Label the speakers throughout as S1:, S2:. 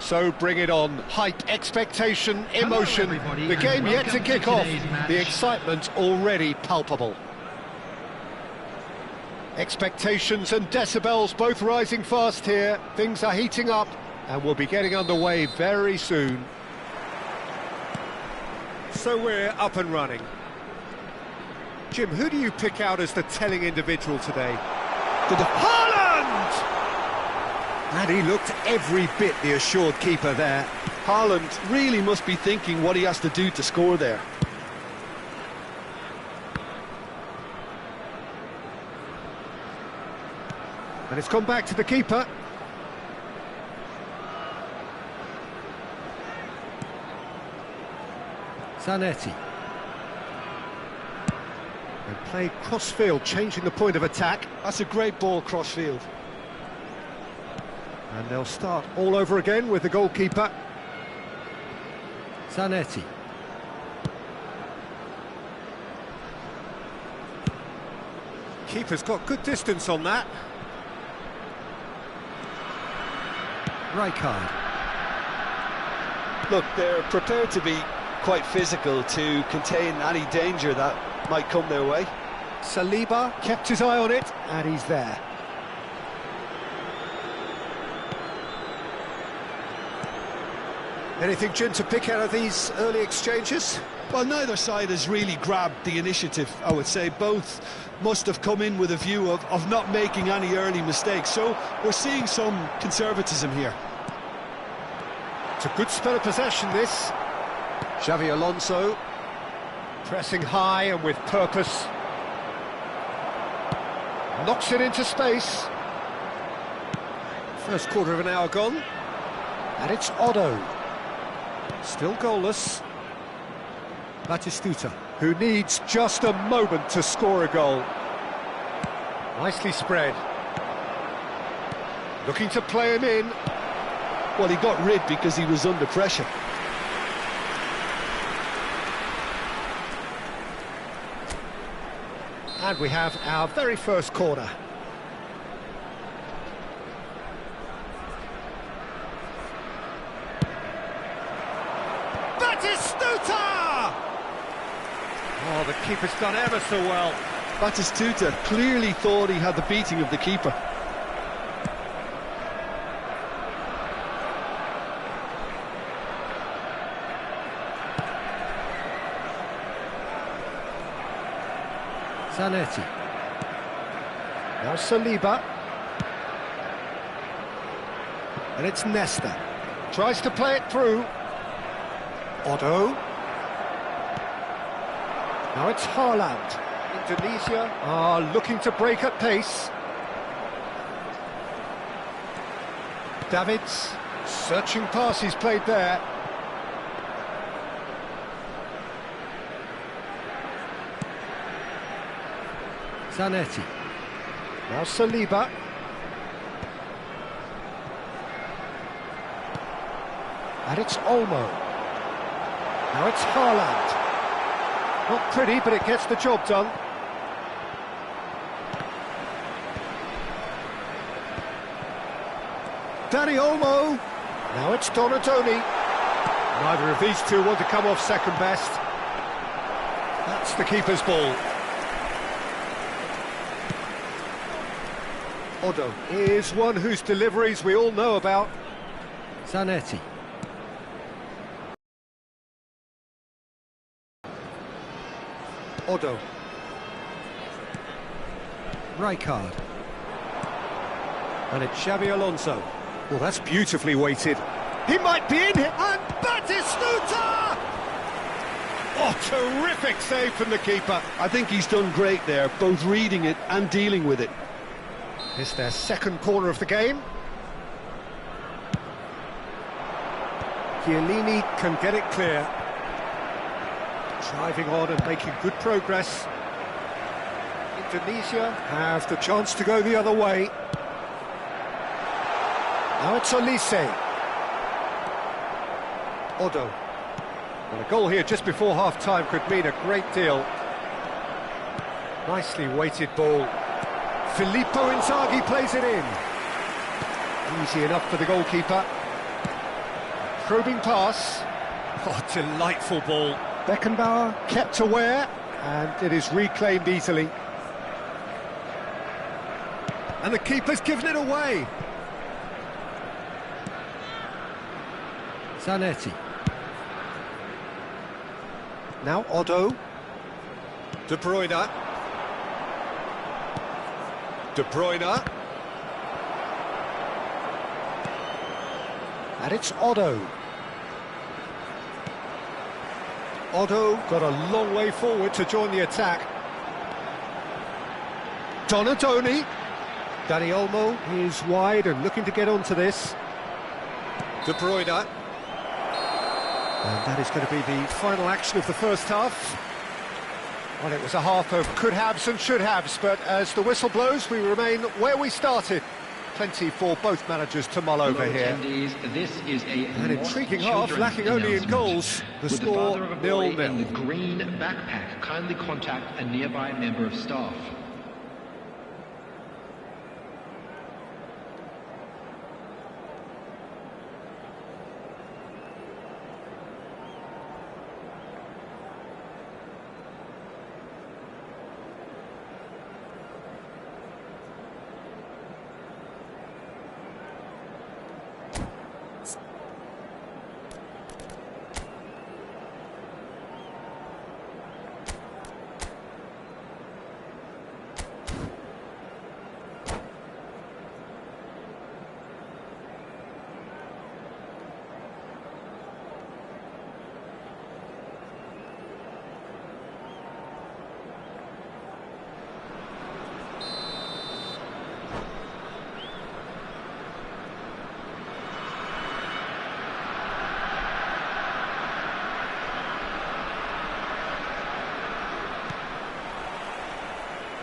S1: So bring it on. Hype, expectation, emotion.
S2: Hello,
S1: the game yet to kick off.
S2: Match.
S1: The excitement already palpable. Expectations and decibels both rising fast here. Things are heating up and we'll be getting underway very soon. So we're up and running. Jim, who do you pick out as the telling individual today? Haaland! And he looked every bit the assured keeper there.
S3: Haaland really must be thinking what he has to do to score there.
S1: And it's gone back to the keeper. Zanetti. And played cross-field, changing the point of attack.
S3: That's a great ball cross-field.
S1: And they'll start all over again with the goalkeeper. Zanetti. Keeper's got good distance on that. Rijkaard.
S3: Look, they're prepared to be quite physical to contain any danger that might come their way.
S1: Saliba kept his eye on it, and he's there. Anything, Jim, to pick out of these early exchanges?
S3: Well, neither side has really grabbed the initiative, I would say. Both must have come in with a view of not making any early mistakes. So we're seeing some conservatism here.
S1: It's a good spell of possession, this. Xavi Alonso pressing high and with purpose. Knocks it into space. First quarter of an hour gone. And it's Otto. Still goalless. Batistuta, who needs just a moment to score a goal. Nicely spread. Looking to play him in.
S3: Well, he got rid because he was under pressure.
S1: And we have our very first corner. Batistuta! Oh, the keeper's done ever so well.
S3: Batistuta clearly thought he had the beating of the keeper.
S1: Zanetti. Now Saliba. And it's Nesta. Tries to play it through. Otto. Now it's Haaland. Indonesia are looking to break at pace. Davids. Searching pass he's played there. Zanetti. Now Saliba. And it's Olmo. Now it's Haaland. Not pretty, but it gets the job done. Danny Olmo. Now it's Donatoni. Neither of these two want to come off second best. That's the keeper's ball. Otto is one whose deliveries we all know about. Zanetti. Otto. Rijkaard. And it's Xavi Alonso. Well, that's beautifully weighted. He might be in here. And Batistuta! Oh, terrific save from the keeper.
S3: I think he's done great there, both reading it and dealing with it.
S1: It's their second corner of the game. Chiellini can get it clear. Driving on and making good progress. Indonesia have the chance to go the other way. Now it's Olise. Otto. Well, a goal here just before half-time could mean a great deal. Nicely weighted ball. Filippo Inzaghi plays it in. Easy enough for the goalkeeper. Probing pass. Oh, delightful ball. Beckenbauer kept aware, and it is reclaimed easily. And the keeper's given it away. Zanetti. Now Otto. De Bruyne. De Bruyne. And it's Otto. Otto got a long way forward to join the attack. Donadoni. Dani Olmo is wide and looking to get onto this. De Bruyne. And that is going to be the final action of the first half. Well, it was a half of could-haves and should-haves, but as the whistle blows, we remain where we started. Plenty for both managers to mull over here.
S2: This is
S1: An intriguing half, lacking only in goals. The score 0-0.
S2: In the green backpack, kindly contact a nearby member of staff.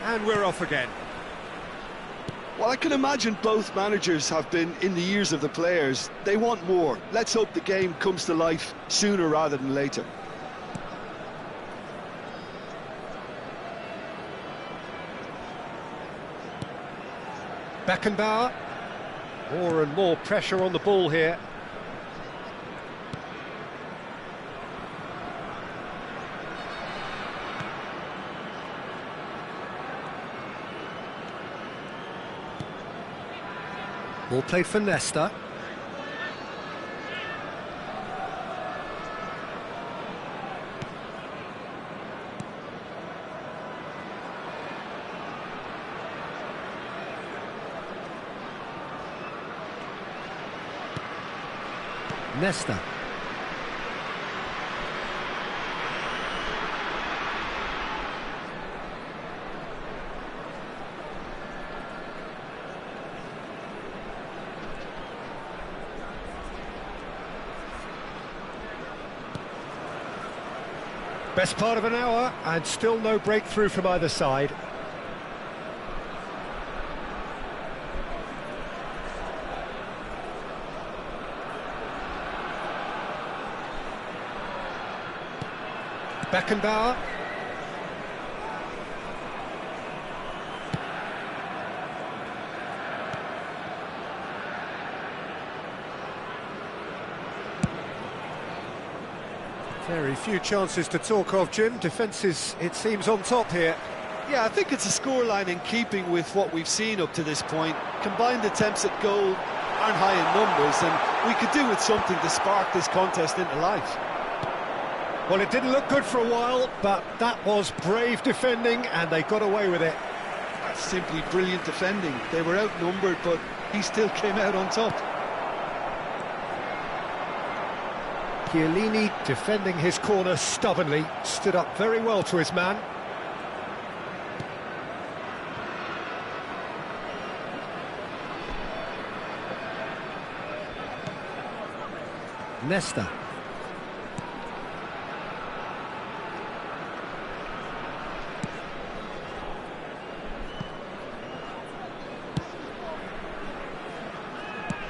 S1: And we're off again.
S3: Well, I can imagine both managers have been in the ears of the players. They want more. Let's hope the game comes to life sooner rather than later.
S1: Beckenbauer. More and more pressure on the ball here. Ball played for Nesta. Nesta. Best part of an hour, and still no breakthrough from either side. Beckenbauer. Very few chances to talk of, Jim. Defence is, it seems, on top here.
S3: Yeah, I think it's a scoreline in keeping with what we've seen up to this point. Combined attempts at goal aren't high in numbers, and we could do with something to spark this contest into life.
S1: Well, it didn't look good for a while, but that was brave defending, and they got away with it.
S3: That's simply brilliant defending. They were outnumbered, but he still came out on top.
S1: Chiellini defending his corner stubbornly, stood up very well to his man. Nesta.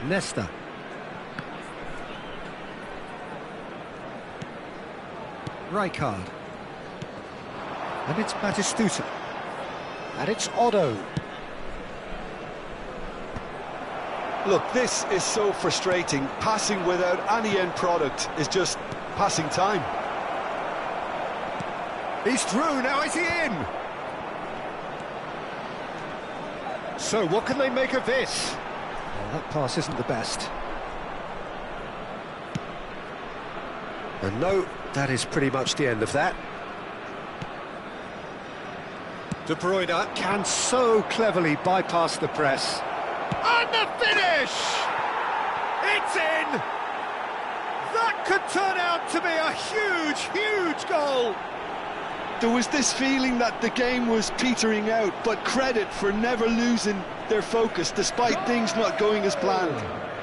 S1: Nesta. Rijkaard. And it's Batistuta. And it's Otto.
S3: Look, this is so frustrating. Passing without any end product is just passing time.
S1: He's through, now is he in? So what can they make of this? Well, that pass isn't the best. And no, that is pretty much the end of that. De Bruyne can so cleverly bypass the press. And the finish! It's in! That could turn out to be a huge, huge goal!
S3: There was this feeling that the game was petering out, but credit for never losing their focus despite things not going as planned.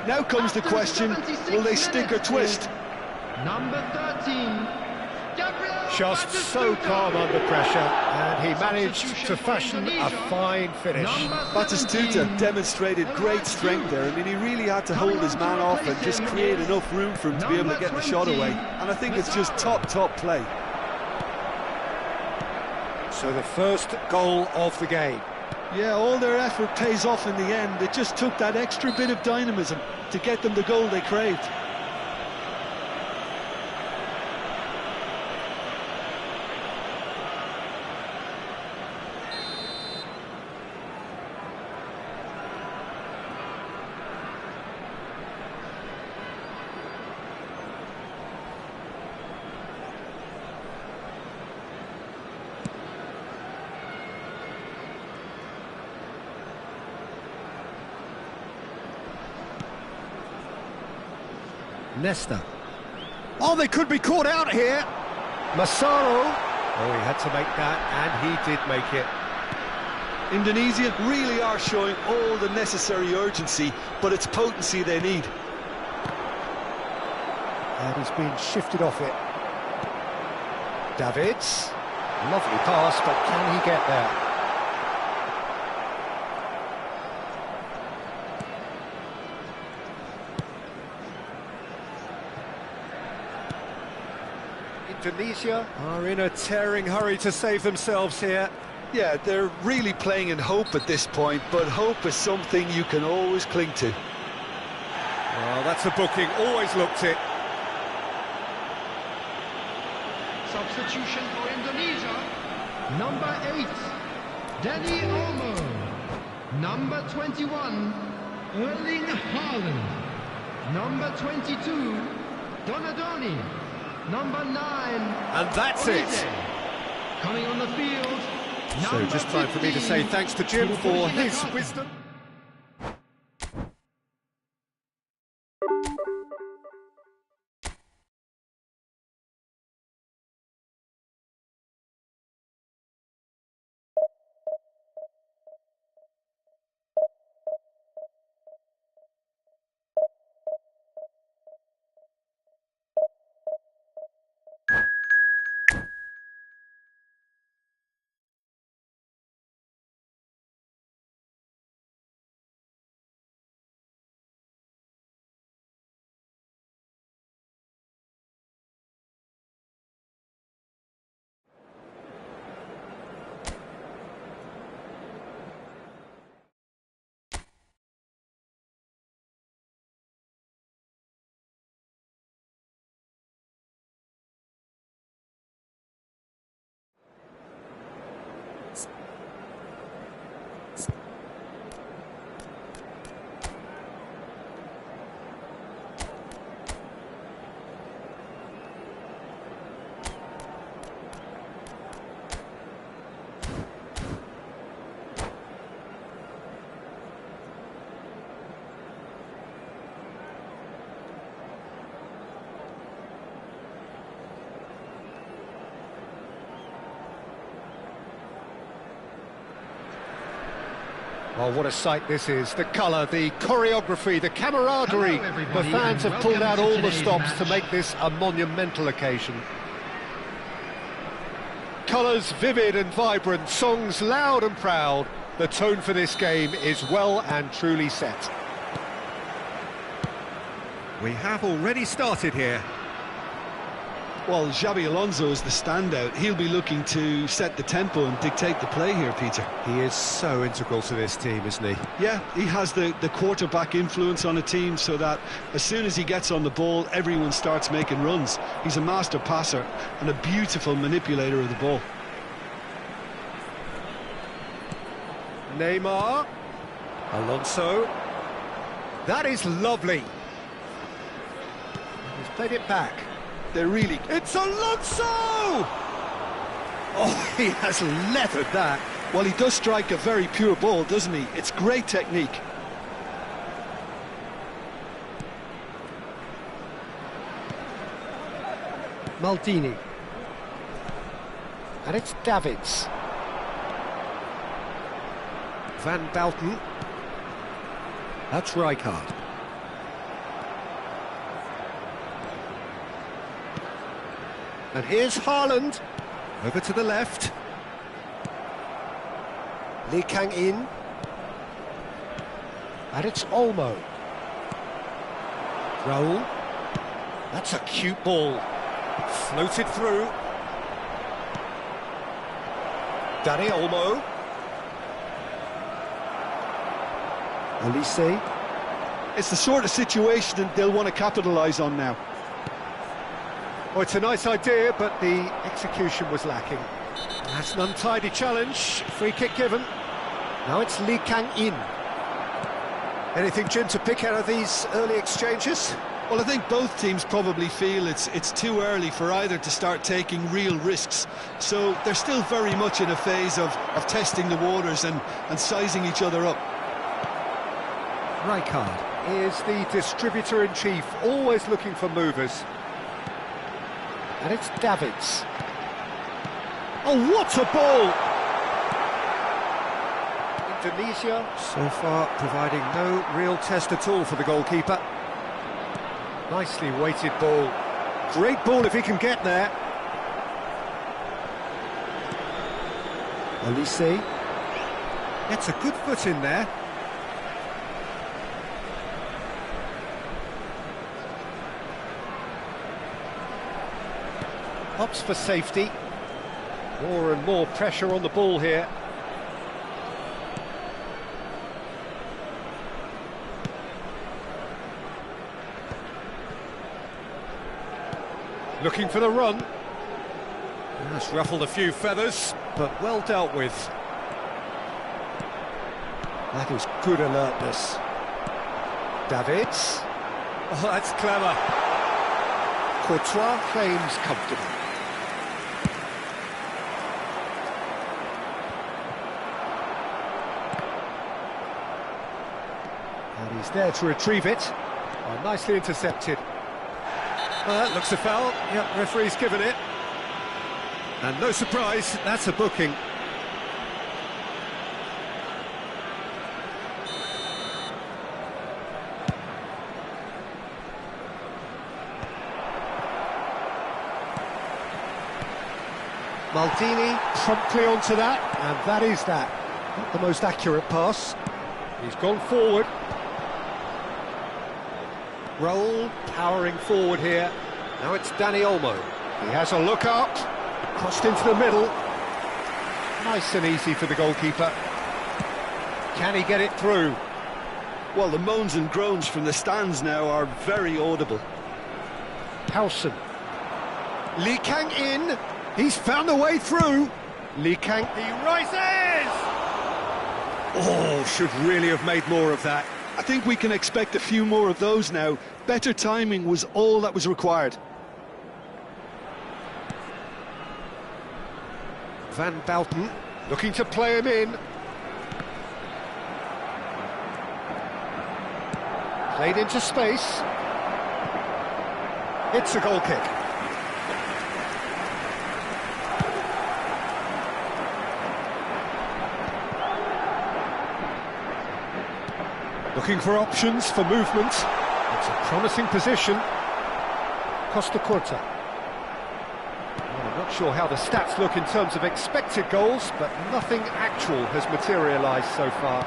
S3: Now comes the question, will they stick or twist?
S2: Number 13.
S1: Just so calm under pressure, and he managed to fashion a fine finish.
S3: Batistuta demonstrated great strength there. I mean, he really had to hold his man off and just create enough room for him to be able to get the shot away. And I think it's just top play.
S1: So the first goal of the game.
S3: Yeah, all their effort pays off in the end. It just took that extra bit of dynamism to get them the goal they craved.
S1: Nesta. Oh, they could be caught out here. Massaro. Oh, he had to make that, and he did make it.
S3: Indonesia really are showing all the necessary urgency, but it's potency they need.
S1: And he's been shifted off it. Davids. Lovely pass, but can he get there? Indonesia are in a tearing hurry to save themselves here.
S3: Yeah, they're really playing in hope at this point, but hope is something you can always cling to.
S1: Well, that's a booking, always looked it.
S2: Substitution for Indonesia. Number 8, Danny Olmo. Number 21, Erling Haaland. Number 22, Donadoni. Number 9,
S1: and that's it.
S2: Coming on the field.
S1: So just time for me to say thanks to Jim for his wisdom. Oh, what a sight this is. The colour, the choreography, the camaraderie. The fans have pulled out all the stops to make this a monumental occasion. Colours vivid and vibrant, songs loud and proud. The tone for this game is well and truly set. We have already started here.
S3: Well, Xabi Alonso is the standout. He'll be looking to set the tempo and dictate the play here, Peter.
S1: He is so integral to this team, isn't he?
S3: Yeah, he has the quarterback influence on a team so that as soon as he gets on the ball, everyone starts making runs. He's a master passer and a beautiful manipulator of the ball.
S1: Neymar. Alonso. That is lovely. He's played it back.
S3: They're really...
S1: It's Alonso! Oh, he has leathered that.
S3: Well, he does strike a very pure ball, doesn't he? It's great technique.
S1: Maldini. And it's Davids. Van Belten. That's Rijkaard. And here's Haaland. Over to the left. Lee Kang-in. And it's Olmo. Raul. That's a cute ball. Floated through. Danny Olmo. Olise.
S3: It's the sort of situation that they'll want to capitalise on now.
S1: Oh, it's a nice idea, but the execution was lacking. That's an untidy challenge. Free kick given. Now it's Lee Kang-in. Anything, Jim, to pick out of these early exchanges?
S3: Well, I think both teams probably feel it's too early for either to start taking real risks. So they're still very much in a phase of testing the waters and sizing each other up.
S1: Rijkaard is the distributor-in-chief, always looking for movers. And it's Davids. Oh, what a ball! Indonesia, so far, providing no real test at all for the goalkeeper. Nicely weighted ball. Great ball if he can get there. Olise. Gets a good foot in there. Opts for safety. More and more pressure on the ball here. Looking for the run. That's ruffled a few feathers, but well dealt with. That is good alertness. Davids. Oh, that's clever. Courtois claims comfortable. And he's there to retrieve it. Oh, nicely intercepted. Well, that looks a foul. Yep, referee's given it. And no surprise, that's a booking. Maldini promptly onto that, and that is that. Not the most accurate pass. He's gone forward. Raul powering forward here. Now it's Danny Olmo. He has a look up. Crossed into the middle. Nice and easy for the goalkeeper. Can he get it through?
S3: Well, the moans and groans from the stands now are very audible.
S1: Howson. Lee Kang-in. He's found a way through. Lee Kang. He rises! Oh, should really have made more of that.
S3: I think we can expect a few more of those now. Better timing was all that was required.
S1: Van Belten looking to play him in. Played into space. It's a goal kick. Looking for options for movement. It's a promising position. Costa Curta. Well, I'm not sure how the stats look in terms of expected goals, but nothing actual has materialised so far.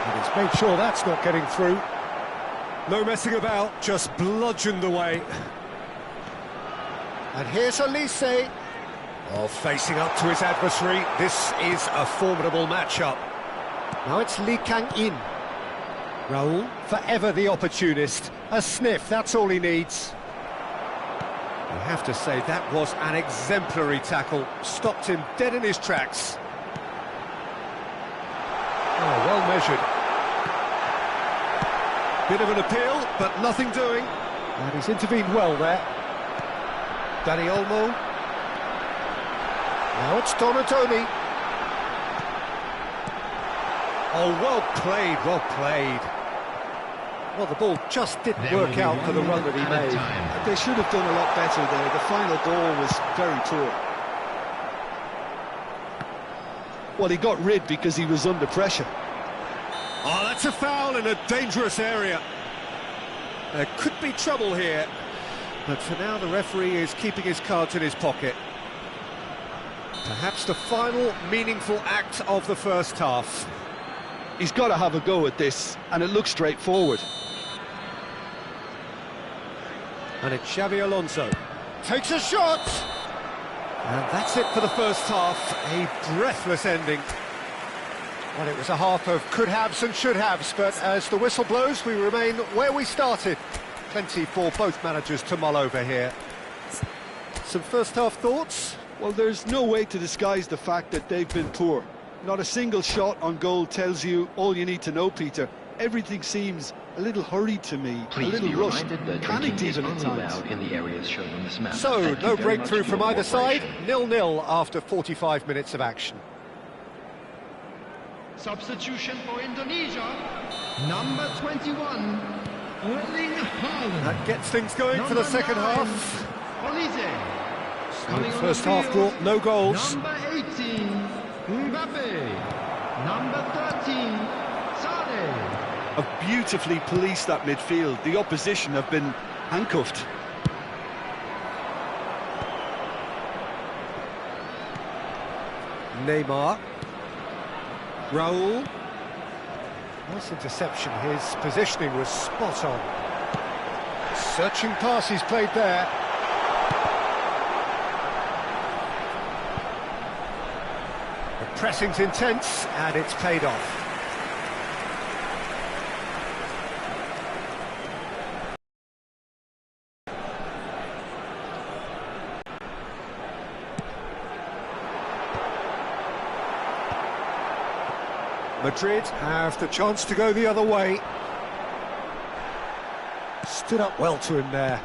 S1: And he's made sure that's not getting through. No messing about, just bludgeoned away. And here's Elise. Oh, facing up to his adversary. This is a formidable matchup. Now it's Lee Kang-in. Raul, forever the opportunist. A sniff, that's all he needs. You have to say that was an exemplary tackle. Stopped him dead in his tracks. Oh, well measured. Bit of an appeal, but nothing doing. And he's intervened well there. Dani Olmo. Now it's Donatoni. Oh, well played, well played. Well, the ball just didn't work out for the run that he made.
S3: They should have done a lot better there. The final ball was very poor. Well, he got rid because he was under pressure.
S1: Oh, that's a foul in a dangerous area. There could be trouble here. But for now, the referee is keeping his cards in his pocket. Perhaps the final meaningful act of the first half.
S3: He's got to have a go at this, and it looks straightforward.
S1: And it's Xabi Alonso. Takes a shot! And that's it for the first half. A breathless ending. Well, it was a half of could-haves and should-haves, but as the whistle blows, we remain where we started. Plenty for both managers to mull over here. Some first-half thoughts?
S3: Well, there's no way to disguise the fact that they've been poor. Not a single shot on goal tells you all you need to know, Peter. Everything seems a little hurried to me,
S2: Please
S3: a little
S2: be
S3: rushed,
S2: reminded that
S3: panicked
S2: drinking is
S3: even at
S2: only
S3: times.
S2: allowed in the areas shown on this map.
S1: So,
S2: Thank
S1: no
S2: you very
S1: breakthrough
S2: much for
S1: from
S2: your
S1: either side.
S2: cooperation.
S1: 0-0 after 45 minutes of action.
S2: Substitution for Indonesia, number 21, Erling Haaland.
S1: That gets things going for the
S2: Number
S1: second
S2: 9,
S1: half.
S2: Olise.
S1: So
S2: Coming
S1: the
S2: on
S1: first
S2: the
S1: half
S2: field,
S1: brought no goals.
S2: Number 18, Mbappe. Number 13, Sane.
S3: Have beautifully policed that midfield. The opposition have been handcuffed.
S1: Neymar. Raul. Nice interception. His positioning was spot on. Searching pass he's played there. The pressing's intense and it's paid off. Madrid have the chance to go the other way. Stood up well to him there.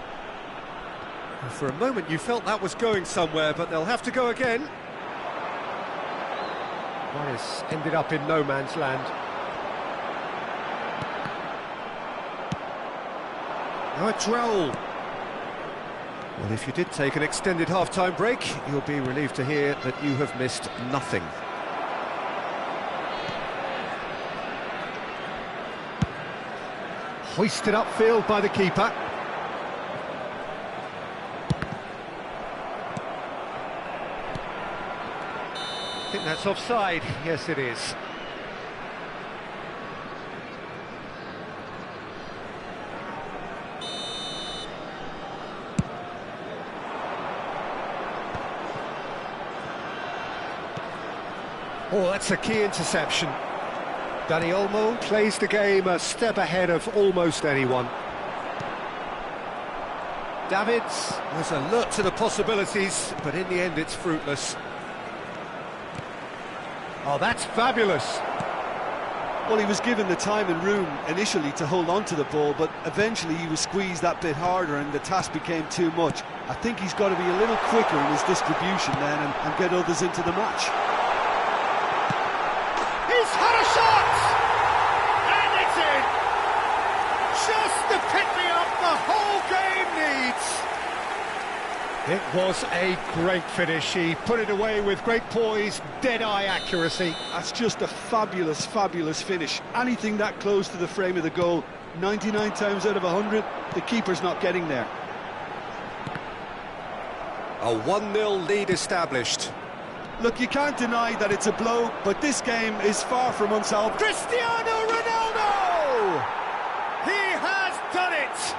S1: And for a moment you felt that was going somewhere, but they'll have to go again. Juarez ended up in no man's land. Now it's Raul. Well, if you did take an extended half-time break, you'll be relieved to hear that you have missed nothing. Hoisted upfield by the keeper. I think that's offside. Yes, it is. Oh, that's a key interception. Dani Olmo plays the game a step ahead of almost anyone. Davids was alert to the possibilities, but in the end it's fruitless. Oh, that's fabulous.
S3: Well, he was given the time and room initially to hold on to the ball, but eventually he was squeezed that bit harder and the task became too much. I think he's got to be a little quicker in his distribution then and get others into the match.
S1: He's had a shot! And it's in! Just the pick-me-up the whole game needs! It was a great finish. He put it away with great poise, dead-eye accuracy.
S3: That's just a fabulous, fabulous finish. Anything that close to the frame of the goal, 99 times out of 100, the keeper's not getting there.
S1: A 1-0 lead established.
S3: Look, you can't deny that it's a blow, but this game is far from unsolved.
S1: Cristiano Ronaldo! He has done it!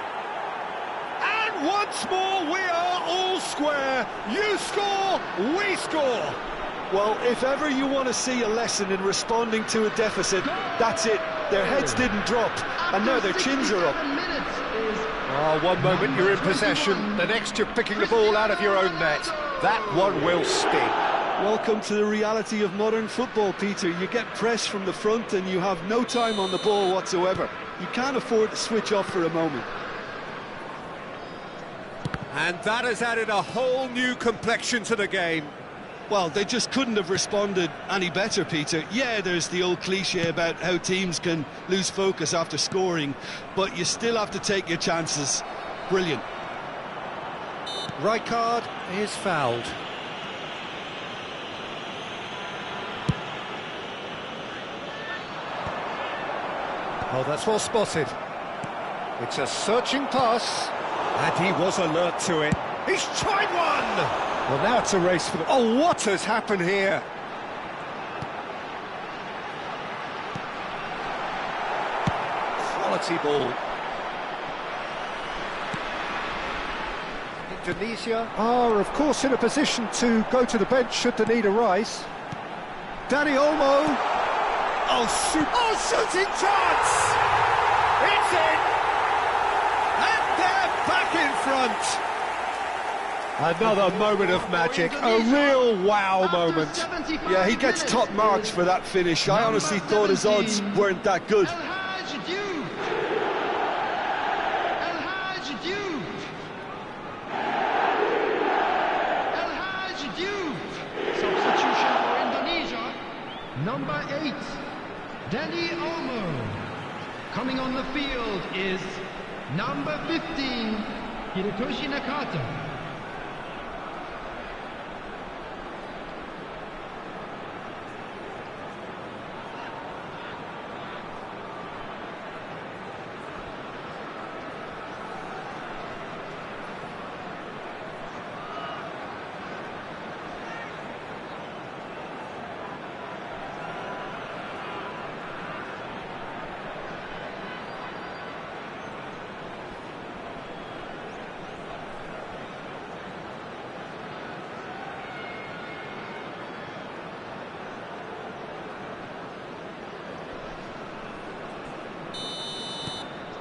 S1: And once more we are all square. square, you score, we score.
S3: Well, if ever you want to see a lesson in responding to a deficit, that's it. Their heads didn't drop, and now their chins are up.
S1: One moment you're in possession, the next you're picking the ball out of your own net. That one will sting.
S3: Welcome to the reality of modern football, Peter. You get pressed from the front and you have no time on the ball whatsoever. You can't afford to switch off for a moment.
S1: And that has added a whole new complexion to the game.
S3: Well, they just couldn't have responded any better, Peter. Yeah, there's the old cliche about how teams can lose focus after scoring, but you still have to take your chances. Brilliant.
S1: Right card is fouled. Oh, that's well spotted. It's a searching pass, and he was alert to it. He's tried one! Well, now it's a race for the... Oh, what has happened here? Quality ball. Indonesia are, of course, in a position to go to the bench should the need arise. Danny Olmo. Oh, shooting chance! It's in! And they're back in front! Another moment of magic, a real wow moment.
S3: Yeah, he gets top marks for that finish. I honestly thought his odds weren't that good.
S2: Substitution for Indonesia, number 8, Danny Olmo. Coming on the field is number 15, Hirotoshi Nakata.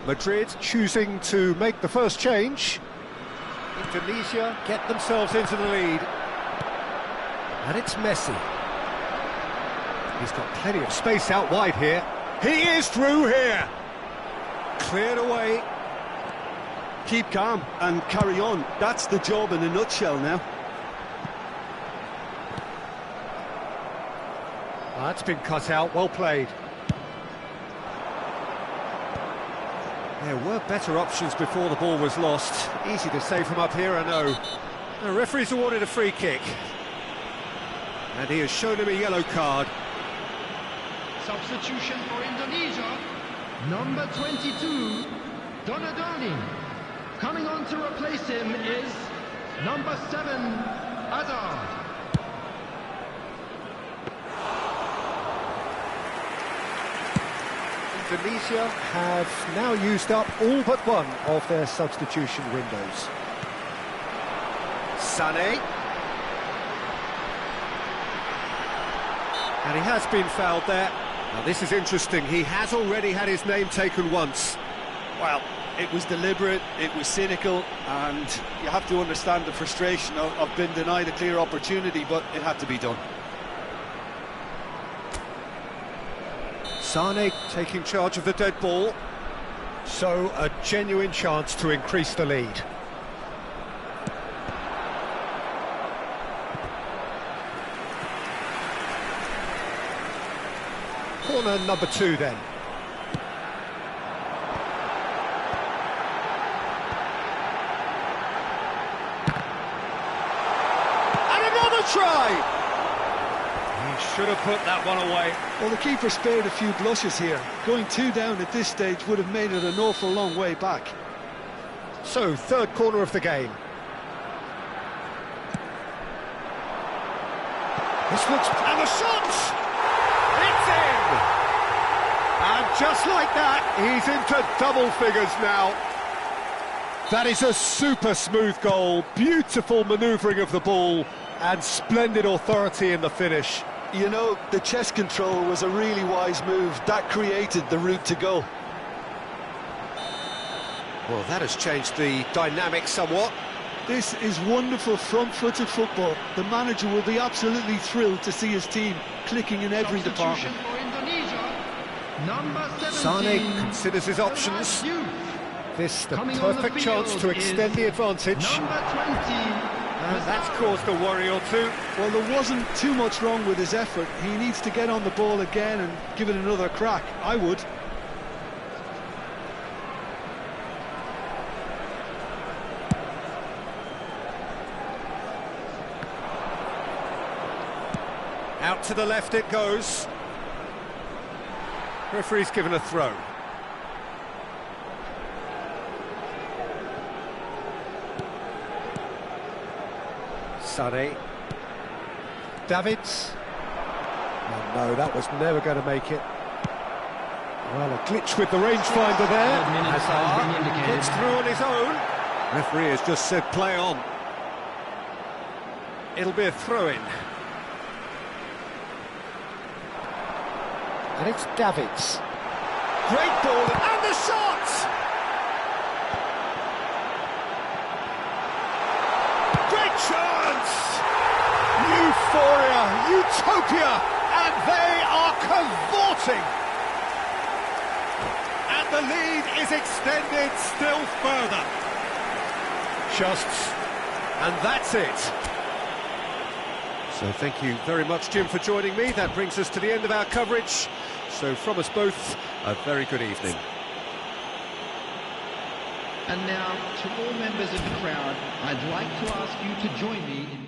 S1: Madrid choosing to make the first change. Indonesia get themselves into the lead. And it's Messi. He's got plenty of space out wide here. He is through here. Cleared away.
S3: Keep calm and carry on. That's the job in a nutshell now.
S1: That's been cut out, well played. There were better options before the ball was lost. Easy to say from up here, I know. The referee's awarded a free kick. And he has shown him a yellow card.
S2: Substitution for Indonesia, number 22, Donadoni. Coming on to replace him is number 7, Azar.
S1: Indonesia have now used up all but one of their substitution windows. Sane. And he has been fouled there. Now this is interesting, he has already had his name taken once.
S3: Well, it was deliberate, it was cynical, and you have to understand the frustration of being denied a clear opportunity, but it had to be done.
S1: Sane taking charge of the dead ball. So a genuine chance to increase the lead. Corner number 2 then. And another try! He should have put that one away.
S3: Well, the keeper spared a few blushes here. Going 2 down at this stage would have made it an awful long way back.
S1: So, third corner of the game. This looks... And the shot! It's in! And just like that, he's into double figures now. That is a super smooth goal, beautiful manoeuvring of the ball, and splendid authority in the finish.
S3: You know, the chest control was a really wise move. That created the route to goal.
S1: Well, that has changed the dynamic somewhat.
S3: This is wonderful front-footed football. The manager will be absolutely thrilled to see his team clicking in every department.
S2: For Indonesia, number 17,
S1: Sane considers his options. This the perfect chance to extend the advantage.
S2: Number 20.
S1: And that's caused a worry or two.
S3: Well, there wasn't too much wrong with his effort. He needs to get on the ball again and give it another crack. I would.
S1: Out to the left it goes. Referee's given a throw. Sane. Davids. Oh no, that was never going to make it. Well, a glitch with the rangefinder there. Hazard gets through on his own. Referee has just said play on. It'll be a throw-in. And it's Davids. Great ball, and the shot! Great chance! Euphoria, utopia, and they are cavorting! And the lead is extended still further. And that's it. So thank you very much, Jim, for joining me. That brings us to the end of our coverage. So from us both, a very good evening.
S2: And now, to all members of the crowd, I'd like to ask you to join me in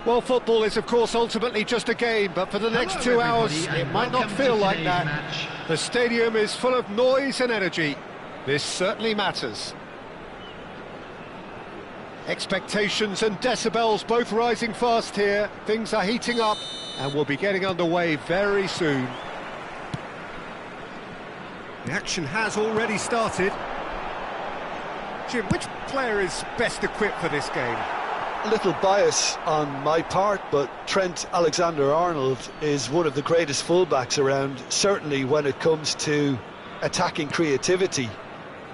S1: Well, football is, of course, ultimately just a game, but for the next 2 hours, it might not feel like that. The stadium is full of noise and energy. This certainly matters. Expectations and decibels both rising fast here. Things are heating up, and we'll be getting underway very soon. The action has already started. Jim, which player is best equipped for this game?
S3: A little bias on my part, but Trent Alexander-Arnold is one of the greatest fullbacks around, certainly when it comes to attacking creativity.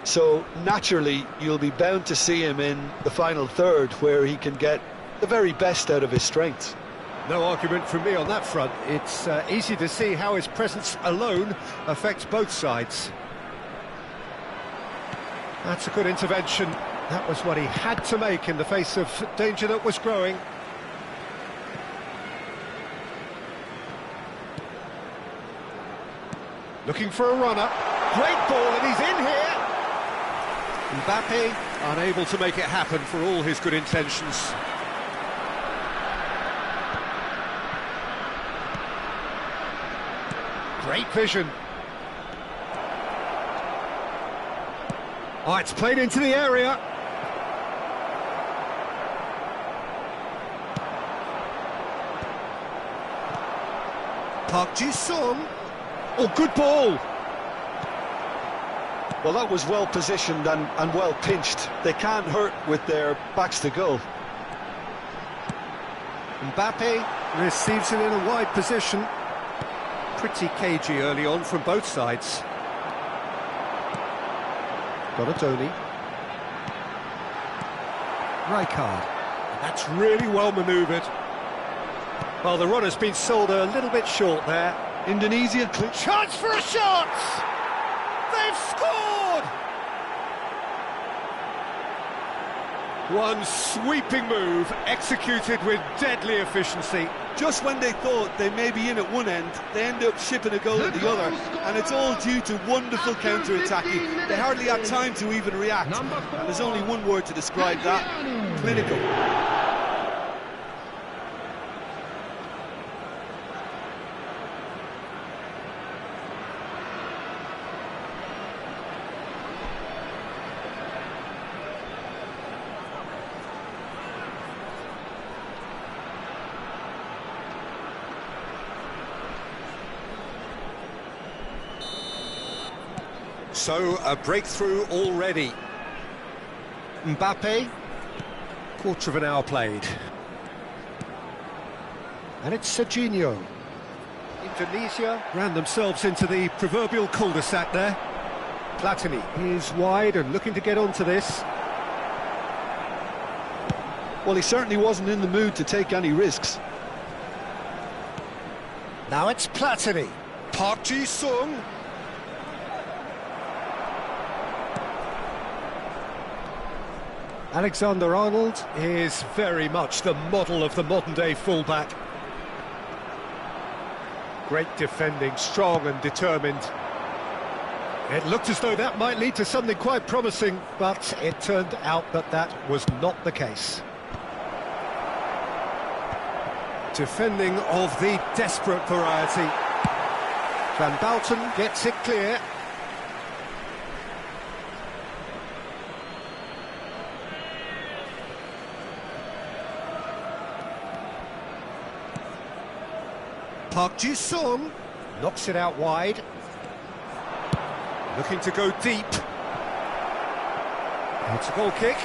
S3: So naturally you'll be bound to see him in the final third, where he can get the very best out of his strengths.
S1: No argument from me on that front. It's easy to see how his presence alone affects both sides. That's a good intervention. That was what he had to make in the face of danger that was growing. Looking for a runner. Great ball, and he's in here. Mbappe unable to make it happen for all his good intentions. Great vision. Oh, it's played into the area. Park Ji-sung. Oh, good ball.
S3: Well, that was well positioned and well pinched. They can't hurt with their backs to goal.
S1: Mbappe receives it in a wide position. Pretty cagey early on from both sides. Donatoni. Rijkaard. That's really well manoeuvred. Well, the runner's been sold a little bit short there.
S3: Indonesia.
S1: Chance for a shot! They've scored! One sweeping move, executed with deadly efficiency.
S3: Just when they thought they may be in at one end, they end up shipping a goal at the other, and it's all due to wonderful counter-attacking. They hardly had time to even react, and there's only one word to describe that: clinical.
S1: So, a breakthrough already. Mbappe, quarter of an hour played. And it's Serginho. Indonesia ran themselves into the proverbial cul-de-sac there. Platini is wide and looking to get onto this.
S3: Well, he certainly wasn't in the mood to take any risks.
S1: Now it's Platini. Park Ji-sung. Alexander-Arnold is very much the model of the modern-day fullback. Great defending, strong and determined. It looked as though that might lead to something quite promising, but it turned out that that was not the case. Defending of the desperate variety. Van Bouten gets it clear. Park Ji-sung knocks it out wide. Looking to go deep. It's a goal kick.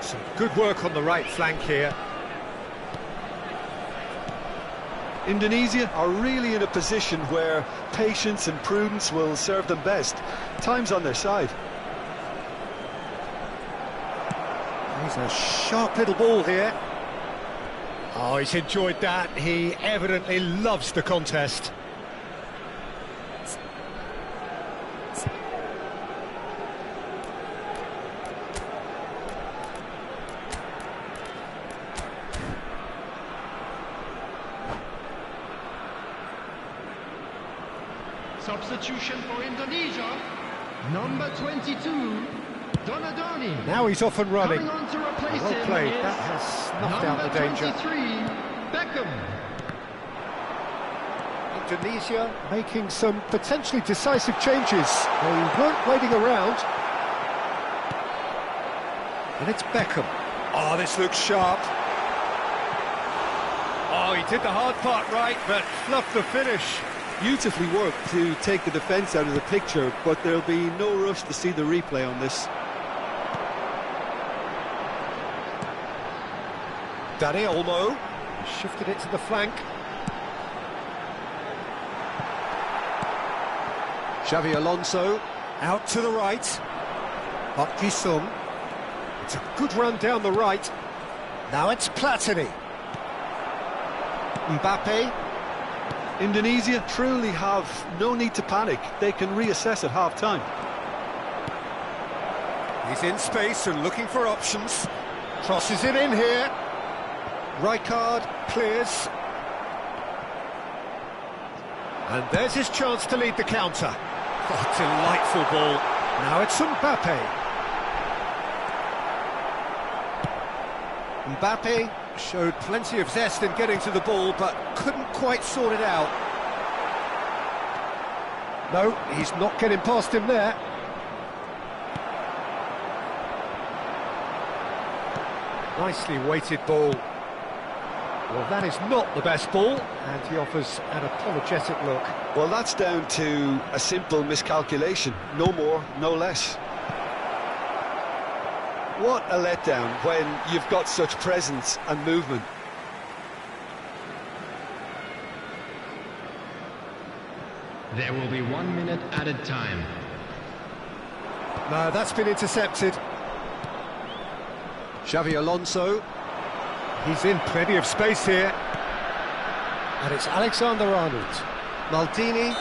S1: Some good work on the right flank here.
S3: Indonesia are really in a position where patience and prudence will serve them best. Time's on their side.
S1: He's a sharp little ball here. Oh, he's enjoyed that. He evidently loves the contest.
S2: Substitution for Indonesia, number 22, Donadoni.
S1: Now he's off and running.
S2: Coming on to replace
S1: Well
S2: him
S1: played,
S2: is
S1: that has snuffed out the danger.
S2: number 23, Beckham.
S1: Indonesia making some potentially decisive changes. They weren't waiting around. And it's Beckham. Oh, this looks sharp. Oh, he did the hard part right, but fluffed the finish.
S3: Beautifully worked to take the defence out of the picture, but there'll be no rush to see the replay on this.
S1: Dani Olmo shifted it to the flank. Xavi Alonso out to the right. Park Ji-sung. It's a good run down the right. Now it's Platini. Mbappe.
S3: Indonesia truly have no need to panic. They can reassess at half-time.
S1: He's in space and looking for options. Crosses it in here. Rijkaard clears. And there's his chance to lead the counter. Oh, delightful ball. Now it's Mbappe. Mbappe showed plenty of zest in getting to the ball, but couldn't quite sort it out. No, he's not getting past him there. Nicely weighted ball. Well, that is not the best ball, and he offers an apologetic look.
S3: Well, that's down to a simple miscalculation. No more, no less. What a letdown when you've got such presence and movement.
S2: There will be 1 minute added time.
S1: No, that's been intercepted. Xavi Alonso. He's in plenty of space here. And it's Alexander-Arnold. Maldini.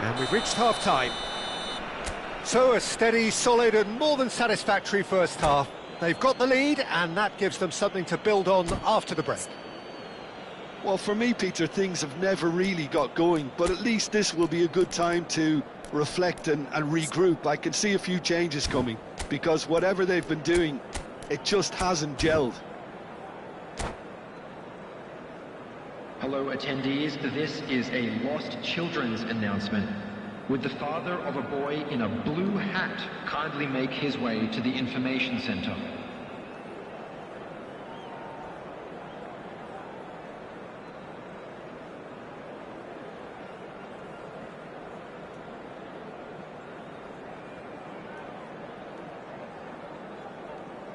S1: And we've reached half-time. So a steady, solid and more than satisfactory first half. They've got the lead and that gives them something to build on after the break.
S3: Well, for me, Peter, things have never really got going, but at least this will be a good time to reflect and regroup. I can see a few changes coming, because whatever they've been doing, it just hasn't gelled.
S4: Hello attendees, this is a lost children's announcement. Would the father of a boy in a blue hat kindly make his way to the information center?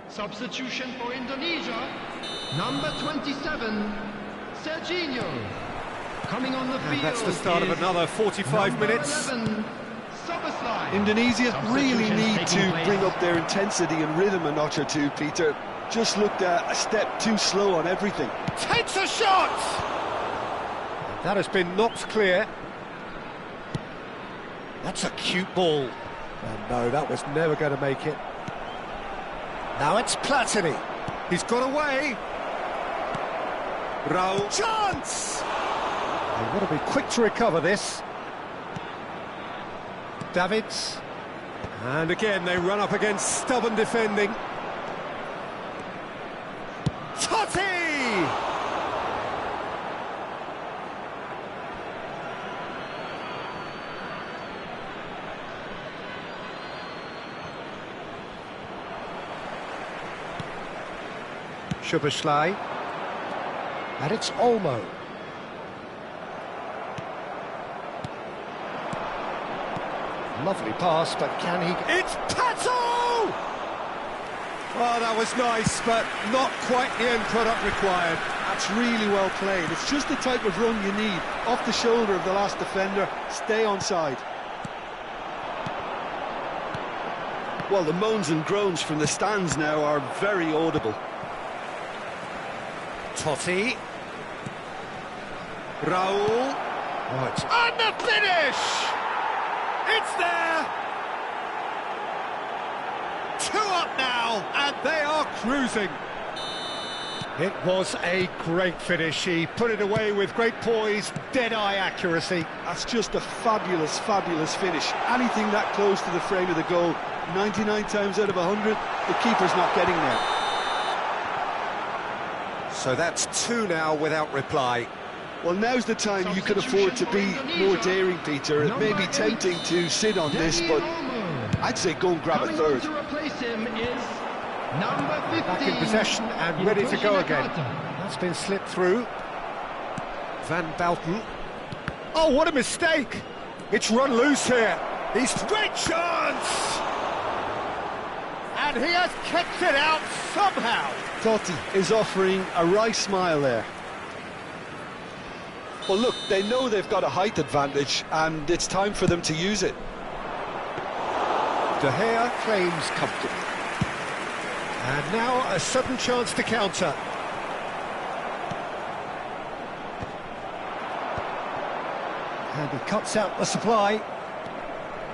S2: Substitution for Indonesia, number 27, Serginho. Coming on the field.
S1: And that's the start of another 45 minutes.
S2: 11,
S3: Indonesia really need to bring up their intensity and rhythm a notch or two, Peter. Just looked a step too slow on everything.
S1: Takes a shot! That has been knocked clear. That's a cute ball. And no, that was never going to make it. Now it's Platini. He's got away. Raul. Chance! They've got to be quick to recover this. Davids. And again, they run up against stubborn defending. Totti! Szoboszlai. And it's Olmo. Lovely pass, but can he... It's Pato! Oh, that was nice, but not quite the end product required.
S3: That's really well played. It's just the type of run you need. Off the shoulder of the last defender, stay onside. Well, the moans and groans from the stands now are very audible.
S1: Totti. Raul. Right. And the finish! It's there! 2 up now, and they are cruising. It was a great finish. He put it away with great poise, dead-eye accuracy.
S3: That's just a fabulous, fabulous finish. Anything that close to the frame of the goal, 99 times out of 100, the keeper's not getting there.
S1: So that's 2 now without reply.
S3: Well, now's the time you can afford to be more daring, Peter. It may be tempting to sit on this, but I'd say go and grab a third.
S2: To replace him is number 15.
S1: Back in possession and ready to go again. That's been slipped through. Van Bouten. Oh, what a mistake! It's run loose here. He's great chance! And he has kept it out somehow.
S3: Totti is offering a wry smile there. Well, look, they know they've got a height advantage, and it's time for them to use it.
S1: De Gea claims comfortably. And now a sudden chance to counter. And he cuts out the supply.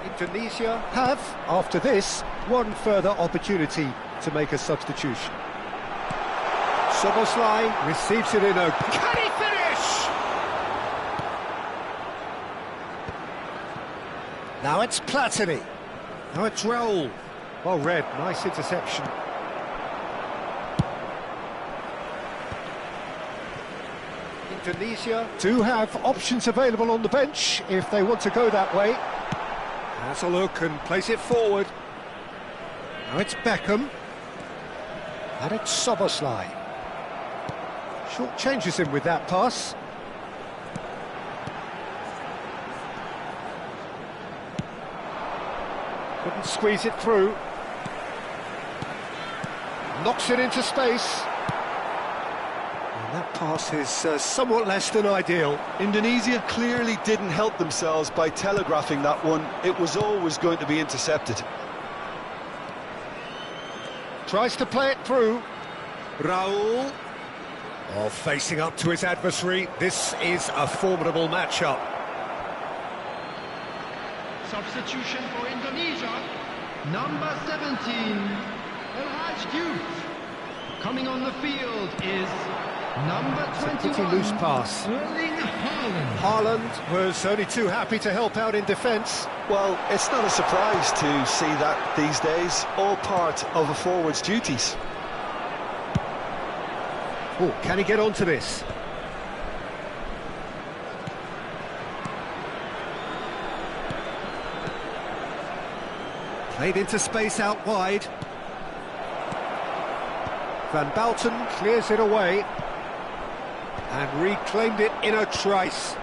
S1: Indonesia have, after this, one further opportunity to make a substitution. Soboslai receives it in a... Can he finish? Now it's Platini. Now it's Raul. Well read, nice interception. Indonesia do have options available on the bench if they want to go that way. Has a look and plays it forward. Now it's Beckham. And it's Soboslai. Short changes him with that pass. Couldn't squeeze it through. Knocks it into space. And that pass is somewhat less than ideal.
S3: Indonesia clearly didn't help themselves by telegraphing that one. It was always going to be intercepted.
S1: Tries to play it through. Raul. Oh, facing up to his adversary. This is a formidable matchup.
S2: Substitution for Indonesia, number 17, El Haj Youth. Coming on the field is number 21,
S1: pretty loose pass.
S2: Erling Haaland.
S1: Haaland was only too happy to help out in defence.
S3: Well, it's not a surprise to see that these days, all part of a forward's duties.
S1: Oh, can he get onto this? Played into space out wide. Van Bouten clears it away and reclaimed it in a trice.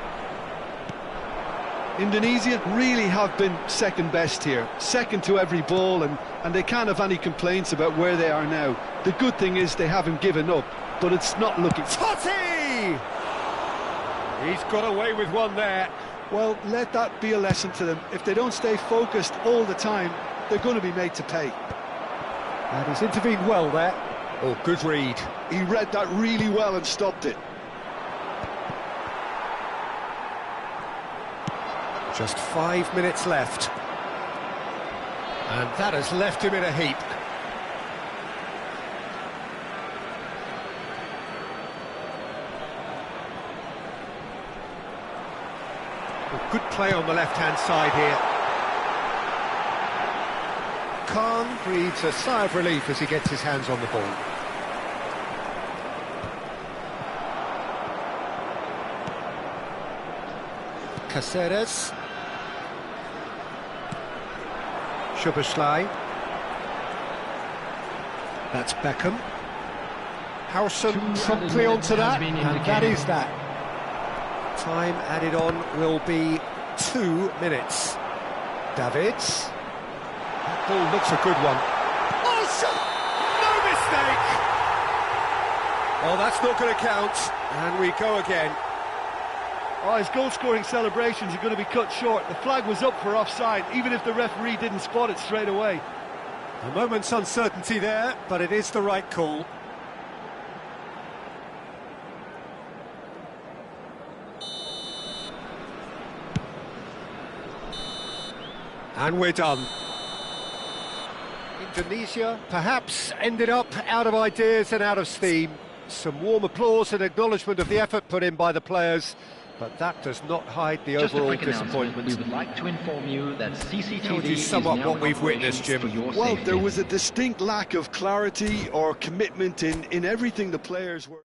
S3: Indonesia really have been second best here, second to every ball, and they can't have any complaints about where they are now. The good thing is they haven't given up, but it's not looking...
S1: Totti! He's got away with one there.
S3: Well, let that be a lesson to them. If they don't stay focused all the time, they're going to be made to pay.
S1: And he's intervened well there. Oh, good read.
S3: He read that really well and stopped it.
S1: Just 5 minutes left. And that has left him in a heap. Well, good play on the left-hand side here. Khan breathes a sigh of relief as he gets his hands on the ball. Caceres. Szoboszlai. That's Beckham. Howson promptly onto that, and that is that. Time added on will be 2 minutes. Davids. That ball looks a good one. Oh, no mistake! Oh, that's not going to count, and we go again.
S3: Oh, his goal-scoring celebrations are going to be cut short. The flag was up for offside, even if the referee didn't spot it straight away.
S1: A moment's uncertainty there, but it is the right call. And we're done. Indonesia perhaps ended up out of ideas and out of steam. Some warm applause and acknowledgement of the effort put in by the players, but that does not hide the overall disappointment.
S4: We would like to inform you that CCTV
S1: is sum up what we've witnessed, Jim?
S3: Well, there was a distinct lack of clarity or commitment in everything the players were.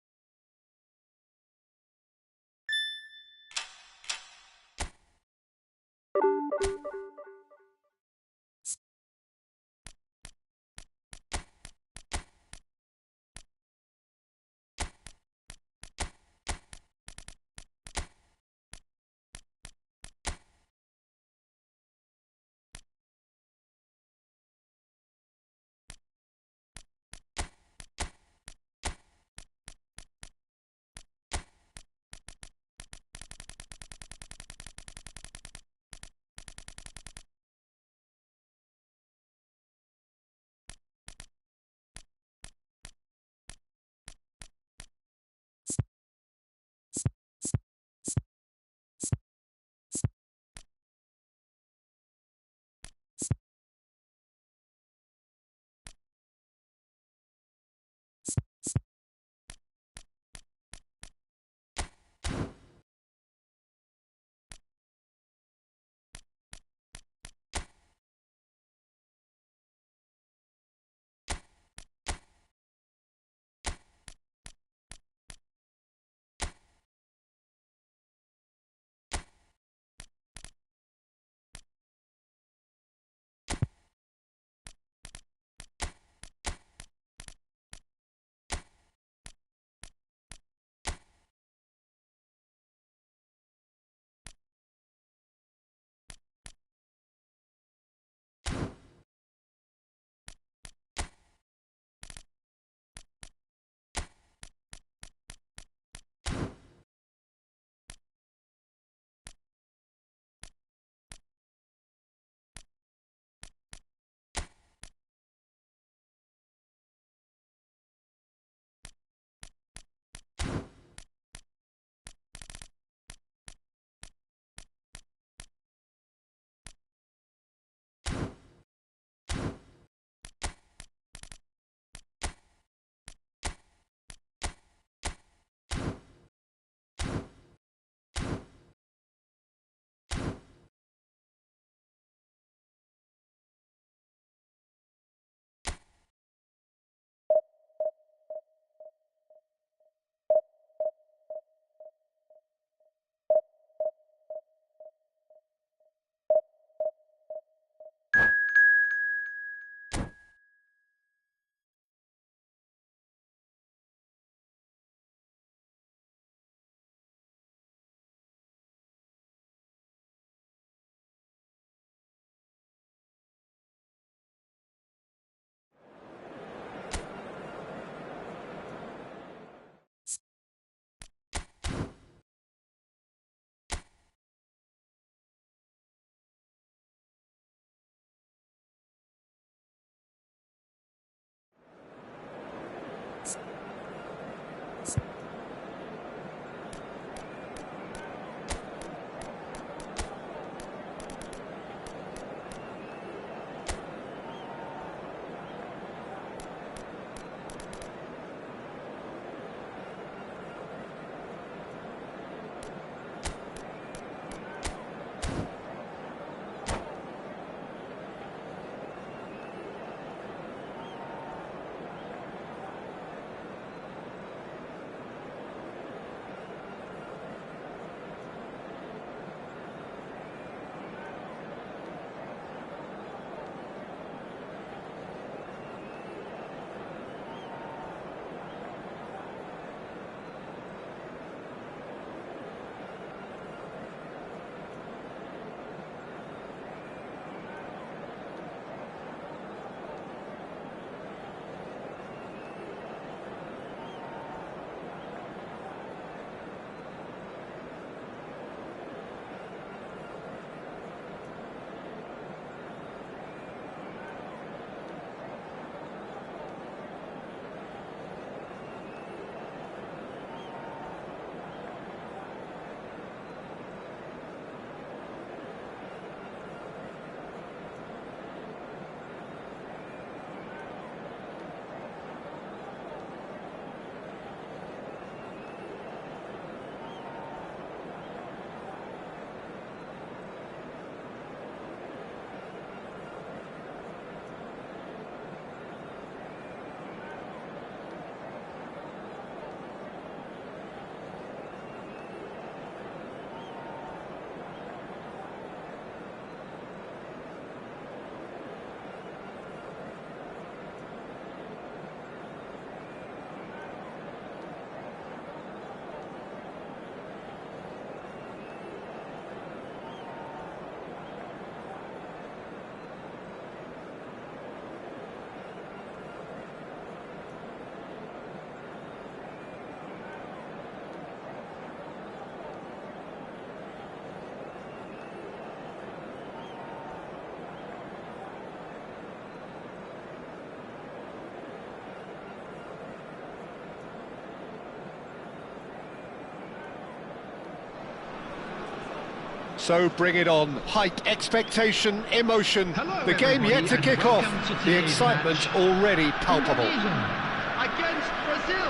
S1: So bring it on. Hype, expectation, emotion.
S2: Hello,
S1: the game yet to kick off. The excitement
S2: match.
S1: already palpable.
S2: Indonesia against Brazil.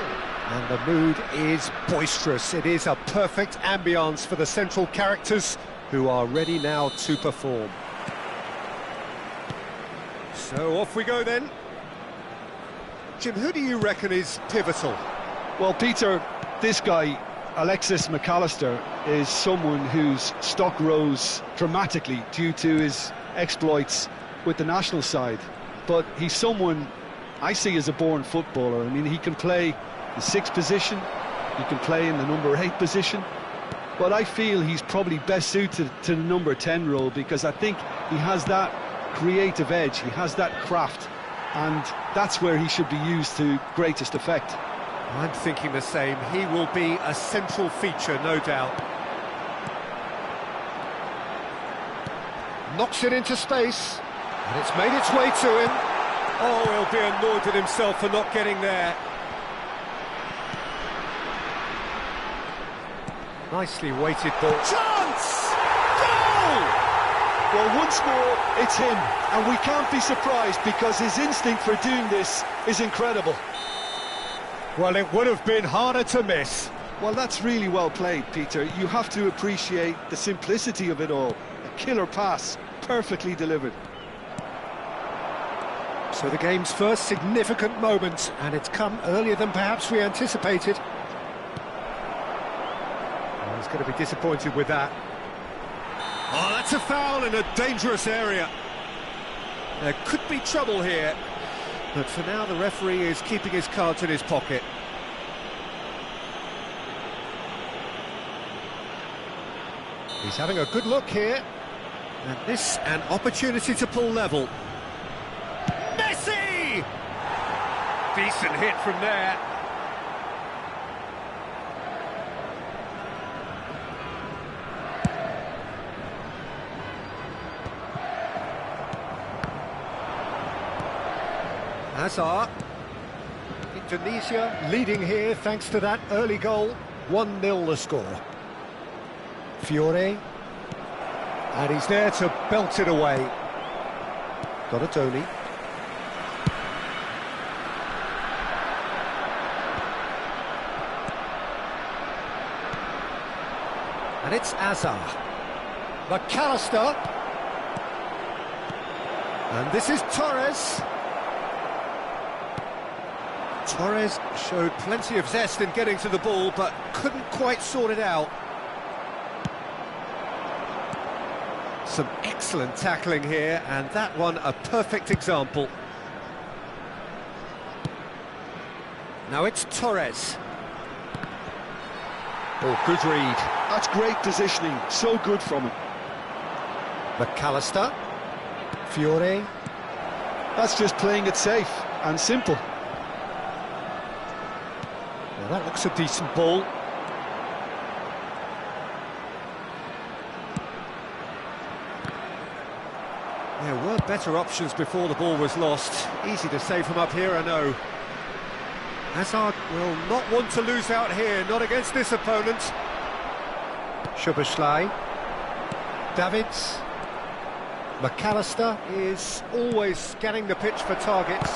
S1: And the mood is boisterous. It is a perfect ambience for the central characters who are ready now to perform. So off we go then. Jim, who do you reckon is pivotal?
S3: Well, Peter, this guy, Alexis McAllister, is someone whose stock rose dramatically due to his exploits with the national side. But he's someone I see as a born footballer. I mean, he can play the 6th position, he can play in the number 8 position, but I feel he's probably best suited to the number 10 role because I think he has that creative edge, he has that craft, and that's where he should be used to greatest effect.
S1: I'm thinking the same. He will be a central feature, no doubt. Knocks it into space, and it's made its way to him. Oh, he'll be annoyed at himself for not getting there. Nicely weighted ball. Chance! Goal!
S3: Well, once more, it's him, and we can't be surprised because his instinct for doing this is incredible.
S1: Well, it would have been harder to miss.
S3: Well, that's really well played, Peter. You have to appreciate the simplicity of it all. A killer pass, perfectly delivered.
S1: So the game's first significant moment, and it's come earlier than perhaps we anticipated. Well, he's going to be disappointed with that. Oh, that's a foul in a dangerous area. There could be trouble here. But for now, the referee is keeping his cards in his pocket. He's having a good look here. And this, an opportunity to pull level. Messi! Decent hit from there. Hazard. Indonesia leading here thanks to that early goal. 1-0 the score. Fiore. And he's there to belt it away. Donatoni. And it's Hazard. McAllister. And this is Torres. Torres showed plenty of zest in getting to the ball, but couldn't quite sort it out. Some excellent tackling here, and that one a perfect example. Now it's Torres. Oh, good read.
S3: That's great positioning, so good from him.
S1: McAllister. Fiore.
S3: That's just playing it safe and simple.
S1: Now that looks a decent ball. There were better options before the ball was lost. Easy to save from up here, I know. Hazard will not want to lose out here, not against this opponent. Szoboszlai. Davids. McAllister is always scanning the pitch for targets.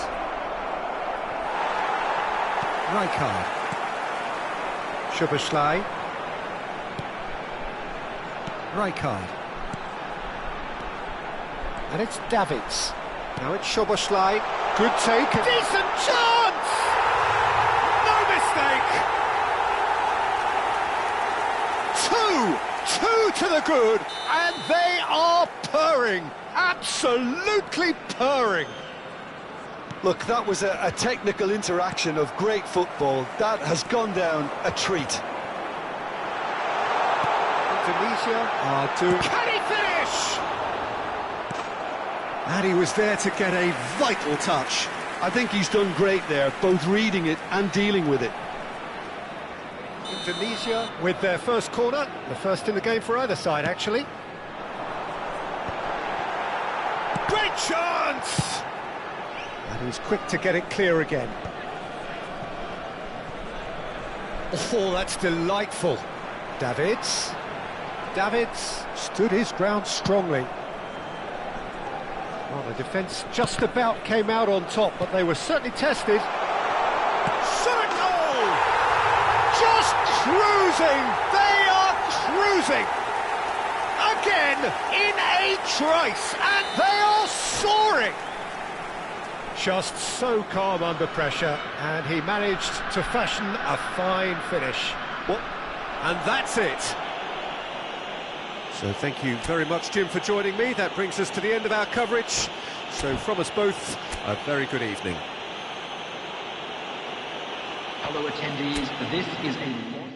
S1: Rijkaard. Szoboszlai. Rijkaard. And it's Davids. Now it's Szoboszlai. Good take. Decent chance! No mistake! Two to the good, and they are purring. Absolutely purring.
S3: Look, that was a technical interaction of great football. That has gone down a treat.
S1: Indonesia are doing... Can he finish? And he was there to get a vital touch.
S3: I think he's done great there, both reading it and dealing with it.
S1: Indonesia with their first corner, the first in the game for either side, actually. Great chance! And he's quick to get it clear again. Oh, that's delightful. Davids. Davids stood his ground strongly. Well, the defence just about came out on top, but they were certainly tested. Shot goal! Just cruising! They are cruising! Again, in a trice, and they are soaring! Just so calm under pressure, and he managed to fashion a fine finish. Well, and that's it. So thank you very much, Jim, for joining me. That brings us to the end of our coverage. So from us both, a very good evening.
S4: Hello attendees, this is a lost...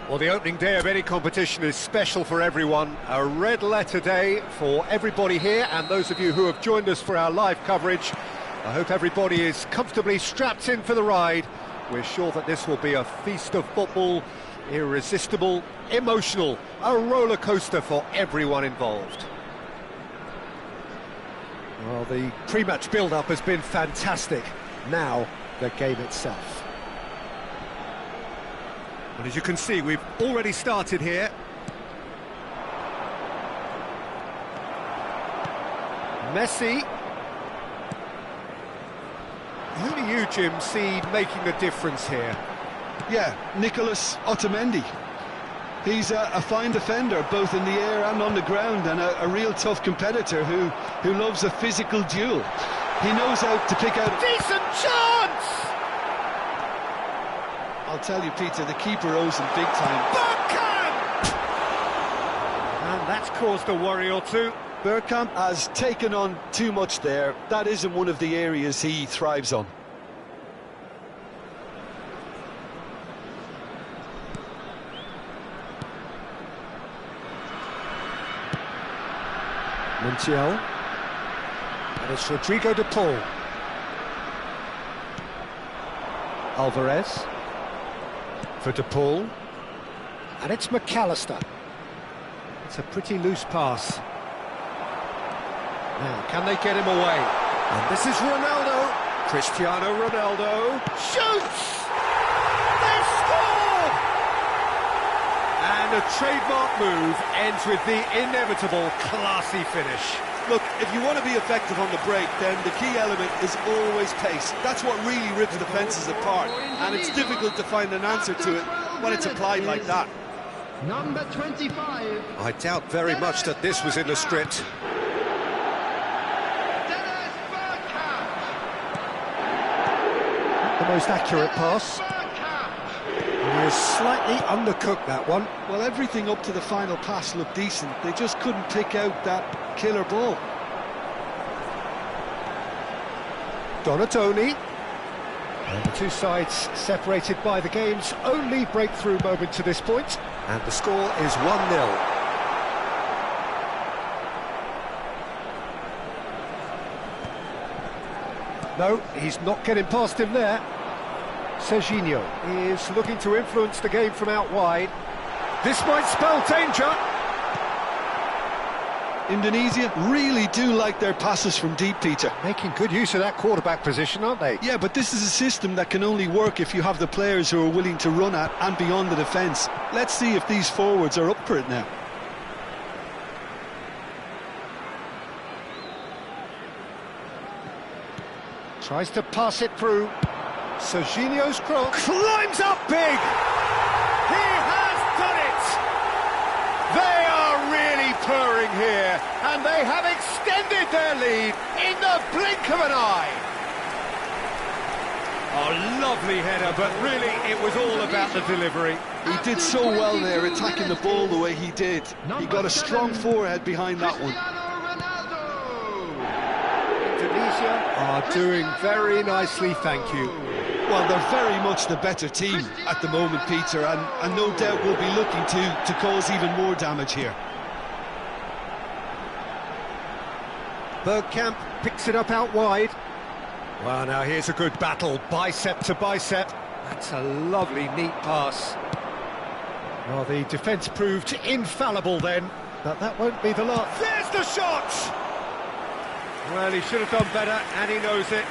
S1: Well, the opening day of any competition is special for everyone. A red letter day for everybody here, and those of you who have joined us for our live coverage. I hope everybody is comfortably strapped in for the ride. We're sure that this will be a feast of football, irresistible, emotional, a roller coaster for everyone involved. Well, the pre-match build-up has been fantastic. Now, the game itself. And as you can see, we've already started here. Messi. Who do you, Jim, see making a difference here?
S3: Yeah, Nicolas Otamendi. He's a fine defender, both in the air and on the ground, and a real tough competitor who loves a physical duel. He knows how to pick out...
S1: Decent chance!
S3: I'll tell you, Peter, the keeper owes him big time.
S1: Backhand! And that's caused a worry or two.
S3: Bergkamp has taken on too much there. That isn't one of the areas he thrives on.
S1: Montiel. And it's Rodrigo de Paul. Alvarez. For de Paul. And it's McAllister. It's a pretty loose pass. Now, can they get him away? And this is Ronaldo. Cristiano Ronaldo. Shoots! They score! And a trademark move ends with the inevitable classy finish.
S3: Look, if you want to be effective on the break, then the key element is always pace. That's what really rips defences apart, and it's difficult to find an answer to it when it's applied like that.
S2: Number 25.
S1: I doubt very much that this was in the script. The most accurate pass. He has slightly undercooked that one.
S3: Well, everything up to the final pass looked decent. They just couldn't pick out that killer ball.
S1: Donatoni. And the two sides separated by the game's only breakthrough moment to this point. And the score is 1-0. No, he's not getting past him there. Serginho is looking to influence the game from out wide. This might spell danger.
S3: Indonesia really do like their passes from deep, Peter.
S1: Making good use of that quarterback position, aren't they?
S3: Yeah, but this is a system that can only work if you have the players who are willing to run at and beyond the defence. Let's see if these forwards are up for it now.
S1: Tries to pass it through. Serginho's cross. Climbs up big! He has done it! They are really purring here, and they have extended their lead in the blink of an eye. Oh, lovely header, but really it was all about the delivery.
S3: He did so well there, attacking the ball the way he did. He got a strong forehead behind that one.
S1: Indonesia are doing very nicely, thank you.
S3: Well, they're very much the better team at the moment, Peter, and no doubt will be looking to cause even more damage here.
S1: Bergkamp picks it up out wide. Well, now here's a good battle, bicep to bicep. That's a lovely, neat pass. Well, the defence proved infallible then, but that won't be the last. There's the shot! Well, he should have done better, and he knows it.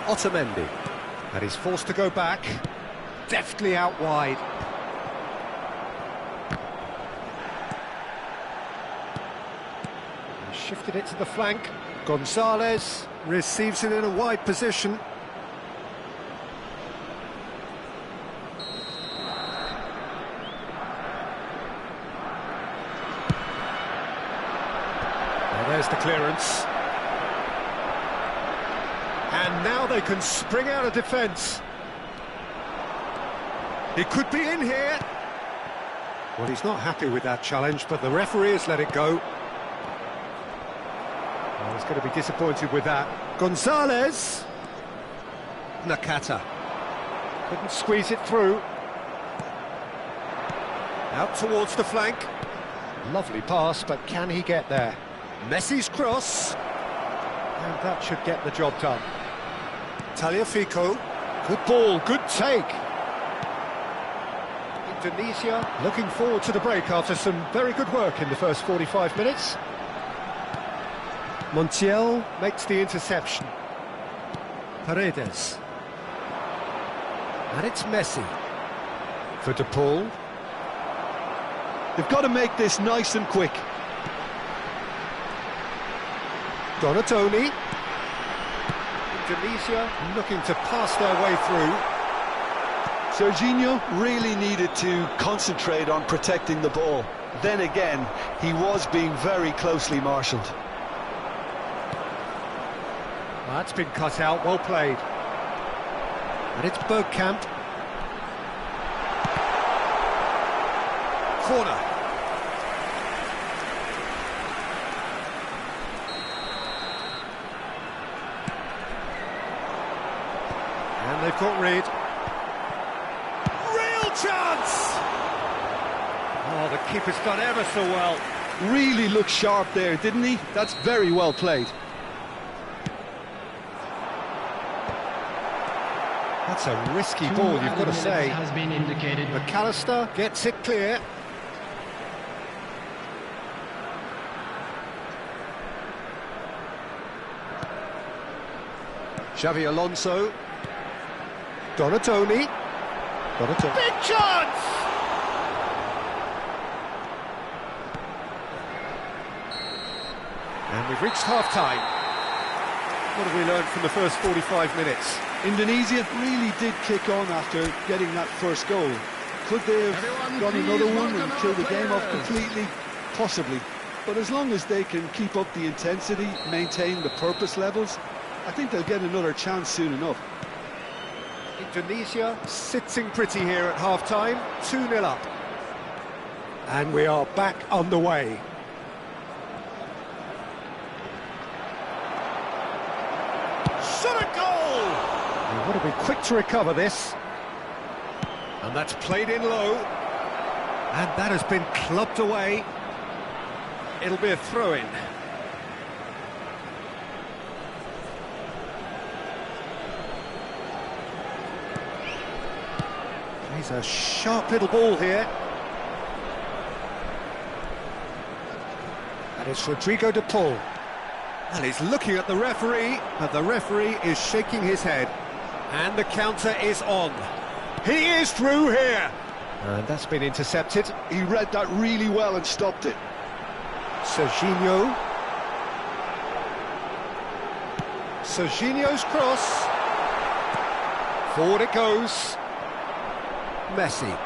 S1: Otamendi, and he's forced to go back, deftly out wide. He shifted it to the flank. Gonzalez receives it in a wide position. Well, there's the clearance. And now they can spring out of defence. He could be in here. Well, he's not happy with that challenge, but the referee has let it go. Well, he's going to be disappointed with that. Gonzalez. Nakata. Couldn't squeeze it through. Out towards the flank. Lovely pass, but can he get there? Messi's cross. And that should get the job done. Tagliafico, good ball, good take. Indonesia looking forward to the break after some very good work in the first 45 minutes. Montiel makes the interception. Paredes. And it's Messi. For de Paul.
S3: They've got to make this nice and quick.
S1: Donatoni. Indonesia looking to pass their way through.
S3: Serginho really needed to concentrate on protecting the ball. Then again, he was being very closely marshalled.
S1: Well, that's been cut out, well played. And it's Bergkamp. Corner. difficult read. Real chance! Oh, the keeper's done ever so well.
S3: Really looked sharp there, didn't he? That's very well played.
S1: That's a risky ball, you've got to say.
S2: Has been indicated.
S1: McAllister gets it clear. Xavi Alonso. Donatoni. Big chance! And we've reached half-time. What have we learned from the first 45 minutes?
S3: Indonesia really did kick on after getting that first goal. Could they have gone another one and killed the game off completely? Possibly. But as long as they can keep up the intensity, maintain the purpose levels, I think they'll get another chance soon enough.
S1: Indonesia sitting pretty here at half-time, 2-0 up. And we are back underway. Shot a goal! They want to be quick to recover this. And that's played in low. And that has been clubbed away. It'll be a throw-in. He's a sharp little ball here. And it's Rodrigo de Paul. And he's looking at the referee, and the referee is shaking his head. And the counter is on. He is through here. And that's been intercepted.
S3: He read that really well and stopped it.
S1: Serginho. Serginho's cross. Forward it goes. Messi.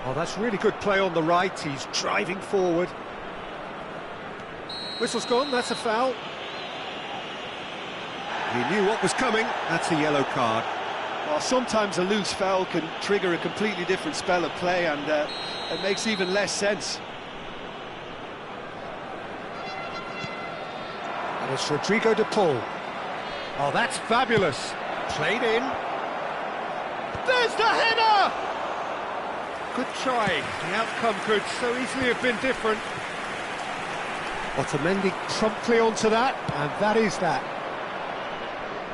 S1: Oh, that's really good play on the right. He's driving forward. Whistle's gone, that's a foul. He knew what was coming. That's a yellow card.
S3: Well, sometimes a loose foul can trigger a completely different spell of play, and it makes even less sense.
S1: And it's Rodrigo de Paul. Oh, that's fabulous. Played in. There's the header! Good try. The outcome could so easily have been different. Otamendi promptly onto that, and that is that.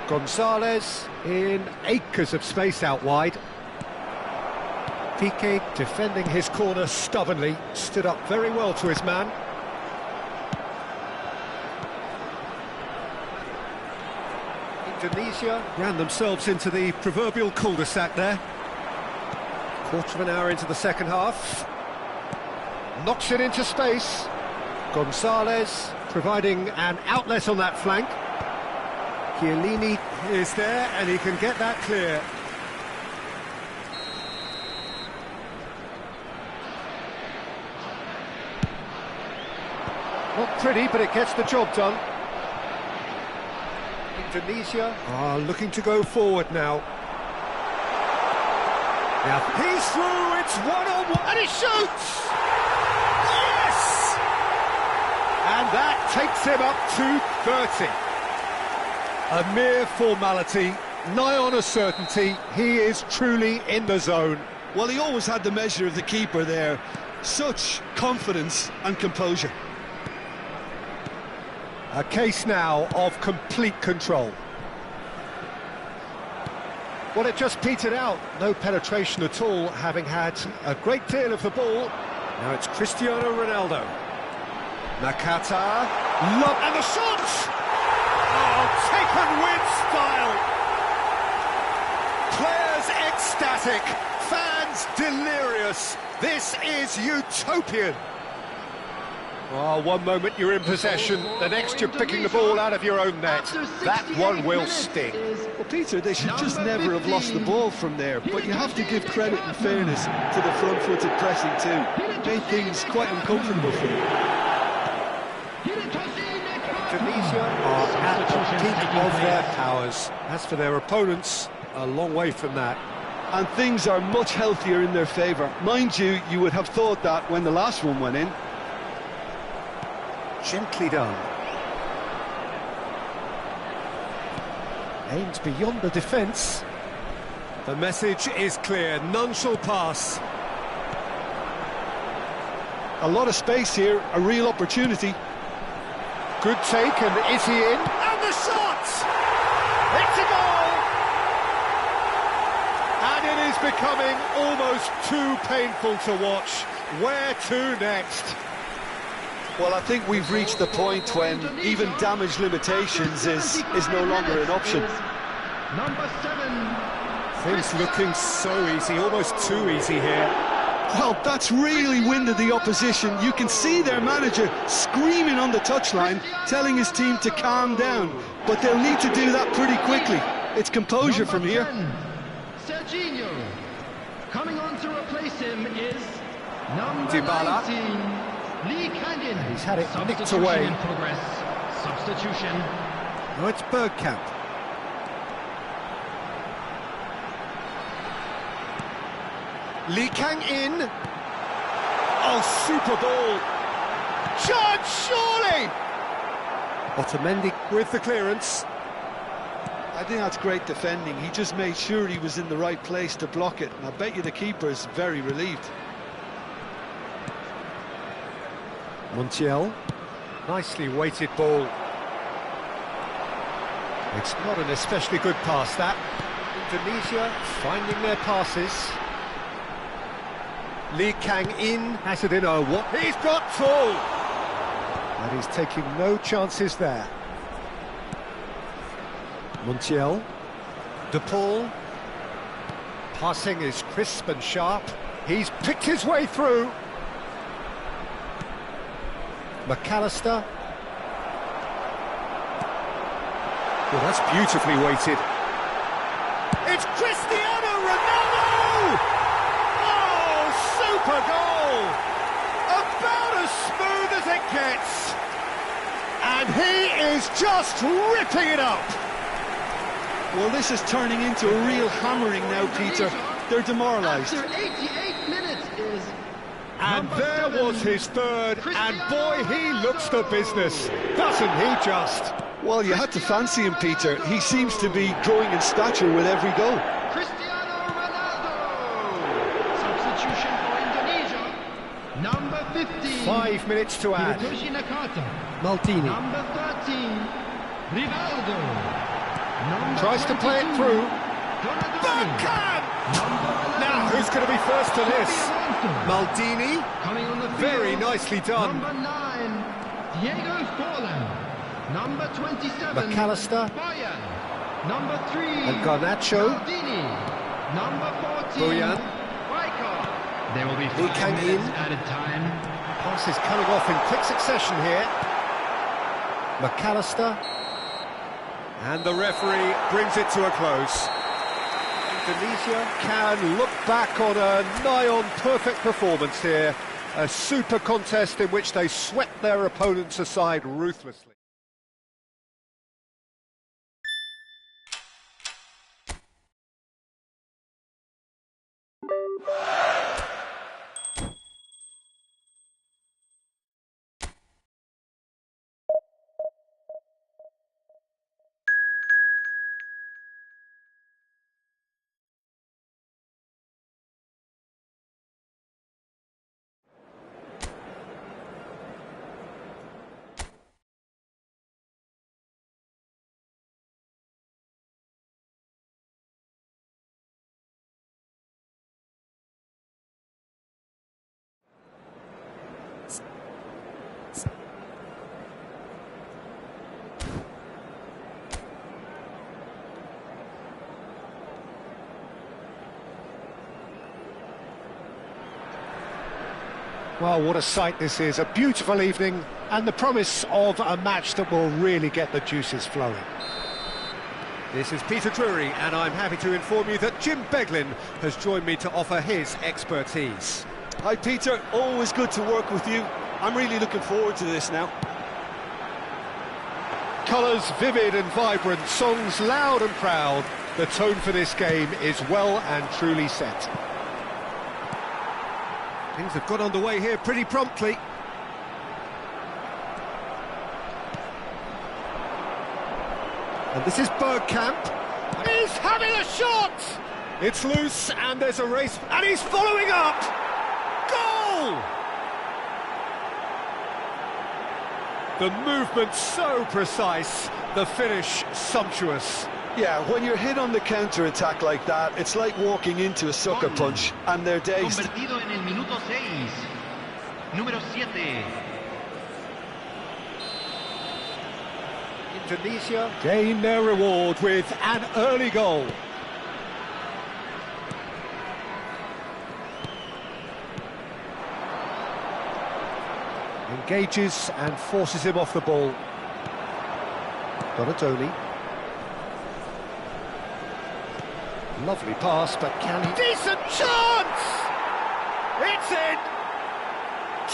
S1: Gonzalez in acres of space out wide. Piqué defending his corner stubbornly, stood up very well to his man. Indonesia ran themselves into the proverbial cul-de-sac there. Quarter of an hour into the second half. Knocks it into space. Gonzalez providing an outlet on that flank. Chiellini is there and he can get that clear. Not pretty, but it gets the job done. Indonesia are looking to go forward now. Now he's through, it's one-on-one, and he shoots! Yes! And that takes him up to 30. A mere formality, nigh on a certainty. He is truly in the zone.
S3: Well, he always had the measure of the keeper there. Such confidence and composure.
S1: A case now of complete control. Well, it just petered out. No penetration at all, having had a great deal of the ball. Now it's Cristiano Ronaldo. Nakata. And the shot! Oh, taken with style. Players ecstatic. Fans delirious. This is utopian. Oh, one moment you're in possession, the next you're picking the ball out of your own net. That one will sting.
S3: Well, Peter, they should just never have lost the ball from there, but you have to give credit and fairness to the front-footed pressing too. Made things quite uncomfortable for them.
S1: Tunisia are at the peak of their powers. As for their opponents, a long way from that.
S3: And things are much healthier in their favour. Mind you, you would have thought that when the last one went in.
S1: Gently done. Aims beyond the defence. The message is clear, none shall pass.
S3: A lot of space here, a real opportunity.
S1: Good take, and is he in? And the shot! It's a goal! And it is becoming almost too painful to watch. Where to next?
S3: Well, I think we've reached the point when even damage limitations is no longer an option.
S2: Number 7.
S1: Things looking so easy, almost too easy here.
S3: Well, that's really winded the opposition. You can see their manager screaming on the touchline, telling his team to calm down. But they'll need to do that pretty quickly. It's composure from here.
S2: Serginho. Coming on to replace him is number
S1: Dybala.
S2: 19. Lee Kangin.
S1: He's had it nicked
S2: Substitution
S1: away.
S2: in progress. Substitution.
S1: No, it's Bergkamp. Lee Kang in. Oh, super ball. Judge, surely! Otamendi with the clearance.
S3: I think that's great defending. He just made sure he was in the right place to block it. And I bet you the keeper's very relieved.
S1: Montiel. Nicely weighted ball. It's not an especially good pass, that. Indonesia finding their passes. Lee Kang in, has it in, oh what? He's got full! And he's taking no chances there. Montiel. De Paul. Passing is crisp and sharp. He's picked his way through. McAllister. Well, that's beautifully weighted. It's Cristiano Ronaldo! Oh, super goal! About as smooth as it gets. And he is just ripping it up.
S3: Well, this is turning into a real hammering now, Peter. They're demoralised.
S2: After 88 minutes is...
S1: And there was his third, and boy, he looks the business, doesn't he just?
S3: Well, you had to fancy him, Peter. He seems to be growing in stature with every goal.
S2: Cristiano Ronaldo. Substitution for Indonesia. Number 15.
S1: 5 minutes to add.
S2: Hirotoshi Nakata.
S1: Maldini
S2: Number 13. Rivaldo. Number
S1: tries to play it
S2: 22,
S1: through.
S2: Donadoni.
S1: Bergkamp!
S2: Number 11.
S1: Now, who's going to be first to this? Maldini,
S2: Coming on the field.
S1: very nicely done.
S2: Number 9. Diego Forlan. Number 27.
S1: McAllister.
S2: Bayern. Number 3.
S1: And Garnacho.
S2: Maldini. Number 14.
S1: Bojan.
S2: Rijkaard. There will be
S1: Lee
S2: 5
S1: Kang
S2: minutes
S1: in.
S2: added time.
S1: Pass is coming off in quick succession here. McAllister. And the referee brings it to a close. Indonesia can look back on a nigh-on perfect performance here. A super contest in which they swept their opponents aside ruthlessly. Well, what a sight this is, a beautiful evening and the promise of a match that will really get the juices flowing. This is Peter Drury and I'm happy to inform you that Jim Beglin has joined me to offer his expertise.
S3: Hi, Peter. Always good to work with you. I'm really looking forward to this now.
S1: Colours vivid and vibrant, songs loud and proud. The tone for this game is well and truly set. Things have got underway here pretty promptly. And this is Bergkamp. He's having a shot! It's loose, and there's a race, and he's following up! Goal! The movement so precise, the finish sumptuous.
S3: Yeah, when you're hit on the counter-attack like that, it's like walking into a sucker punch, and they're dazed.
S2: Convertido en el minuto 6. Número 7.
S1: Indonesia gain their reward with an early goal. Engages and forces him off the ball. Donatoni. Lovely pass, but can he... Decent chance! It's in!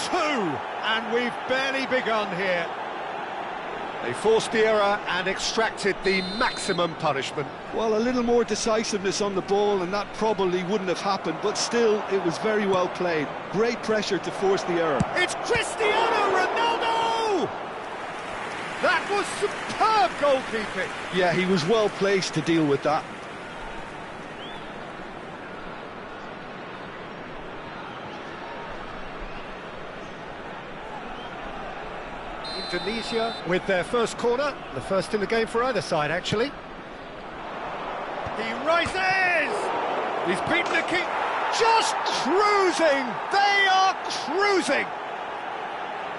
S1: 2, and we've barely begun here. They forced the error and extracted the maximum punishment.
S3: Well, a little more decisiveness on the ball and that probably wouldn't have happened, but still, it was very well played. Great pressure to force the error.
S1: It's Cristiano Ronaldo! That was superb goalkeeping.
S3: Yeah, he was well placed to deal with that.
S1: Indonesia with their first corner, the first in the game for either side, actually. He rises! He's beaten the keeper. Just cruising! They are cruising!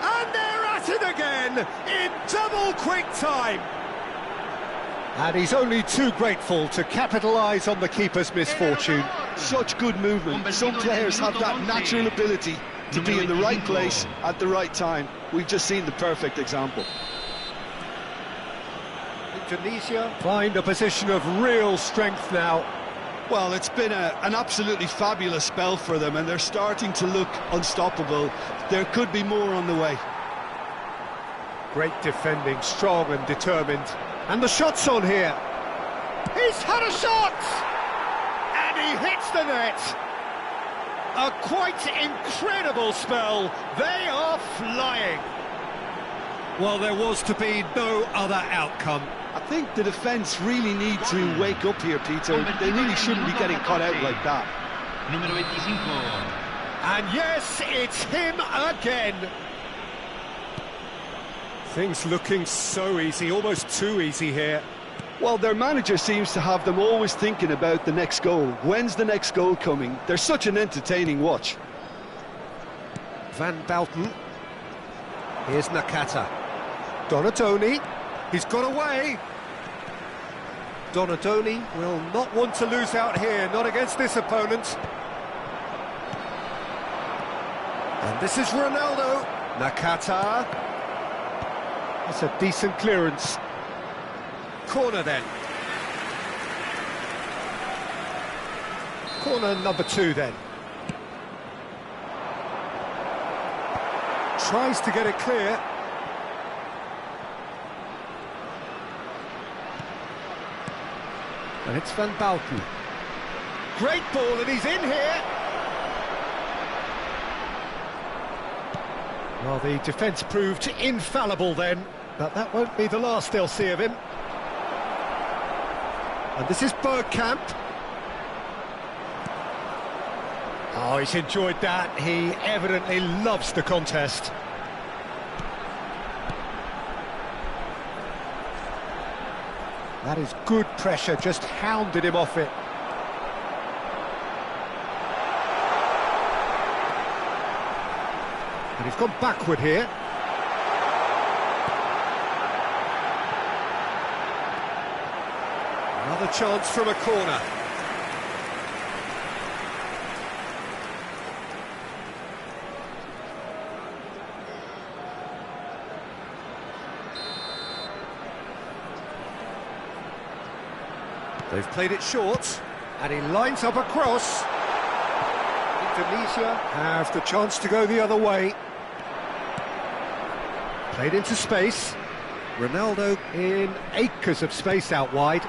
S1: And they're at it again in double quick time. And he's only too grateful to capitalise on the keeper's misfortune.
S3: Such good movement. Some players have that natural ability to be in the right place at the right time. We've just seen the perfect example.
S1: Indonesia find a position of real strength now.
S3: Well, it's been an absolutely fabulous spell for them, and they're starting to look unstoppable. There could be more on the way.
S1: Great defending, strong and determined. And the shot's on here. He's had a shot! And he hits the net. A quite incredible spell. They are flying. Well, there was to be no other outcome.
S3: I think the defence really need to wake up here, Peter. They really shouldn't be getting caught out like that.
S2: Número 25.
S1: And yes, it's him again. Things looking so easy, almost too easy here.
S3: Well, their manager seems to have them always thinking about the next goal. When's the next goal coming? They're such an entertaining watch.
S1: Van Bouten. Here's Nakata. Donatoni. He's got away. Donatoni will not want to lose out here, not against this opponent. And this is Ronaldo. Nakata. That's a decent clearance. Corner then. Corner number 2 then. Tries to get it clear. And it's Van Bouten. Great ball, and he's in here. Well, the defence proved infallible then, but that won't be the last they'll see of him. And this is Bergkamp. Oh, he's enjoyed that. He evidently loves the contest. That is good pressure, just hounded him off it. And he's gone backward here. Another chance from a corner. They've played it short, and he lines up a cross. Indonesia have the chance to go the other way. Played into space. Ronaldo in acres of space out wide.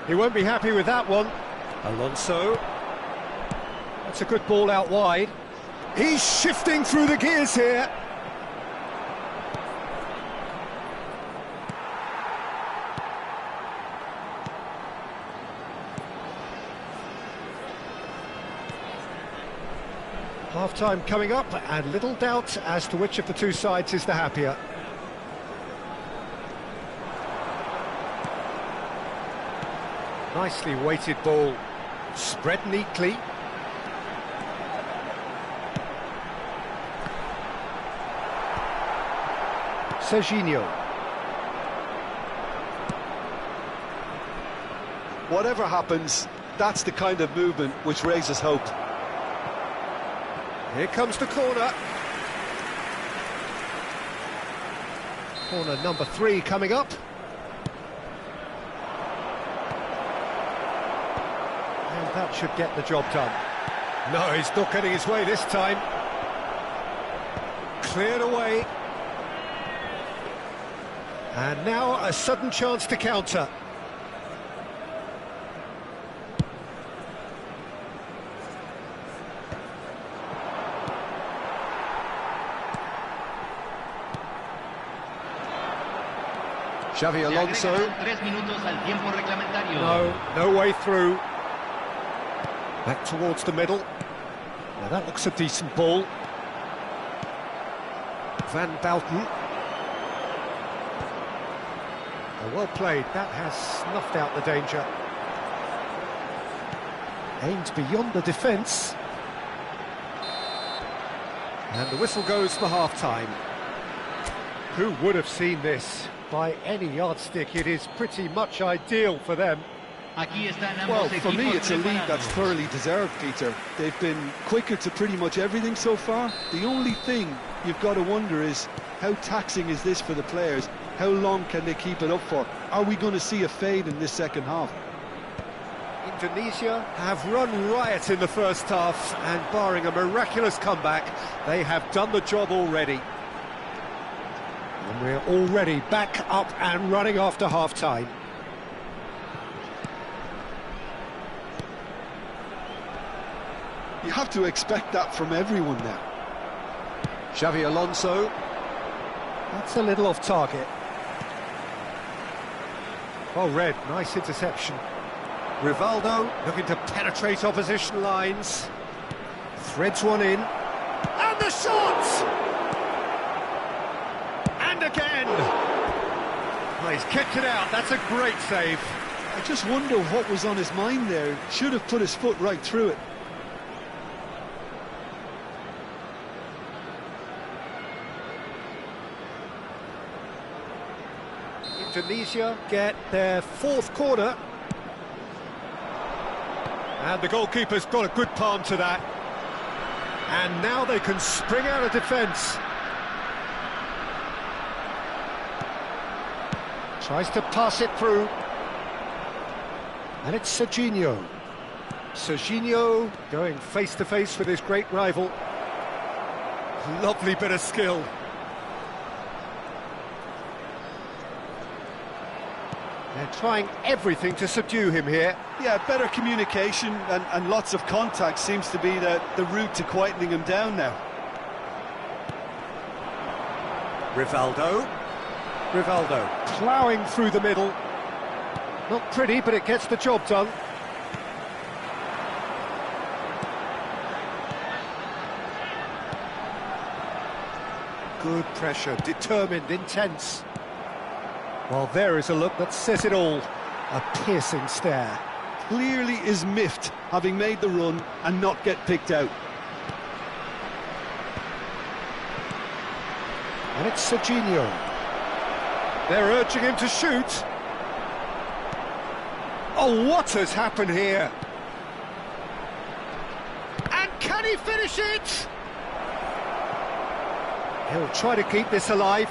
S1: He won't be happy with that one. Alonso. That's a good ball out wide. He's shifting through the gears here. Half-time coming up, and little doubt as to which of the two sides is the happier. Nicely weighted ball, spread neatly. Serginho.
S3: Whatever happens, that's the kind of movement which raises hope.
S1: Here comes the corner. Corner number 3 coming up. And that should get the job done. No, he's not getting his way this time. Cleared away. And now a sudden chance to counter. Xavi Alonso. No way through. Back towards the middle. Now that looks a decent ball. Van Bouten. Well played, that has snuffed out the danger. Aimed beyond the defence. And the whistle goes for half-time. Who would have seen this? By any yardstick, it is pretty much ideal for them.
S3: Well, for me, it's a lead that's thoroughly deserved, Peter. They've been quicker to pretty much everything so far. The only thing you've got to wonder is, how taxing is this for the players? How long can they keep it up for? Are we going to see a fade in this second half?
S1: Indonesia have run riot in the first half, and barring a miraculous comeback, they have done the job already. And we're already back up and running after half-time.
S3: You have to expect that from everyone now.
S1: Xavi Alonso. That's a little off target. Well read, nice interception. Rivaldo looking to penetrate opposition lines. Threads one in. And the shot! And again! Well, he's kicked it out, that's a great save.
S3: I just wonder what was on his mind there. Should have put his foot right through it.
S1: Indonesia get their 4th corner. And the goalkeeper's got a good palm to that. And now they can spring out of defence. Tries to pass it through. And it's Serginho. Serginho going face-to-face with his great rival. Lovely bit of skill. They're trying everything to subdue him here.
S3: Yeah, better communication and lots of contact seems to be the route to quietening him down now.
S1: Rivaldo. Rivaldo ploughing through the middle. Not pretty, but it gets the job done. Good pressure, determined, intense. Well, there is a look that says it all. A piercing stare.
S3: Clearly is miffed, having made the run and not get picked out.
S1: And it's Serginho. They're urging him to shoot. Oh, what has happened here? And can he finish it? He'll try to keep this alive.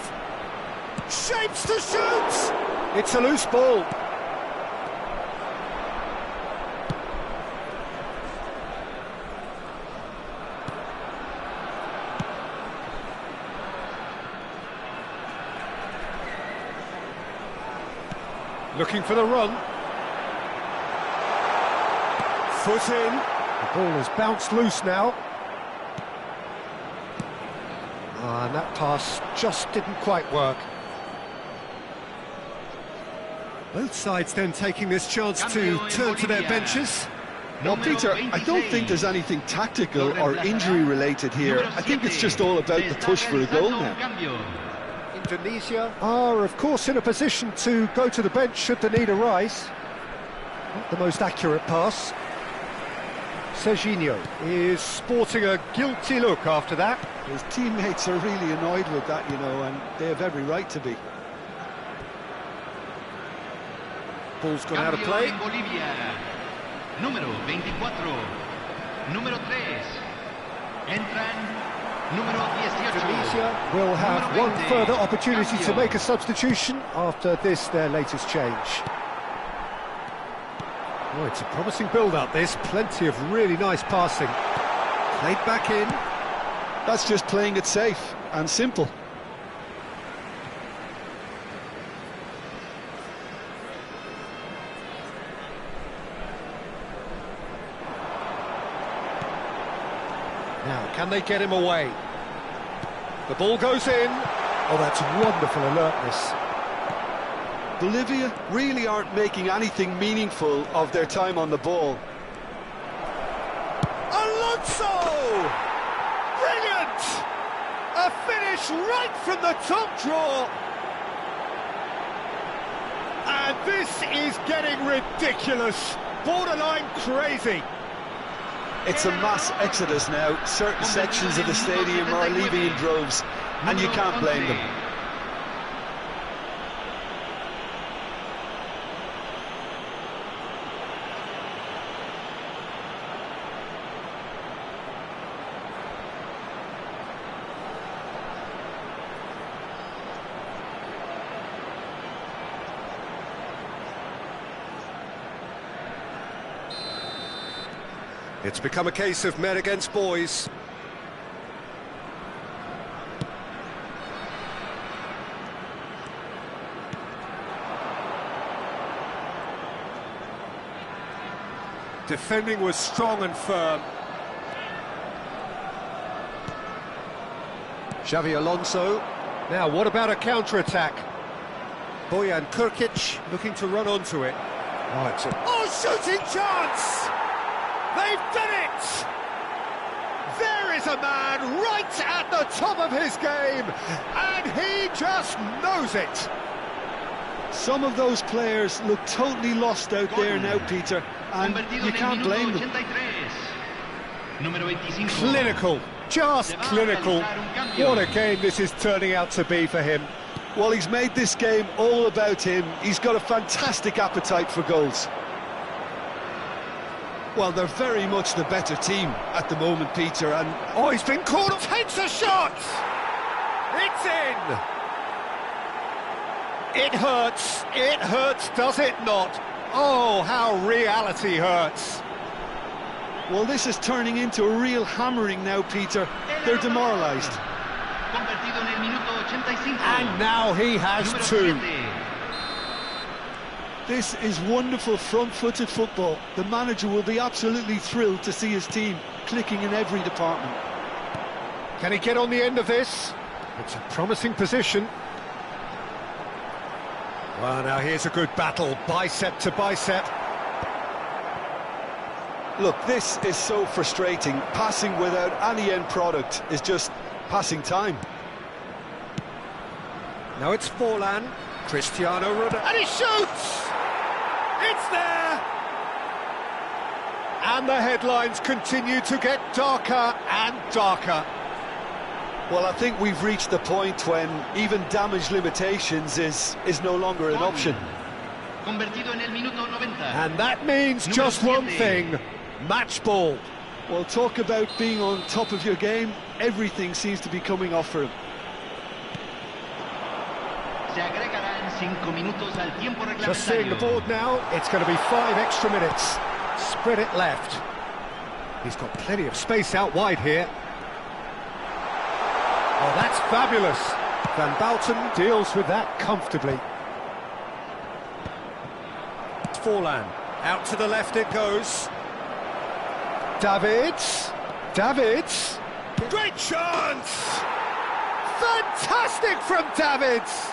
S1: Shapes to shoot! It's a loose ball. Looking for the run. Foot in. The ball has bounced loose now. And that pass just didn't quite work. Both sides then taking this chance to turn to their benches.
S3: Well, Peter, I don't think there's anything tactical or injury related here. I think it's just all about the push for a goal now.
S1: Indonesia are, of course, in a position to go to the bench should the need arise. Not the most accurate pass. Serginho is sporting a guilty look after that.
S3: His teammates are really annoyed with that, you know, and they have every right to be.
S1: Ball's gone out of play.
S2: Número 24, número 3, entran número 18.
S1: Tunisia will have one further opportunity to make a substitution after this, their latest change. Oh, it's a promising build-up, this. Plenty of really nice passing. Played back in.
S3: That's just playing it safe and simple.
S1: Now, can they get him away? The ball goes in. Oh, that's wonderful alertness.
S3: Bolivia really aren't making anything meaningful of their time on the ball.
S1: Alonso! Brilliant! A finish right from the top draw. And this is getting ridiculous. Borderline crazy.
S3: It's a mass exodus now. Certain sections of the stadium are leaving in droves, and you can't blame them.
S1: It's become a case of men against boys. Defending was strong and firm. Xavi Alonso. Now, what about a counter-attack? Bojan Krkić looking to run onto it. Oh, it's a shooting chance! They've done it! There is a man right at the top of his game, and he just knows it.
S3: Some of those players look totally lost out there now, Peter, and you can't blame them.
S1: Clinical, just clinical. What a game this is turning out to be for him.
S3: Well, he's made this game all about him. He's got a fantastic appetite for goals. Well, they're very much the better team at the moment, Peter, and...
S1: Oh, he's been caught, takes a shot! It's in! It hurts, does it not? Oh, how reality hurts.
S3: Well, this is turning into a real hammering now, Peter. They're demoralised.
S1: And now he has two.
S3: This is wonderful front-footed football. The manager will be absolutely thrilled to see his team clicking in every department.
S1: Can he get on the end of this? It's a promising position. Well, now here's a good battle, bicep to bicep.
S3: Look, this is so frustrating. Passing without any end product is just passing time.
S1: Now it's Forlan, Cristiano Ronaldo, and he shoots! It's there! And the headlines continue to get darker and darker.
S3: Well, I think we've reached the point when even damage limitations is no longer an option.
S1: And that means just one thing, match ball.
S3: Well, talk about being on top of your game. Everything seems to be coming off for him.
S1: Just seeing the board now, it's going to be 5 extra minutes. Spread it left. He's got plenty of space out wide here. Oh, that's fabulous. Van Bouten deals with that comfortably. Forlan, out to the left it goes. Davids. Great chance! Fantastic from Davids!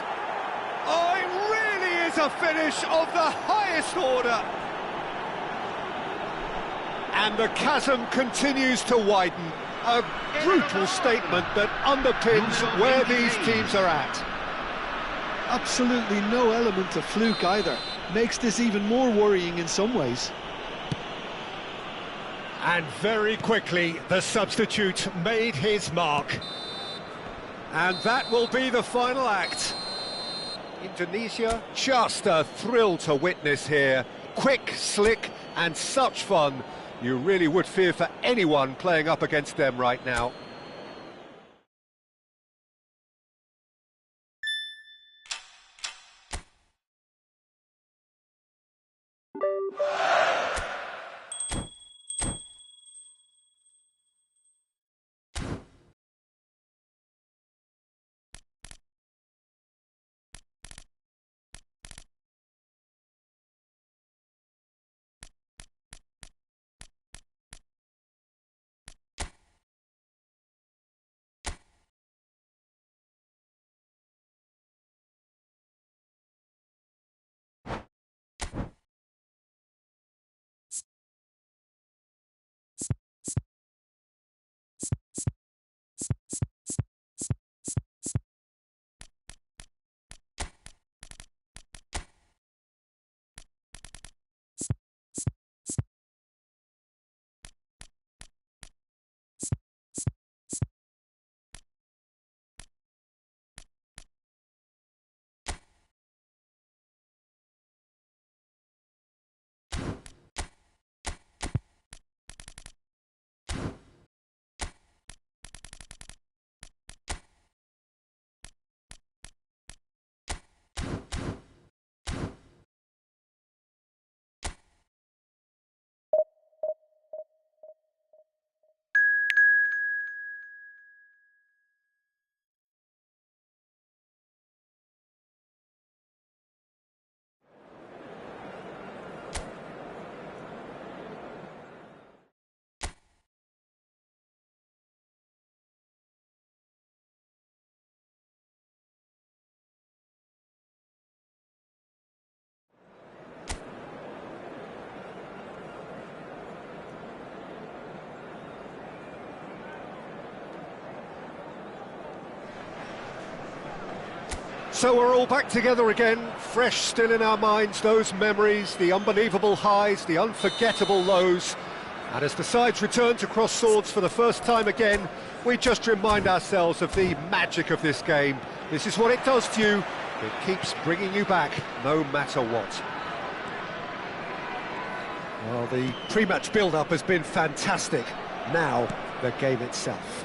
S1: Oh, it really is a finish of the highest order. And the chasm continues to widen. A brutal statement that underpins where these teams are at.
S3: Absolutely no element of fluke either. Makes this even more worrying in some ways.
S1: And very quickly, the substitute made his mark. And that will be the final act. Indonesia, just a thrill to witness here. Quick, slick, and such fun. You really would fear for anyone playing up against them right now. So we're all back together again, fresh still in our minds, those memories, the unbelievable highs, the unforgettable lows. And as the sides return to cross swords for the first time again, we just remind ourselves of the magic of this game. This is what it does to you. It keeps bringing you back, no matter what. Well, the pre-match build-up has been fantastic. Now, the game itself.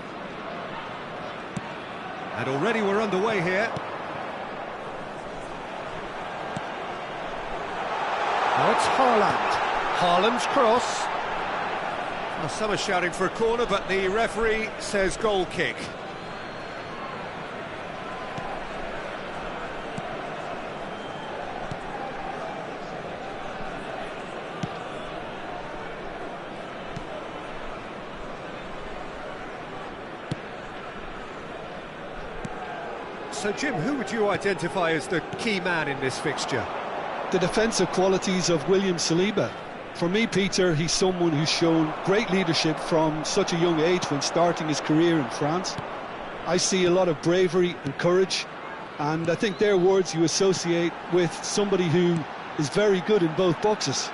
S1: And already we're underway here. Now it's Haaland's cross. Well, some are shouting for a corner, but the referee says goal kick. So, Jim, who would you identify as the key man in this fixture?
S3: The defensive qualities of William Saliba. For me, Peter, he's someone who's shown great leadership from such a young age when starting his career in France. I see a lot of bravery and courage, and I think they're words you associate with somebody who is very good in both boxes.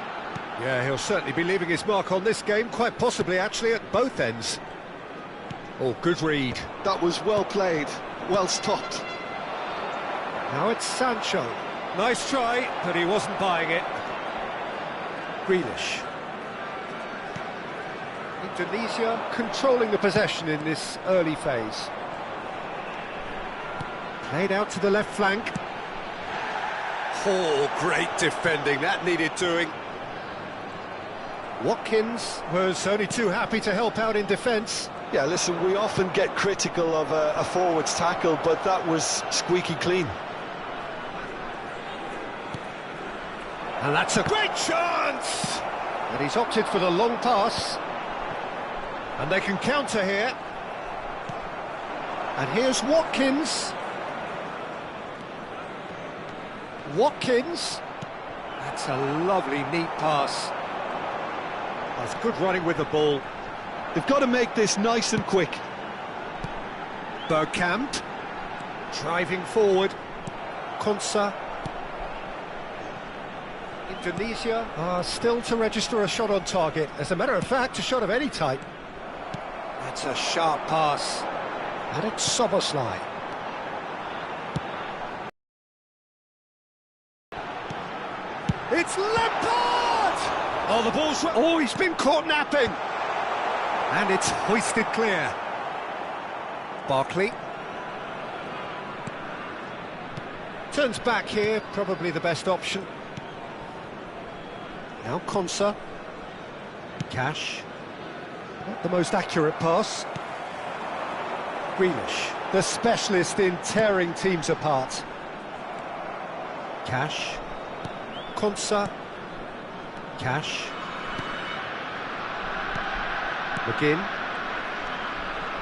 S1: Yeah, he'll certainly be leaving his mark on this game, quite possibly actually at both ends. Oh, good read.
S3: That was well played, well stopped.
S1: Now it's Sancho. Nice try, but he wasn't buying it. Grealish. Indonesia controlling the possession in this early phase. Played out to the left flank. Oh, great defending, that needed doing. Watkins was only too happy to help out in defence.
S3: Yeah, listen, we often get critical of a forward's tackle, but that was squeaky clean.
S1: And that's a great chance! And he's opted for the long pass. And they can counter here. And here's Watkins. Watkins. That's a lovely, neat pass. That's good running with the ball.
S3: They've got to make this nice and quick.
S1: Bergkamp. Driving forward. Konsa. Indonesia are still to register a shot on target. As a matter of fact, a shot of any type. That's a sharp pass. And it's Soboslai. It's Lampard! Oh, the ball's... Oh, he's been caught napping! And it's hoisted clear. Barkley. Turns back here, probably the best option. Now Konsa. Cash. Not the most accurate pass. Grealish, the specialist in tearing teams apart. Cash. Konsa. Cash. McGinn.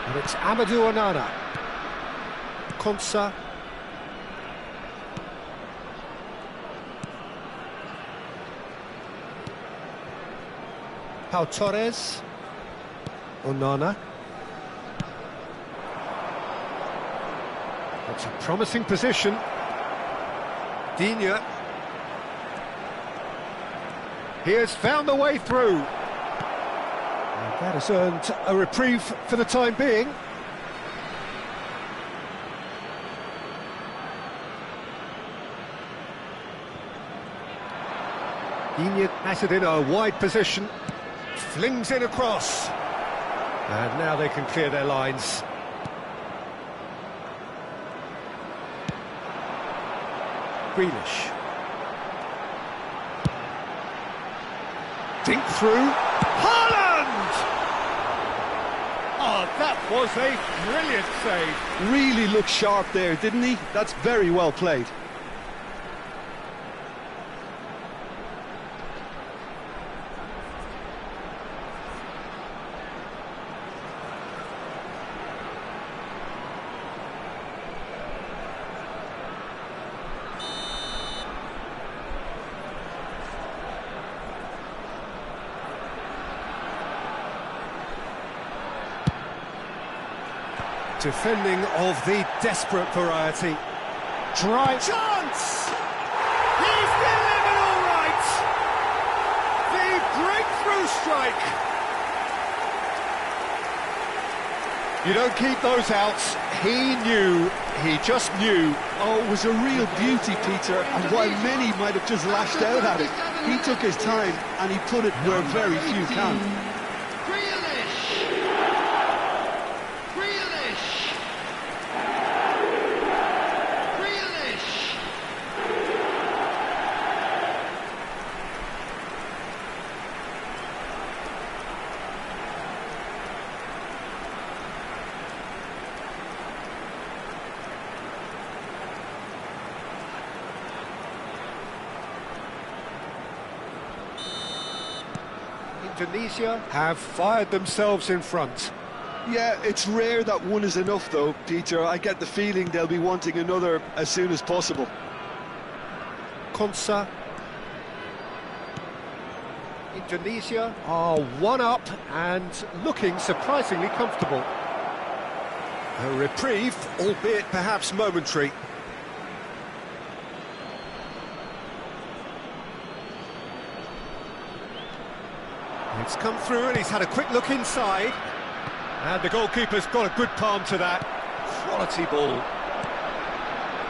S1: And it's Amadou Onana. Konsa. Pau Torres. Onana. That's a promising position. Digne. He has found the way through. And that has earned a reprieve for the time being. Digne has it in a wide position. Flings in across. And now they can clear their lines. Grealish. Dink through. Haaland! Oh, that was a brilliant save.
S3: Really looked sharp there, didn't he? That's very well played.
S1: Defending of the desperate variety. Try chance! He's delivered all right! The breakthrough strike! You don't keep those outs. He knew, he just knew.
S3: Oh, it was a real beauty, Peter, and while many might have just lashed out at it, he took his time and he put it where very few can.
S1: Indonesia have fired themselves in front.
S3: Yeah, it's rare that one is enough though, Peter. I get the feeling they'll be wanting another as soon as possible.
S1: Konsa. Indonesia are one up and looking surprisingly comfortable. A reprieve, albeit perhaps momentary. It's come through and he's had a quick look inside. And the goalkeeper's got a good palm to that. Quality ball.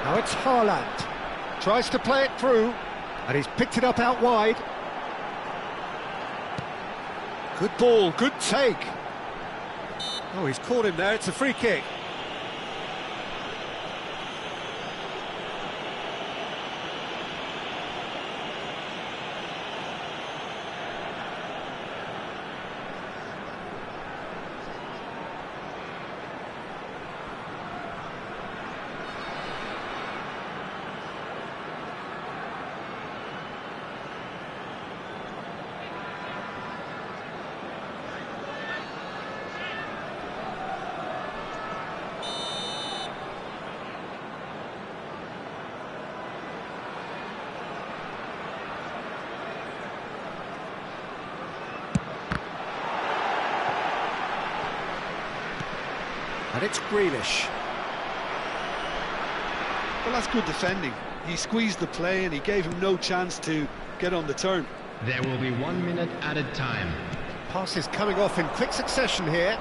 S1: Now it's Haaland. Tries to play it through. And he's picked it up out wide. Good ball, good take. Oh, he's caught him there, it's a free kick. And it's Grealish.
S3: Well, that's good defending. He squeezed the play and he gave him no chance to get on the turn.
S2: There will be 1 minute added time.
S1: Passes coming off in quick succession here.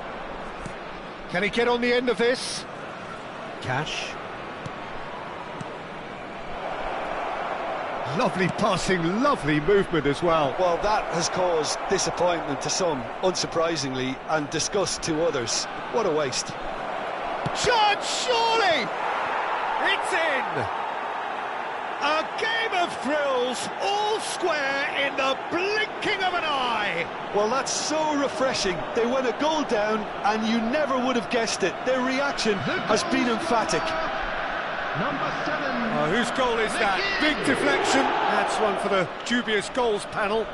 S1: Can he get on the end of this? Cash. Lovely passing, lovely movement as well.
S3: Well, that has caused disappointment to some, unsurprisingly, and disgust to others. What a waste.
S1: Shot, surely! It's in! A game of thrills, all square in the blinking of an eye!
S3: Well, that's so refreshing. They went a goal down, and you never would have guessed it. Their reaction has been emphatic.
S2: Number 7.
S1: Whose goal is that? Big deflection. That's one for the dubious goals panel.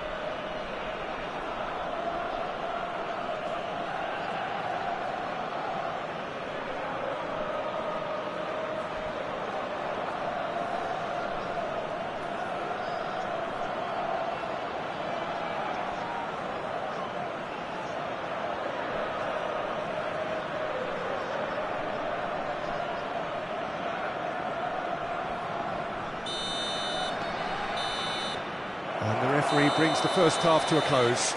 S1: And the referee brings the first half to a close.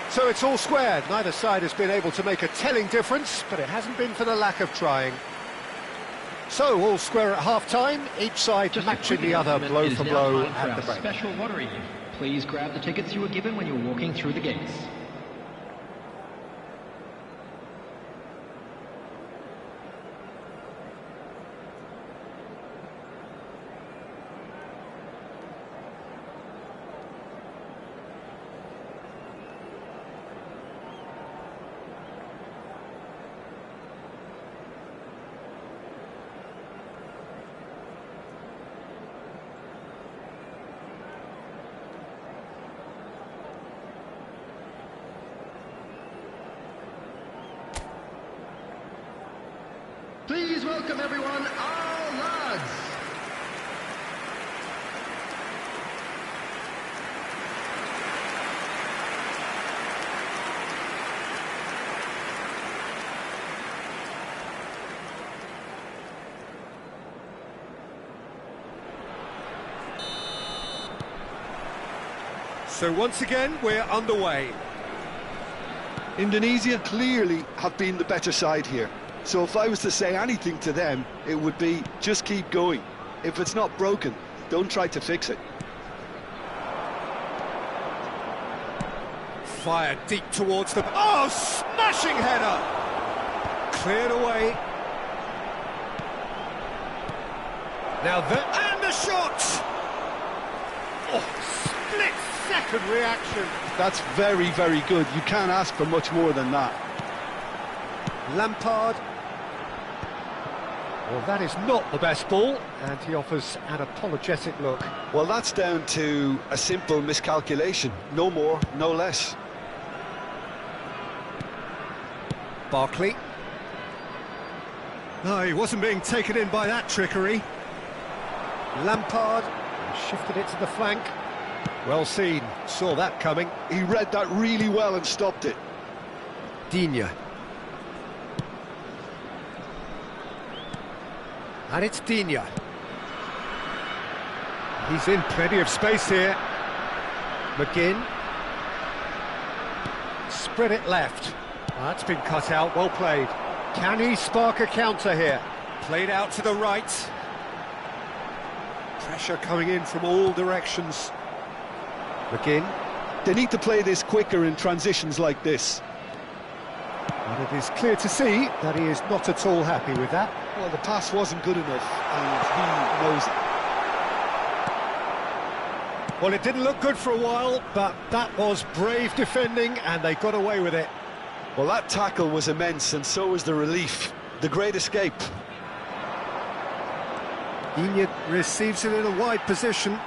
S1: So it's all square. Neither side has been able to make a telling difference, but it hasn't been for the lack of trying. So all square at half-time, each side
S4: Just
S1: matching the other blow for blow at the break.
S4: Special lottery. Please grab the tickets you were given when you were walking through the gates.
S2: Please welcome everyone, our lads.
S1: So once again, we're underway.
S3: Indonesia clearly have been the better side here. So if I was to say anything to them, it would be just keep going. If it's not broken, don't try to fix it.
S1: Fired deep towards the... Oh, smashing header! Cleared away. Now and the shot! Oh, split-second reaction.
S3: That's very, very good. You can't ask for much more than that.
S1: Lampard. Well, that is not the best ball, and he offers an apologetic look.
S3: Well, that's down to a simple miscalculation. No more, no less.
S1: Barkley. No, he wasn't being taken in by that trickery. Lampard shifted it to the flank. Well seen, saw that coming.
S3: He read that really well and stopped it.
S1: Digne. And it's Digne. He's in plenty of space here. McGinn. Spread it left. That's been cut out, well played. Can he spark a counter here? Played out to the right. Pressure coming in from all directions. McGinn.
S3: They need to play this quicker in transitions like this.
S1: And it is clear to see that he is not at all happy with that.
S3: Well, the pass wasn't good enough, and he knows it.
S1: Well, it didn't look good for a while, but that was brave defending, and they got away with it.
S3: Well, that tackle was immense, and so was the relief. The great escape.
S1: Digne receives it in a wide position.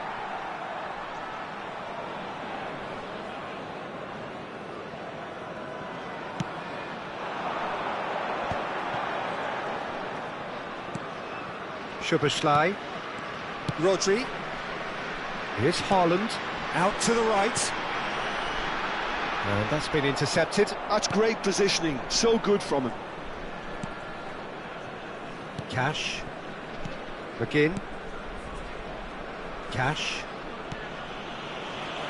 S1: Szoboszlai. Rodri. Here's Haaland. Out to the right. And that's been intercepted.
S3: That's great positioning. So good from him.
S1: Cash. McGinn. Cash.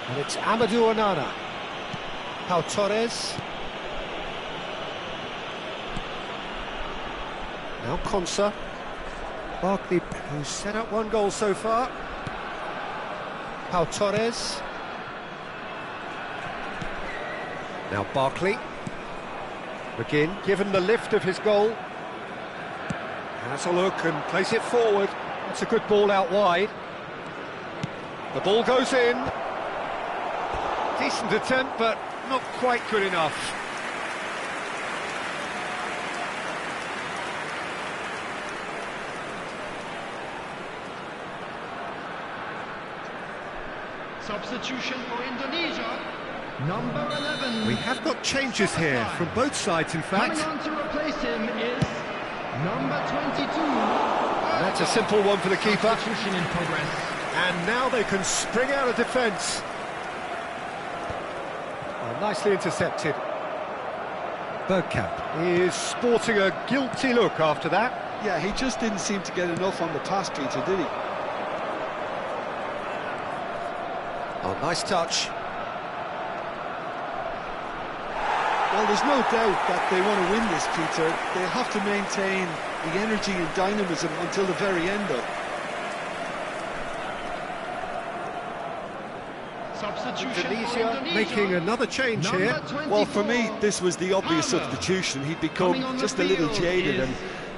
S1: And it's Amadou Onana. Pau Torres. Now Konsa. Barkley, who's set up one goal so far. Pau Torres. Now Barkley. McGinn, given the lift of his goal. Has a look and plays it forward. That's a good ball out wide. The ball goes in. Decent attempt, but not quite good enough.
S2: Substitution for Indonesia, number 11.
S1: We have got changes here from both sides, in fact.
S2: Coming on to replace him is number 22.
S1: That's a simple one for the keeper.
S2: Substitution in progress.
S1: And now they can spring out of defence. Oh, nicely intercepted. Bergkamp is sporting a guilty look after that.
S3: Yeah, he just didn't seem to get enough on the pass, Peter, did he?
S1: Oh, nice touch.
S3: Well, there's no doubt that they want to win this, Peter. They have to maintain the energy and dynamism until the very end, though.
S1: Indonesia making another change here.
S3: Well, for me, this was the obvious substitution. He'd become just a little jaded, and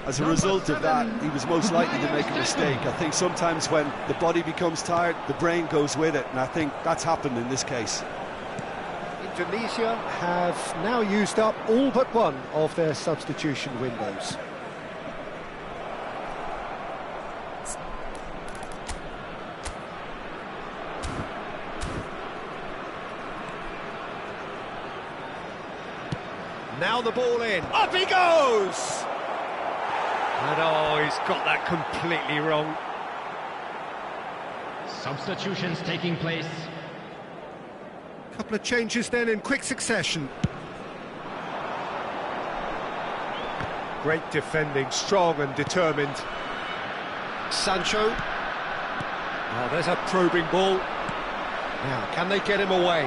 S3: as a result of that, he was most likely to make a mistake. I think sometimes when the body becomes tired, the brain goes with it, and I think that's happened in this case.
S1: Indonesia have now used up all but one of their substitution windows. Now the ball in. Up he goes! And oh, he's got that completely wrong.
S2: Substitutions taking place.
S1: Couple of changes then in quick succession. Great defending, strong and determined. Sancho. Oh, there's a probing ball. Now, can they get him away?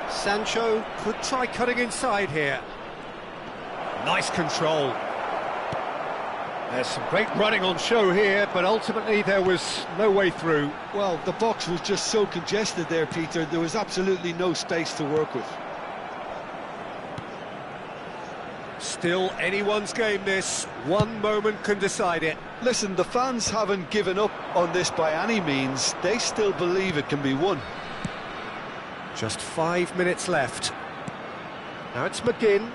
S1: Sancho could try cutting inside here. Nice control. There's some great running on show here, but ultimately there was no way through.
S3: Well, the box was just so congested there, Peter. There was absolutely no space to work with.
S1: Still anyone's game, this. One moment can decide it.
S3: Listen, the fans haven't given up on this by any means. They still believe it can be won.
S1: Just 5 minutes left. Now it's McGinn.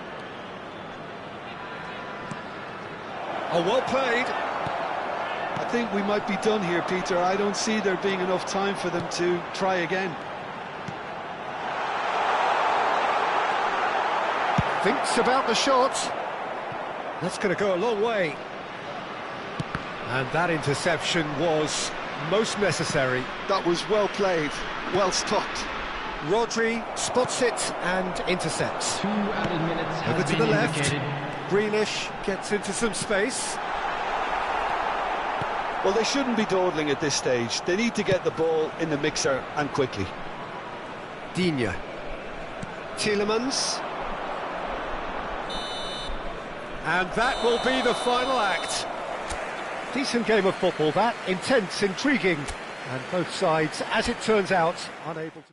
S1: Oh, well played.
S3: I think we might be done here, Peter. I don't see there being enough time for them to try again.
S1: Thinks about the shot. That's going to go a long way. And that interception was most necessary.
S3: That was well played, well stopped.
S1: Rodri spots it and intercepts.
S2: 2 added minutes have
S1: Over to
S2: been
S1: the left.
S2: indicated.
S1: Greenish gets into some space.
S3: Well, they shouldn't be dawdling at this stage. They need to get the ball in the mixer, and quickly.
S1: Digne. Tielemans. And that will be the final act. Decent game of football, that. Intense, intriguing. And both sides, as it turns out, unable to...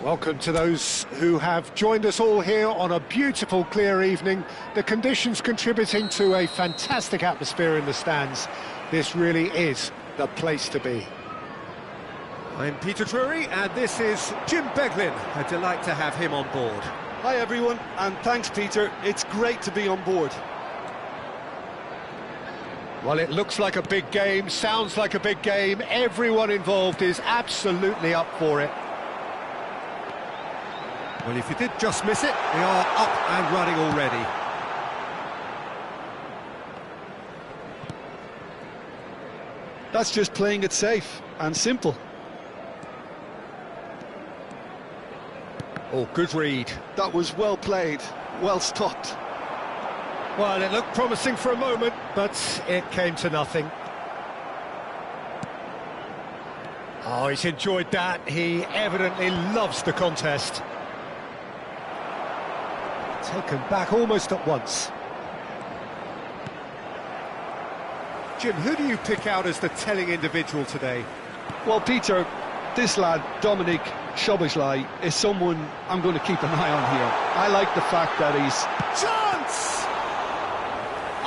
S1: Welcome to those who have joined us all here on a beautiful, clear evening. The conditions contributing to a fantastic atmosphere in the stands. This really is the place to be.
S5: I'm Peter Drury, and this is Jim Beglin. A delight to have him on board.
S3: Hi everyone, and thanks Peter. It's great to be on board.
S1: Well, it looks like a big game, sounds like a big game. Everyone involved is absolutely up for it.
S5: Well, if you did just miss it, they are up and running already.
S3: That's just playing it safe and simple.
S1: Oh, good read.
S3: That was well played, well stopped.
S1: Well, it looked promising for a moment, but it came to nothing. Oh, he's enjoyed that. He evidently loves the contest. Taken back almost at once. Jim, who do you pick out as the telling individual today?
S3: Well, Peter, this lad, Dominic Szoboszlai, is someone I'm going to keep an eye on here. I like the fact that he's...
S1: Chance!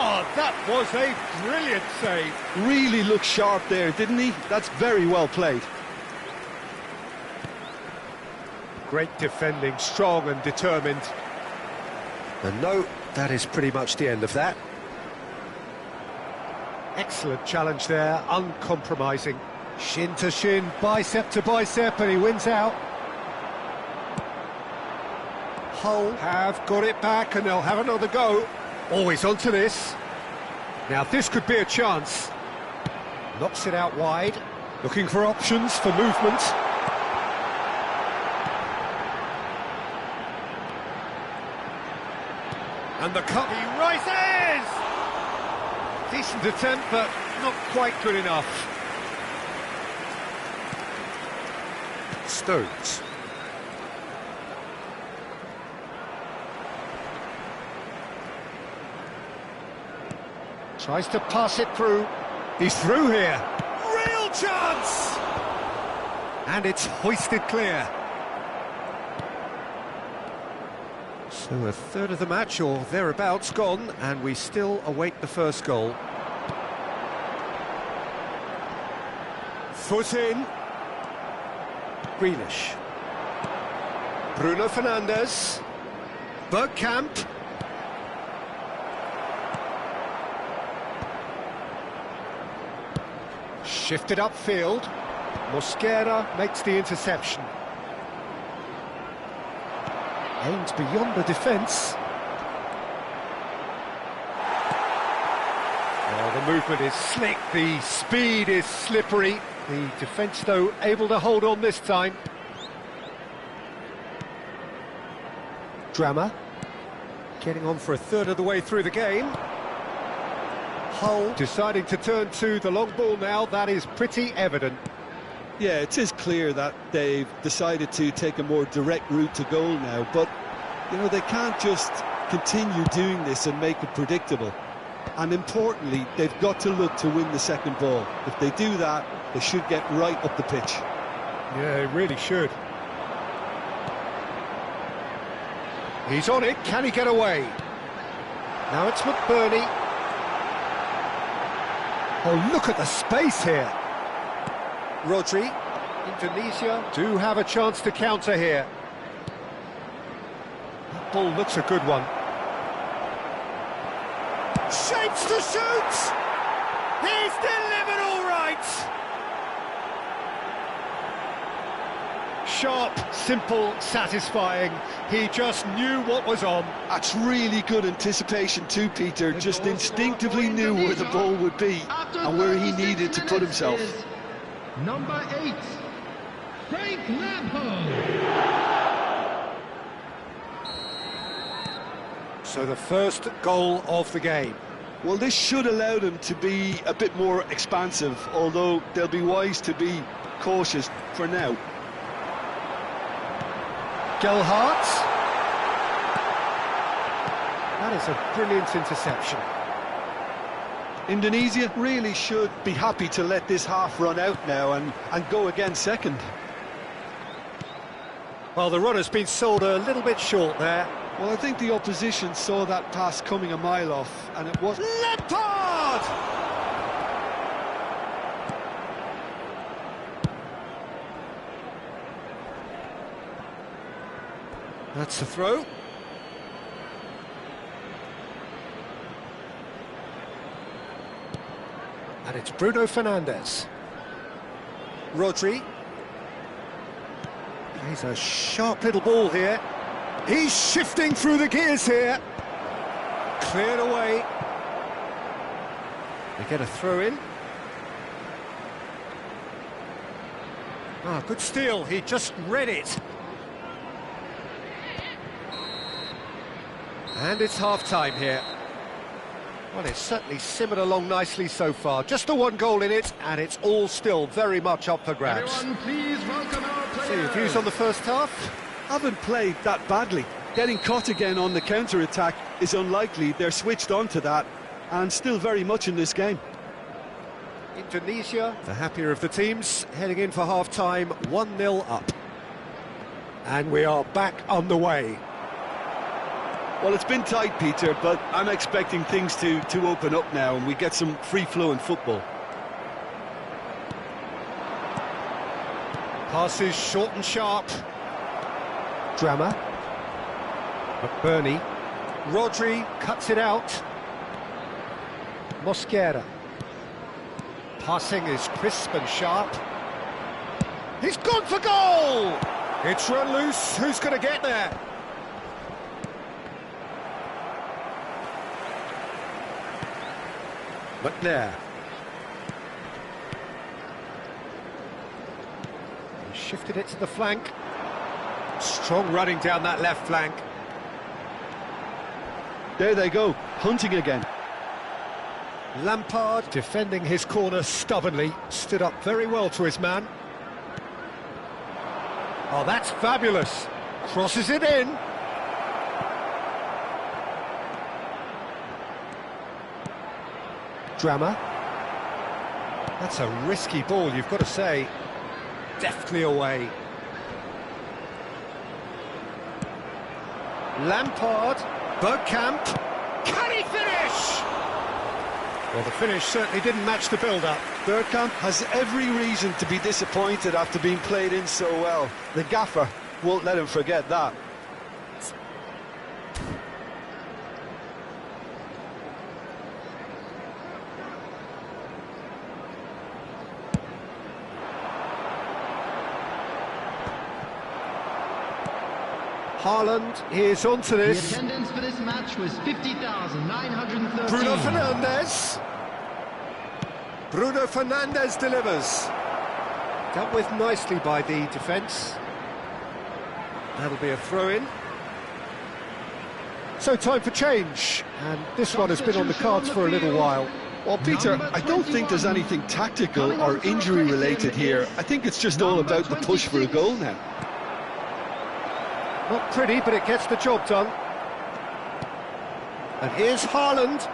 S1: Oh, that was a brilliant save.
S3: Really looked sharp there, didn't he? That's very well played.
S1: Great defending, strong and determined. And no, that is pretty much the end of that. Excellent challenge there, uncompromising. Shin to shin, bicep to bicep, and he wins out. Hull have got it back, and they'll have another go. Always onto this. Now this could be a chance. Knocks it out wide, looking for options for movement. And the cut, he rises! Decent attempt, but not quite good enough. Stones. Tries to pass it through. He's through here. Real chance! And it's hoisted clear. So a third of the match, or thereabouts, gone, and we still await the first goal. Foot in. Grealish. Bruno Fernandes. Bergkamp. Shifted upfield. Mosquera makes the interception. Aims beyond the defence. Oh, the movement is slick, the speed is slippery. The defence, though, able to hold on this time. Drama. Getting on for a third of the way through the game. Hull deciding to turn to the long ball now, that is pretty evident.
S3: Yeah, it is clear that they've decided to take a more direct route to goal now, but, you know, they can't just continue doing this and make it predictable. And importantly, they've got to look to win the second ball. If they do that, they should get right up the pitch.
S1: Yeah, they really should. He's on it, can he get away? Now it's McBurney. Oh, look at the space here. Rodri, Indonesia do have a chance to counter here. That ball looks a good one. Shapes to shoot! He's delivered all right! Sharp, simple, satisfying. He just knew what was on.
S3: That's really good anticipation too, Peter. Just instinctively knew where the ball would be and where he needed to put himself.
S2: Number 8, Frank Lampard.
S1: So the first goal of the game.
S3: Well, this should allow them to be a bit more expansive, although they'll be wise to be cautious for now.
S1: Gelhardt. That is a brilliant interception.
S3: Indonesia really should be happy to let this half run out now and go again second.
S1: Well, the runner's been sold a little bit short there.
S3: Well, I think the opposition saw that pass coming a mile off, and it was...
S1: Lampard! That's the throw. And it's Bruno Fernandes. Rodri. Plays a sharp little ball here. He's shifting through the gears here. Cleared away. They get a throw in. Ah, good steal, he just read it. And it's half-time here. Well, it's certainly simmered along nicely so far. Just the one goal in it, and it's all still very much up for grabs.
S2: Everyone, please welcome our players.
S1: So your views on the first half?
S3: Haven't played that badly. Getting caught again on the counter-attack is unlikely. They're switched on to that, and still very much in this game.
S1: Indonesia, the happier of the teams, heading in for half-time, 1-0 up. And we are back on the way.
S3: Well, it's been tight, Peter, but I'm expecting things to open up now and we get some free-flowing football.
S1: Passes short and sharp. Drama. McBurney. Rodri cuts it out. Mosquera. Passing is crisp and sharp. He's gone for goal! It's run loose. Who's going to get there? McNair. He shifted it to the flank. Strong running down that left flank.
S3: There they go, hunting again.
S1: Lampard defending his corner stubbornly, stood up very well to his man. Oh, that's fabulous. Crosses it in. Drama. That's a risky ball, you've got to say. Deftly away. Lampard. Bergkamp. Can he finish? Well, the finish certainly didn't match the build-up.
S3: Bergkamp has every reason to be disappointed after being played in so well. The gaffer won't let him forget that.
S1: Haaland is onto
S2: The
S1: this.
S2: attendance for this match was 50,913.
S1: Bruno Fernandes. Bruno Fernandes delivers. Dealt with nicely by the defence. That'll be a throw-in. So time for change, and this one has been on the cards for a little while.
S3: Well, Peter, I don't think there's anything tactical or injury-related here. I think it's just all about the push for a goal now.
S1: Not pretty, but it gets the job done. And here's Haaland.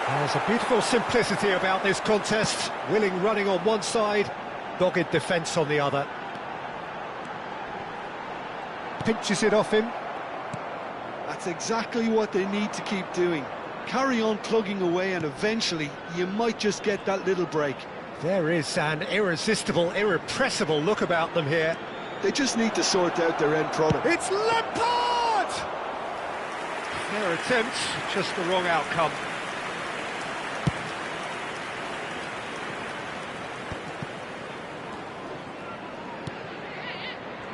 S1: There's a beautiful simplicity about this contest. Willing running on one side, dogged defence on the other. Pinches it off him.
S3: That's exactly what they need to keep doing. Carry on plugging away and eventually you might just get that little break.
S1: There is an irresistible, irrepressible look about them here.
S3: They just need to sort out their end product.
S1: It's Lampard! Fair attempt, just the wrong outcome.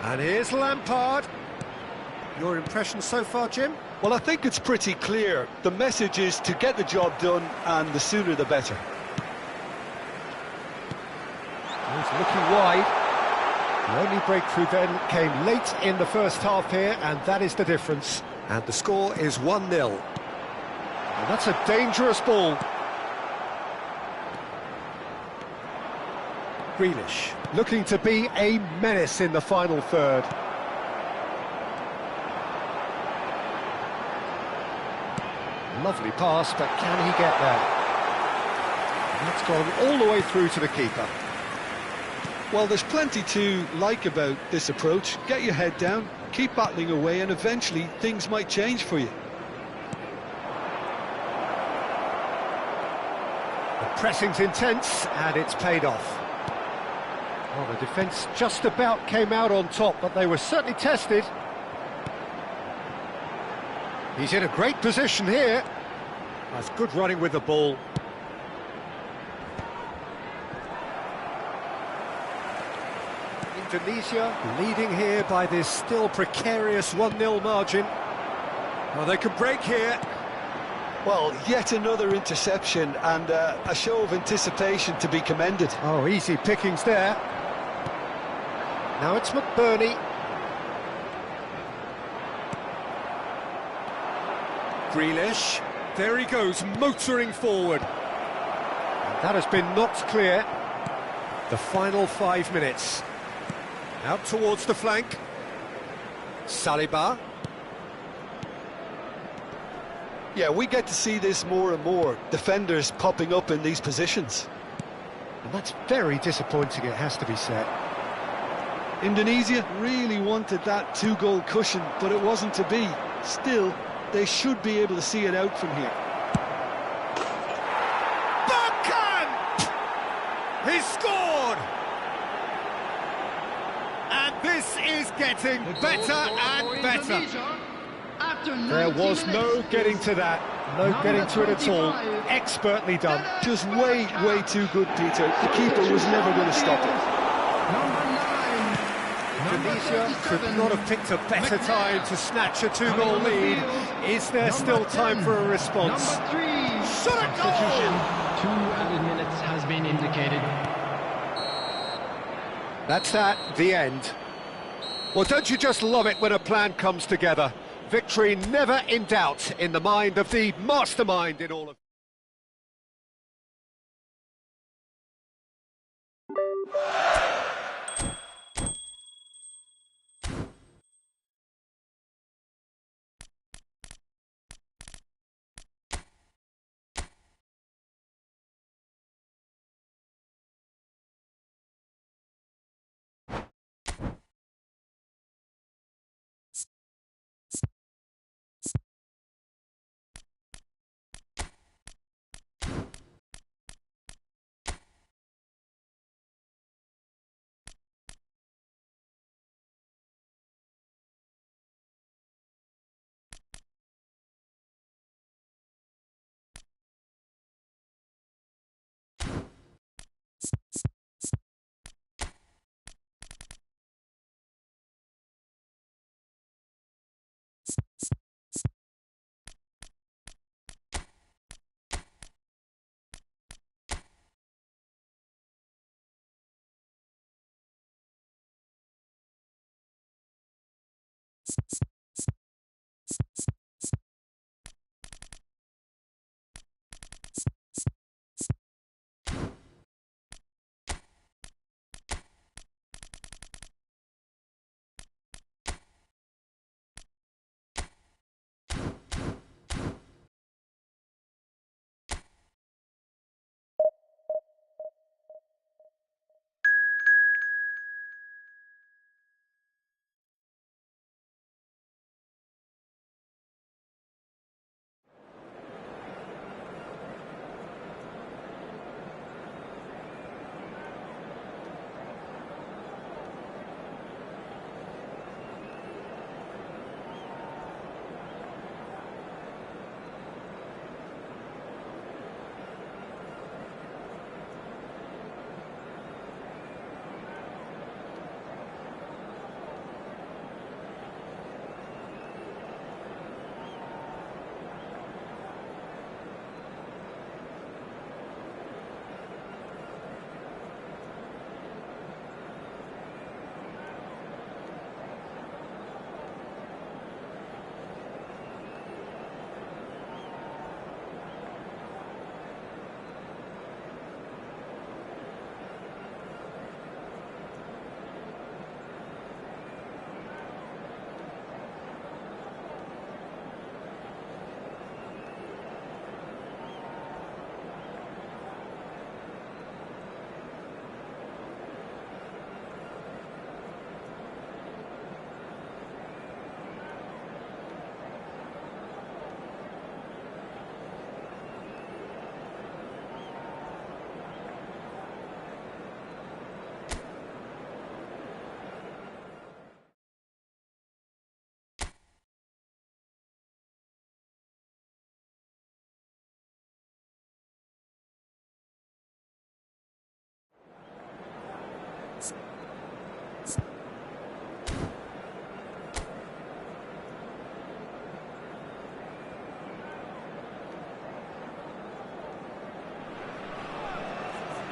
S1: And here's Lampard. Your impression so far, Jim?
S3: Well, I think it's pretty clear. The message is to get the job done, and the sooner the better.
S1: He's looking wide. The only breakthrough then came late in the first half here, and that is the difference. And the score is 1-0. And that's a dangerous ball. Grealish, looking to be a menace in the final third. Lovely pass, but can he get there? And that's gone all the way through to the keeper.
S3: Well, there's plenty to like about this approach. Get your head down, keep battling away, and eventually things might change for you.
S1: The pressing's intense, and it's paid off. Well, the defence just about came out on top, but they were certainly tested. He's in a great position here. That's good running with the ball. Indonesia leading here by this still precarious 1-0 margin. Well, they can break here.
S3: Well, yet another interception and a show of anticipation to be commended.
S1: Oh, easy pickings there. Now it's McBurney. Grealish. There he goes, motoring forward. And that has been knocked clear. The final 5 minutes. Out towards the flank. Saliba.
S3: Yeah, we get to see this more and more. Defenders popping up in these positions.
S1: And that's very disappointing, it has to be said.
S3: Indonesia really wanted that two-goal cushion, but it wasn't to be. Still, they should be able to see it out from here.
S1: Bosan! He scored! And this is getting better and better. There was no getting to that, no getting to it at all. Expertly done.
S3: Just way too good, Peter. The keeper was never going to stop it.
S1: Indonesia could not have picked a better time to snatch a two-goal lead. Is there still time for a response?
S2: Substitution. 2 added minutes has been indicated.
S1: That's that, the end. Well, don't you just love it when a plan comes together? Victory never in doubt in the mind of the mastermind in all of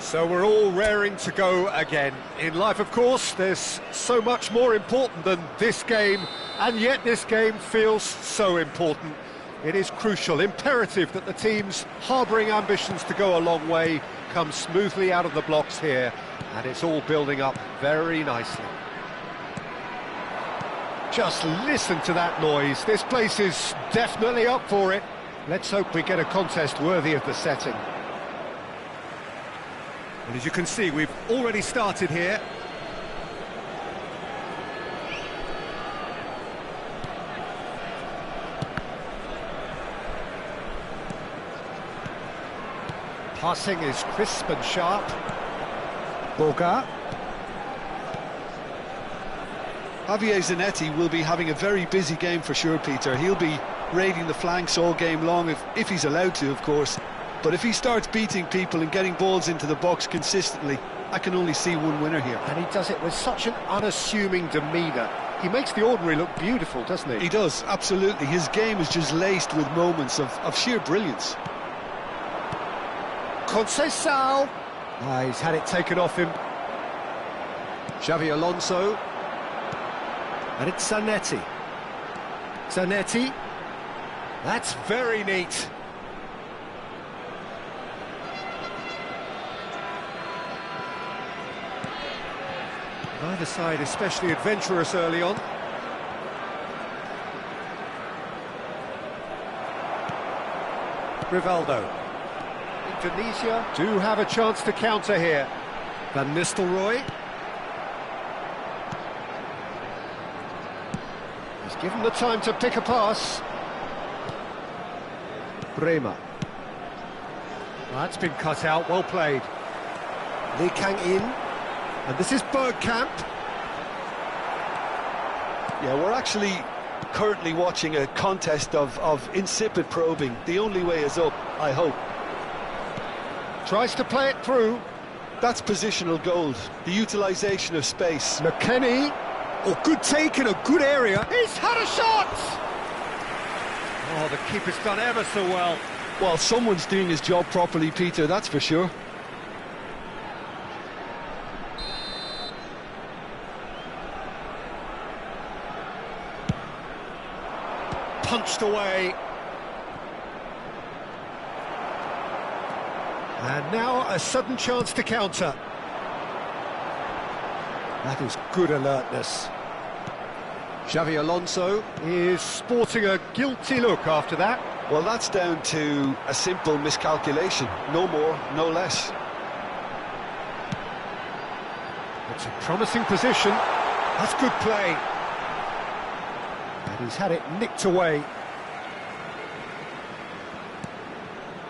S1: So we're all raring to go again. In life, of course, there's so much more important than this game, and yet this game feels so important. It is crucial, imperative that the teams harbouring ambitions to go a long way come smoothly out of the blocks here, and it's all building up very nicely. Just listen to that noise. This place is definitely up for it. Let's hope we get a contest worthy of the setting. And as you can see, we've already started here. Passing is crisp and sharp. Boga.
S3: Javier Zanetti will be having a very busy game for sure, Peter. He'll be raiding the flanks all game long, if he's allowed to, of course. But if he starts beating people and getting balls into the box consistently, I can only see one winner here.
S1: And he does it with such an unassuming demeanour. He makes the ordinary look beautiful, doesn't he?
S3: He does, absolutely. His game is just laced with moments of sheer brilliance.
S1: Conceição. He's had it taken off him. Xavi Alonso. And it's Zanetti. Zanetti. That's very neat. Neither side especially adventurous early on. Rivaldo. Indonesia do have a chance to counter here. Van Nistelrooy. He's given the time to pick a pass. Bremer. That's been cut out, well played. Lee Kang-in. And this is Bergkamp.
S3: Yeah, we're actually currently watching a contest of insipid probing. The only way is up, I hope.
S1: Tries to play it through.
S3: That's positional gold, the utilisation of space.
S1: McKennie. Oh, good take in a good area. He's had a shot! Oh, the keeper's done ever so well.
S3: Well, someone's doing his job properly, Peter, that's for sure.
S1: Punched away. And now a sudden chance to counter. That is good alertness. Xavi Alonso is sporting a guilty look after that.
S3: Well, that's down to a simple miscalculation. No more, no less.
S1: It's a promising position. That's good play. And he's had it nicked away.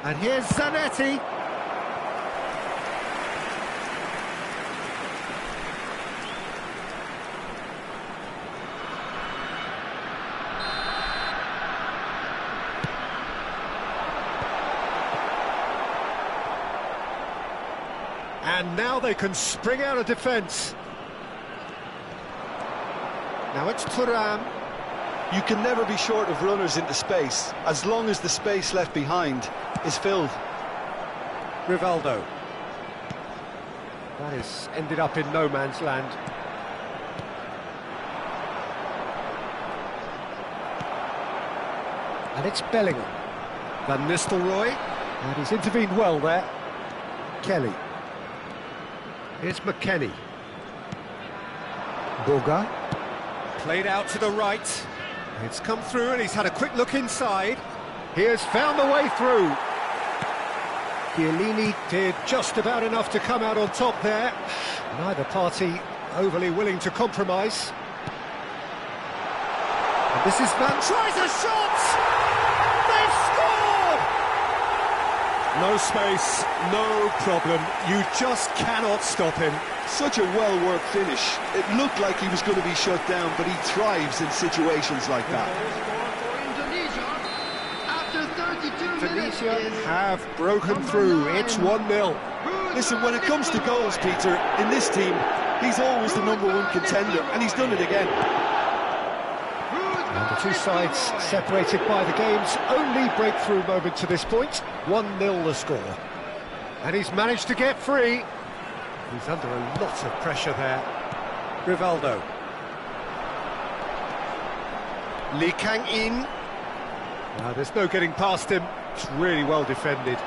S1: And here's Zanetti. And now they can spring out of defence. Now it's Thuram.
S3: You can never be short of runners into space, as long as the space left behind is filled.
S1: Rivaldo. That has ended up in no man's land. And it's Bellingham. Van Nistelrooy. And he's intervened well there. Kelly. Here's McKennie. Boga. Played out to the right. It's come through and he's had a quick look inside. He has found the way through. Chiellini did just about enough to come out on top there. Neither party overly willing to compromise. And this is Van tries a shot! They've scored! No space, no problem. You just cannot stop him.
S3: Such a well-worked finish. It looked like he was going to be shut down, but he thrives in situations like that.
S1: Indonesia have broken through. It's 1-0.
S3: Listen, when it comes to goals, Peter, in this team, he's always the #1 contender, and he's done it again.
S1: And the two sides separated by the game's only breakthrough moment to this point. 1-0 the score. And he's managed to get free. He's under a lot of pressure there. Rivaldo. Lee Kang-in. Now, there's no getting past him. It's really well defended.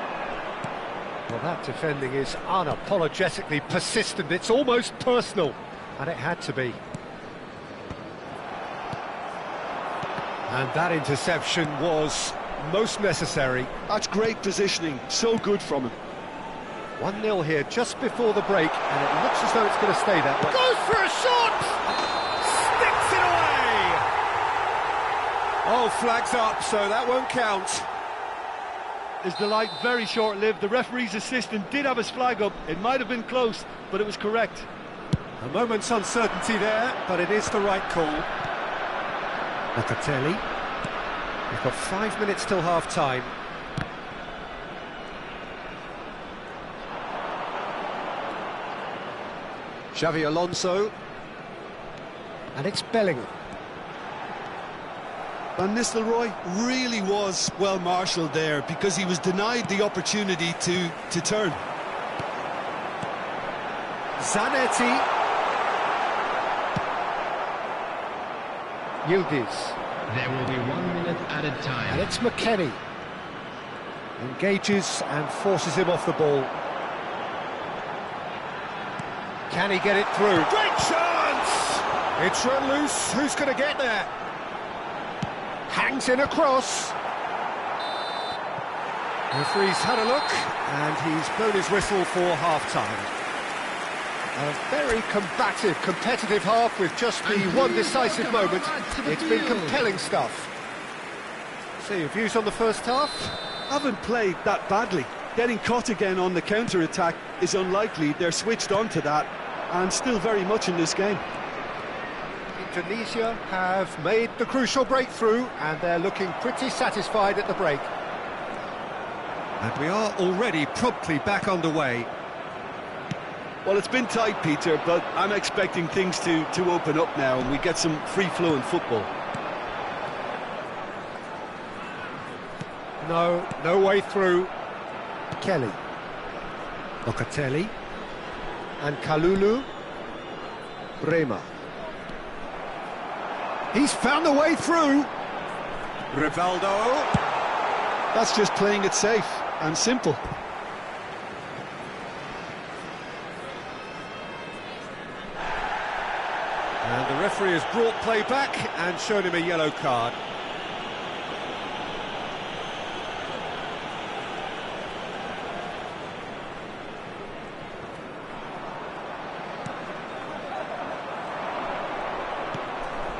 S1: Well, that defending is unapologetically persistent. It's almost personal. And it had to be. And that interception was most necessary.
S3: That's great positioning. So good from him.
S1: 1-0 here just before the break, and it looks as though it's going to stay that way. Goes for a shot! Sticks it away! Oh, flags up, so that won't count.
S3: His delight very short-lived. The referee's assistant did have his flag up. It might have been close, but it was correct.
S1: A moment's uncertainty there, but it is the right call. Locatelli. We've got 5 minutes till half-time. Xavi Alonso. And it's Bellingham.
S3: Van Nistelrooy really was well marshalled there because he was denied the opportunity to turn.
S1: Zanetti. Yildiz.
S2: There will be 1 minute added time.
S1: And it's McKennie. Engages and forces him off the ball. Can he get it through? Great chance! It's run loose. Who's going to get there? Hangs in across. Referee's had a look, and he's blown his whistle for half-time. A very combative, competitive half with just the one decisive moment. It's been compelling stuff. So, your views on the first half?
S3: Haven't played that badly. Getting caught again on the counter-attack is unlikely. They're switched on to that, and still very much in this game.
S1: Indonesia have made the crucial breakthrough, and they're looking pretty satisfied at the break. And we are already promptly back underway.
S3: Well, it's been tight, Peter, but I'm expecting things to open up now and we get some free-flowing football.
S1: No way through. Kelly. Locatelli. And Kalulu. Bremer. He's found a way through. Rivaldo.
S3: That's just playing it safe and simple.
S1: And the referee has brought play back and shown him a yellow card.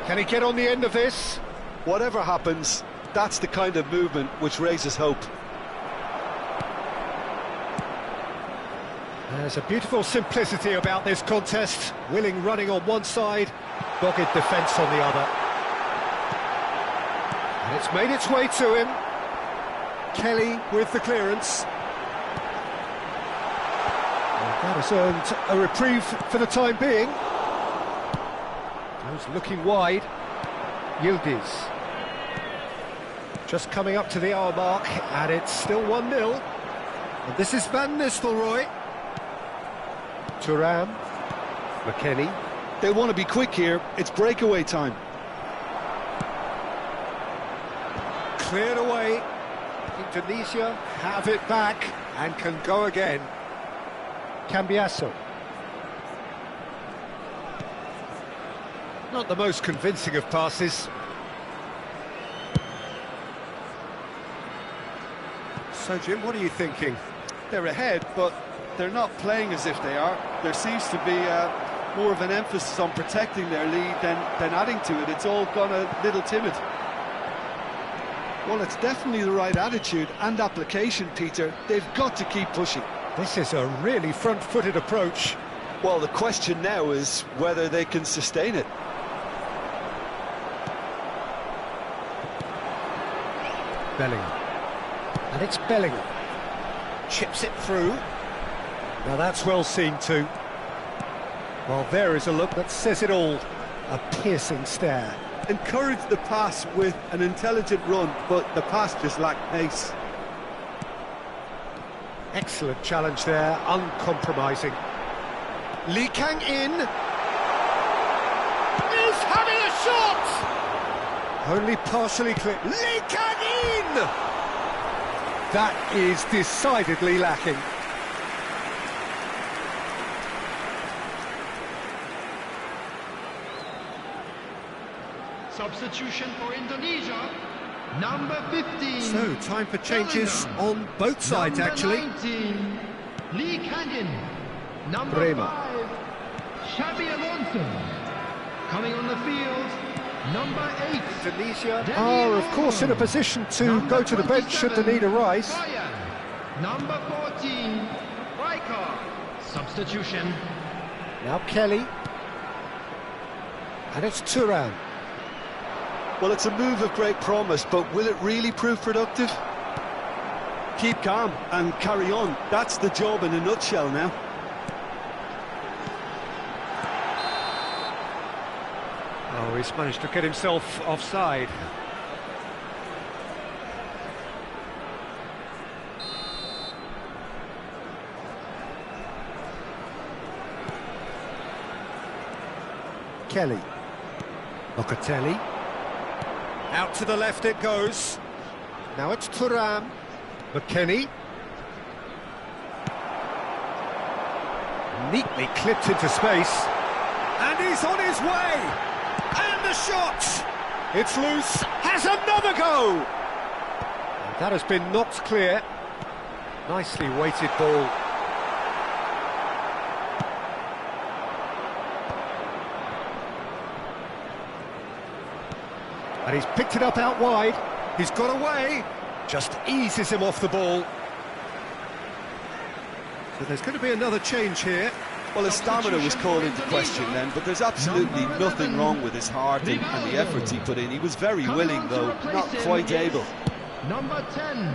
S1: Can he get on the end of this?
S3: Whatever happens, that's the kind of movement which raises hope.
S1: There's a beautiful simplicity about this contest. Willing running on one side, dogged defence on the other. And it's made its way to him. Kelly with the clearance. And that has earned a reprieve for the time being. Goes looking wide. Yildiz. Just coming up to the hour mark, and it's still 1-0. And this is Van Nistelrooy. Thuram. McKennie.
S3: They want to be quick here. It's breakaway time.
S1: Cleared away. Indonesia have it back and can go again. Cambiasso. Not the most convincing of passes. So, Jim, what are you thinking?
S3: They're ahead, but they're not playing as if they are. There seems to be more of an emphasis on protecting their lead than adding to it. It's all gone a little timid. Well, it's definitely the right attitude and application, Peter. They've got to keep pushing.
S1: This is a really front-footed approach.
S3: Well, the question now is whether they can sustain it.
S1: Bellingham. And it's Bellingham. Chips it through. Now that's well seen too. Well, there is a look that says it all. A piercing stare.
S3: Encouraged the pass with an intelligent run, but the pass just lacked pace.
S1: Excellent challenge there, uncompromising. Lee Kang in. He's having a shot! Only partially clear. Lee Kang in! That is decidedly lacking.
S2: Substitution for Indonesia, number 15.
S1: So, time for changes on both sides,
S2: number
S1: actually.
S2: 19, Lee Kangin. Number
S1: Bremer.
S2: 5, Xabi Alonso. Coming on the field, number 8.
S1: Indonesia are, of course, in a position to go to the bench should the need arise.
S2: Ryan. Number 14, Rijkaard. Substitution.
S1: Now Kelly. And it's Thuram.
S3: Well, it's a move of great promise, but will it really prove productive? Keep calm and carry on. That's the job in a nutshell now.
S1: Oh, he's managed to get himself offside. Kelly. Locatelli. Out to the left it goes. Now it's Thuram. McKennie. Neatly clipped into space. And he's on his way. And the shot. It's loose. Has another go. And that has been knocked clear. Nicely weighted ball. And he's picked it up out wide. He's got away. Just eases him off the ball. So there's going to be another change here.
S3: Well, his stamina was called into question then, but there's absolutely nothing wrong with his heart and the efforts he put in. He was very willing, though, not quite able.
S2: Number 10,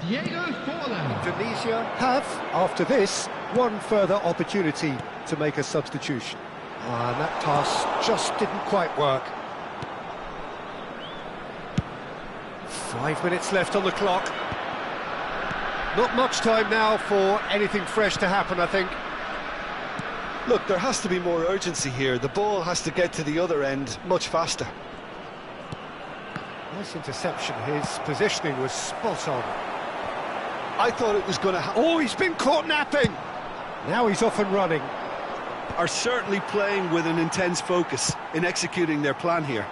S2: Diego Forlan.
S1: Indonesia have, after this, one further opportunity to make a substitution. And that pass just didn't quite work. 5 minutes left on the clock. Not much time now for anything fresh to happen, I think.
S3: Look, there has to be more urgency here. The ball has to get to the other end much faster.
S1: Nice interception. His positioning was spot on.
S3: I thought it was going to happen.
S1: Oh, he's been caught napping. Now he's off and running.
S3: Are certainly playing with an intense focus in executing their plan here.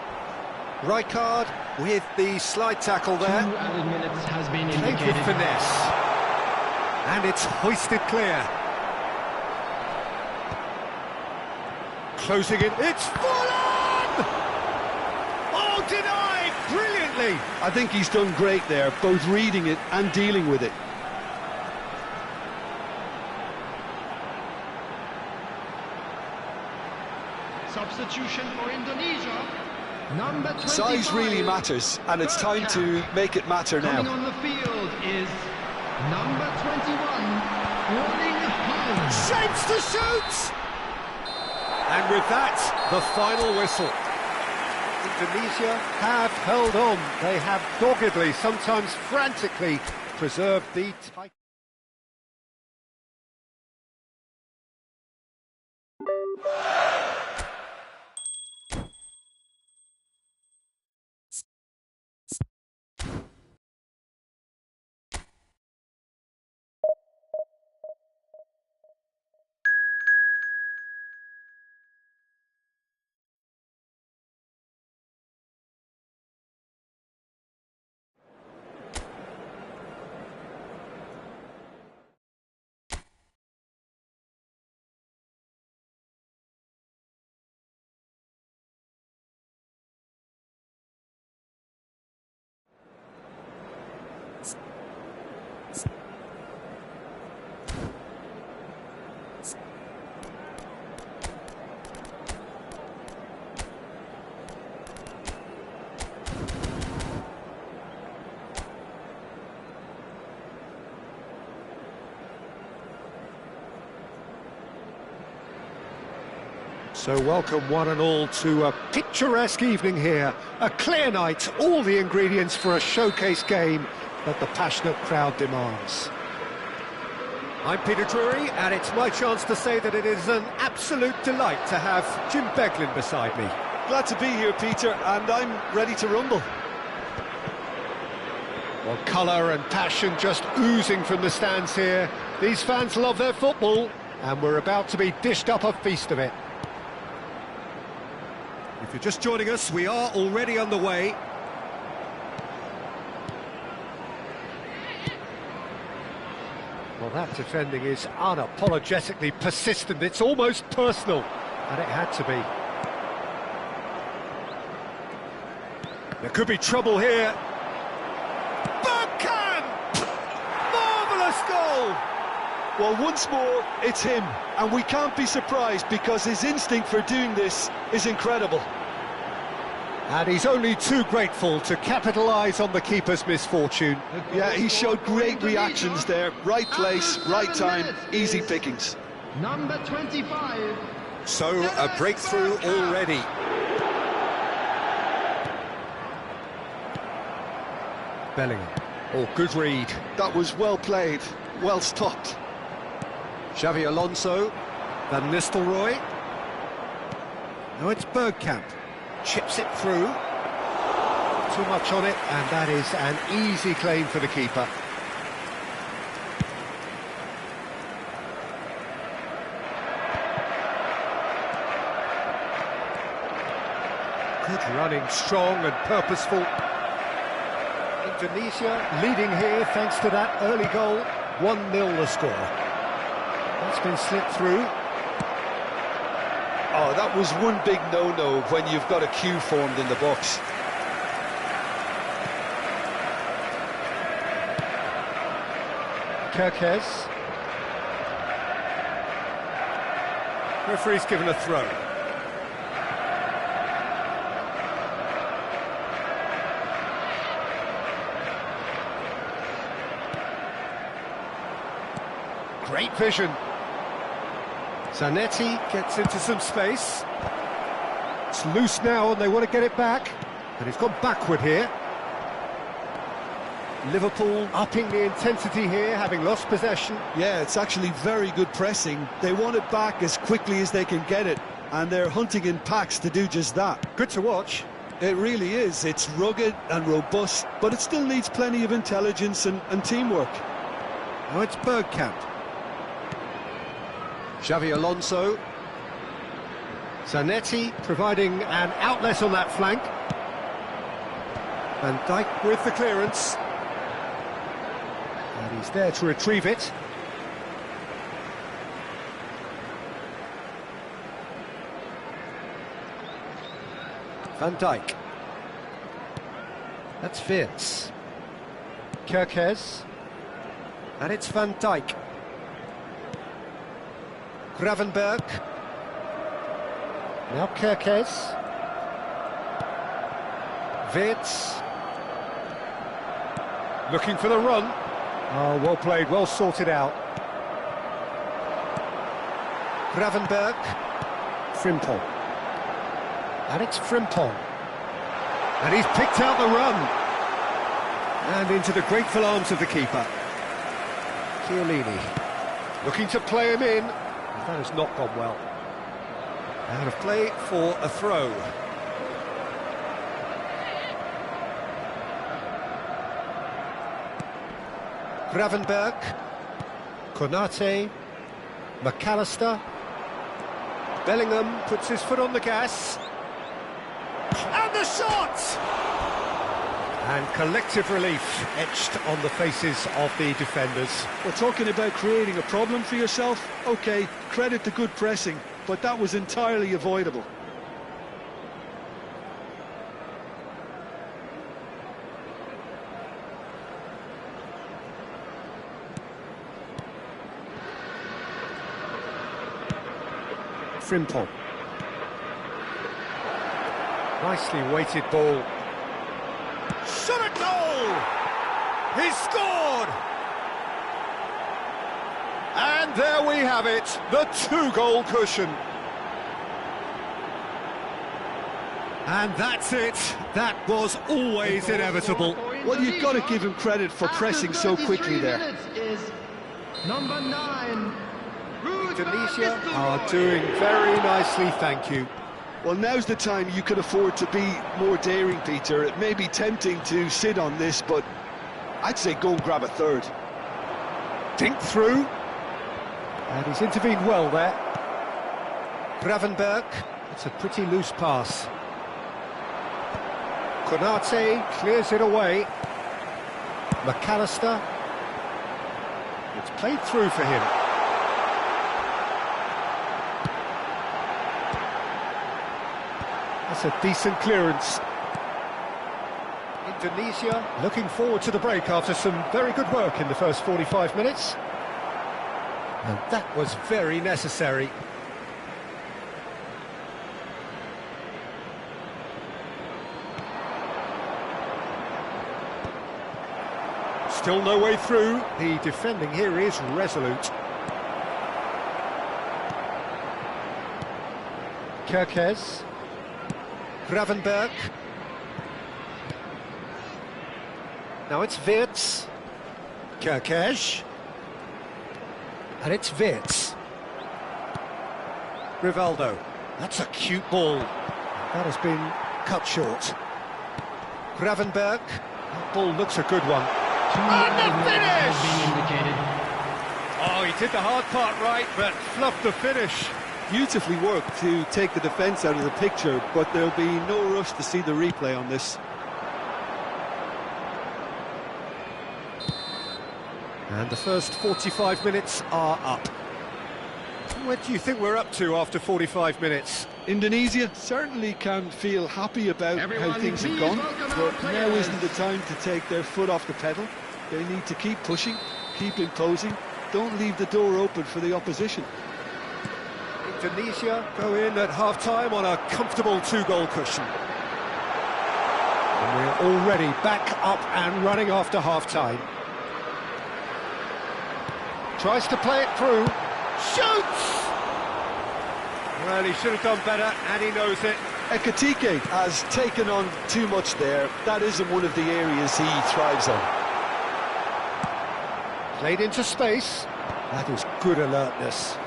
S1: Rijkaard with the slide tackle there.
S2: 2 added minutes has been
S1: Played with
S2: indicated.
S1: finesse. And it's hoisted clear. Closing it. It's Forlan! Oh, denied! Brilliantly!
S3: I think he's done great there, both reading it and dealing with it.
S2: Substitution for Indonesia, number 25.
S3: Size really matters, and it's time to make it matter
S2: Coming
S3: now.
S2: on the field is number 21, Erling Haaland.
S1: Shapes to shoot! And with that, the final whistle. Indonesia have held on. They have doggedly, sometimes frantically, preserved the title. So welcome one and all to a picturesque evening here. A clear night, all the ingredients for a showcase game that the passionate crowd demands. I'm Peter Drury, and it's my chance to say that it is an absolute delight to have Jim Beglin beside me.
S3: Glad to be here, Peter, and I'm ready to rumble.
S1: Well, colour and passion just oozing from the stands here. These fans love their football, and we're about to be dished up a feast of it. If you're just joining us, we are already underway. Well, that defending is unapologetically persistent. It's almost personal, and it had to be. There could be trouble here. Marvellous goal!
S3: Well, once more, it's him, and we can't be surprised because his instinct for doing this is incredible.
S1: And he's only too grateful to capitalise on the keeper's misfortune.
S3: Yeah, he showed great reactions there. Right place, right time, easy pickings.
S2: Number 25.
S1: So, a breakthrough already. Bellingham. Oh, good read.
S3: That was well played, well stopped.
S1: Xavi Alonso. Van Nistelrooy. Now it's Bergkamp. Chips it through. Too much on it, and that is an easy claim for the keeper. Good running, strong and purposeful. Indonesia leading here thanks to that early goal. 1-0 the score. That's been slipped through.
S3: Oh, that was one big no-no when you've got a queue formed in the box.
S1: Kirkes. Referee's given a throw. Great vision. Zanetti gets into some space. It's loose now and they want to get it back. And he's gone backward here. Liverpool upping the intensity here, having lost possession.
S3: Yeah, it's actually very good pressing. They want it back as quickly as they can get it, and they're hunting in packs to do just that.
S1: Good to watch.
S3: It really is. It's rugged and robust, but it still needs plenty of intelligence and teamwork.
S1: Now it's Bergkamp. Xavi Alonso. Zanetti providing an outlet on that flank. Van Dijk with the clearance. And he's there to retrieve it. Van Dijk. That's Wirtz. Kirkes. And it's Van Dijk. Gravenberg. Now Kirkes. Wirtz. Looking for the run. Oh, well played, well sorted out. Gravenberg. Frimpong. And it's Frimpong. And he's picked out the run. And into the grateful arms of the keeper. Chiellini. Looking to play him in. That has not gone well. Out of play for a throw. Gravenberg. Konate. McAllister. Bellingham puts his foot on the gas. And the shot! And collective relief etched on the faces of the defenders.
S3: We're talking about creating a problem for yourself. OK, credit to good pressing, but that was entirely avoidable.
S1: Frimpong. Nicely weighted ball. Shot at goal! He's scored! And there we have it, the two-goal cushion. And that's it. That was always inevitable.
S3: Well, you've got to give him credit for pressing so quickly there.
S2: Is Number 9.
S1: Indonesia are doing very nicely, thank you.
S3: Well, now's the time you can afford to be more daring, Peter. It may be tempting to sit on this, but I'd say go and grab a third.
S1: Dink through. And he's intervened well there. Gravenberg. It's a pretty loose pass. Konate clears it away. McAllister. It's played through for him. That's a decent clearance. Indonesia looking forward to the break after some very good work in the first 45 minutes. And that was very necessary. Still no way through. The defending here is resolute. Kerkez. Gravenberg. Now it's Wirtz. Kerkez. And it's Wirtz. Rivaldo. That's a cute ball. That has been cut short. Gravenberg. That ball looks a good one. And the finish! Oh, he did the hard part right, but fluffed the finish.
S3: Beautifully worked to take the defence out of the picture, but there'll be no rush to see the replay on this.
S1: And the first 45 minutes are up. Where do you think we're up to after 45 minutes?
S3: Indonesia certainly can feel happy about how things have gone, but now isn't the time to take their foot off the pedal. They need to keep pushing, keep imposing, don't leave the door open for the opposition.
S1: Indonesia go in at half-time on a comfortable 2-goal cushion. And we're already back up and running after half-time. Tries to play it through. Shoots! Well, he should have done better, and he knows it.
S3: Ekatike has taken on too much there. That isn't one of the areas he thrives on.
S1: Played into space. That is good alertness.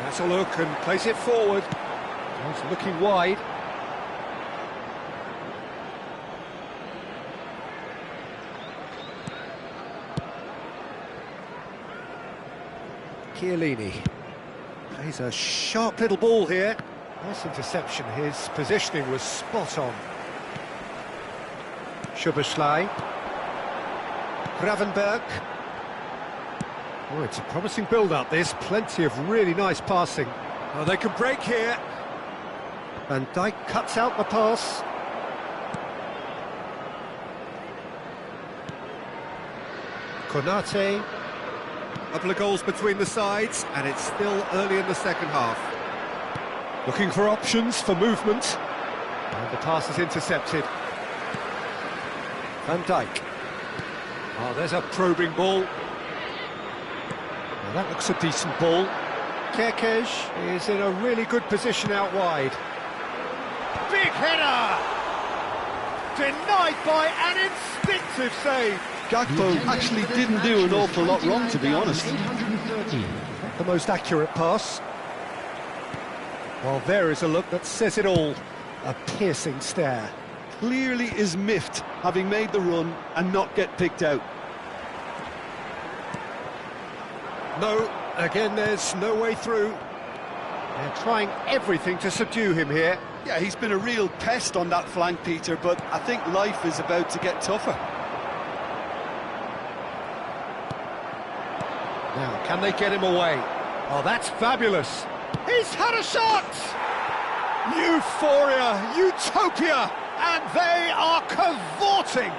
S1: That's a look and plays it forward. He's looking wide. Chiellini plays a sharp little ball here. Nice interception. His positioning was spot on. Szoboszlai. Gravenberg. Oh, it's a promising build-up, this. Plenty of really nice passing. Oh, they can break here. Van Dijk cuts out the pass. Konate. A couple of goals between the sides, and it's still early in the second half. Looking for options for movement. And the pass is intercepted. Van Dijk. Oh, there's a probing ball. Well, that looks a decent ball. Kerkez is in a really good position out wide. Big header! Denied by an instinctive save.
S3: Gakpo actually didn't do an awful lot wrong, to be honest.
S1: The most accurate pass. Well, there is a look that says it all. A piercing stare.
S3: Clearly is miffed, having made the run and not get picked out.
S1: No, again there's no way through. They're trying everything to subdue him here.
S3: Yeah, he's been a real pest on that flank, Peter, but I think life is about to get tougher.
S1: Now, can they get him away? Oh, that's fabulous. He's had a shot! Euphoria, utopia, and they are cavorting.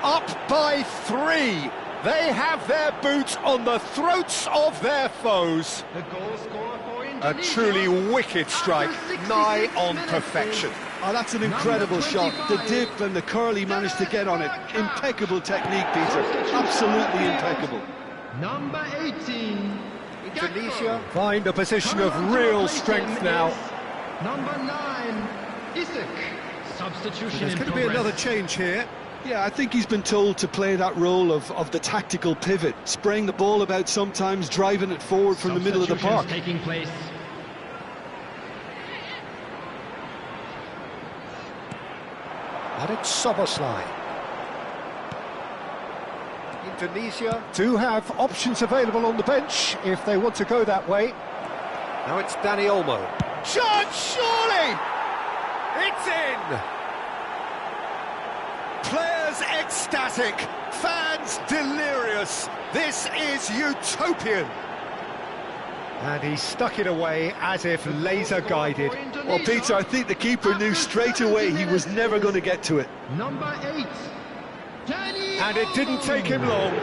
S1: Up by 3. They have their boots on the throats of their foes.
S2: The goal scorer for
S1: A
S2: Indonesia.
S1: truly wicked strike, nigh on perfection.
S3: Oh, that's an incredible shot. The dip and the curl he managed to get on it. Impeccable technique, Peter. Absolutely impeccable.
S2: Number 18.
S1: Indonesia find a position of real strength now.
S2: Number 9. Isak. Substitution
S1: There's
S2: in
S1: going to be
S2: progress.
S1: another change here.
S3: Yeah, I think he's been told to play that role of the tactical pivot, spraying the ball about sometimes, driving it forward from the middle of the park.
S2: Taking place.
S1: And it's Soboslai. Indonesia do have options available on the bench if they want to go that way. Now it's Dani Olmo. Chance, surely! It's in! Players ecstatic, fans delirious. This is utopian. And he stuck it away as if laser guided.
S3: Well, Peter, I think the keeper knew straight away he was never going to get to it.
S2: Number 8, Dani
S1: And it didn't take him long.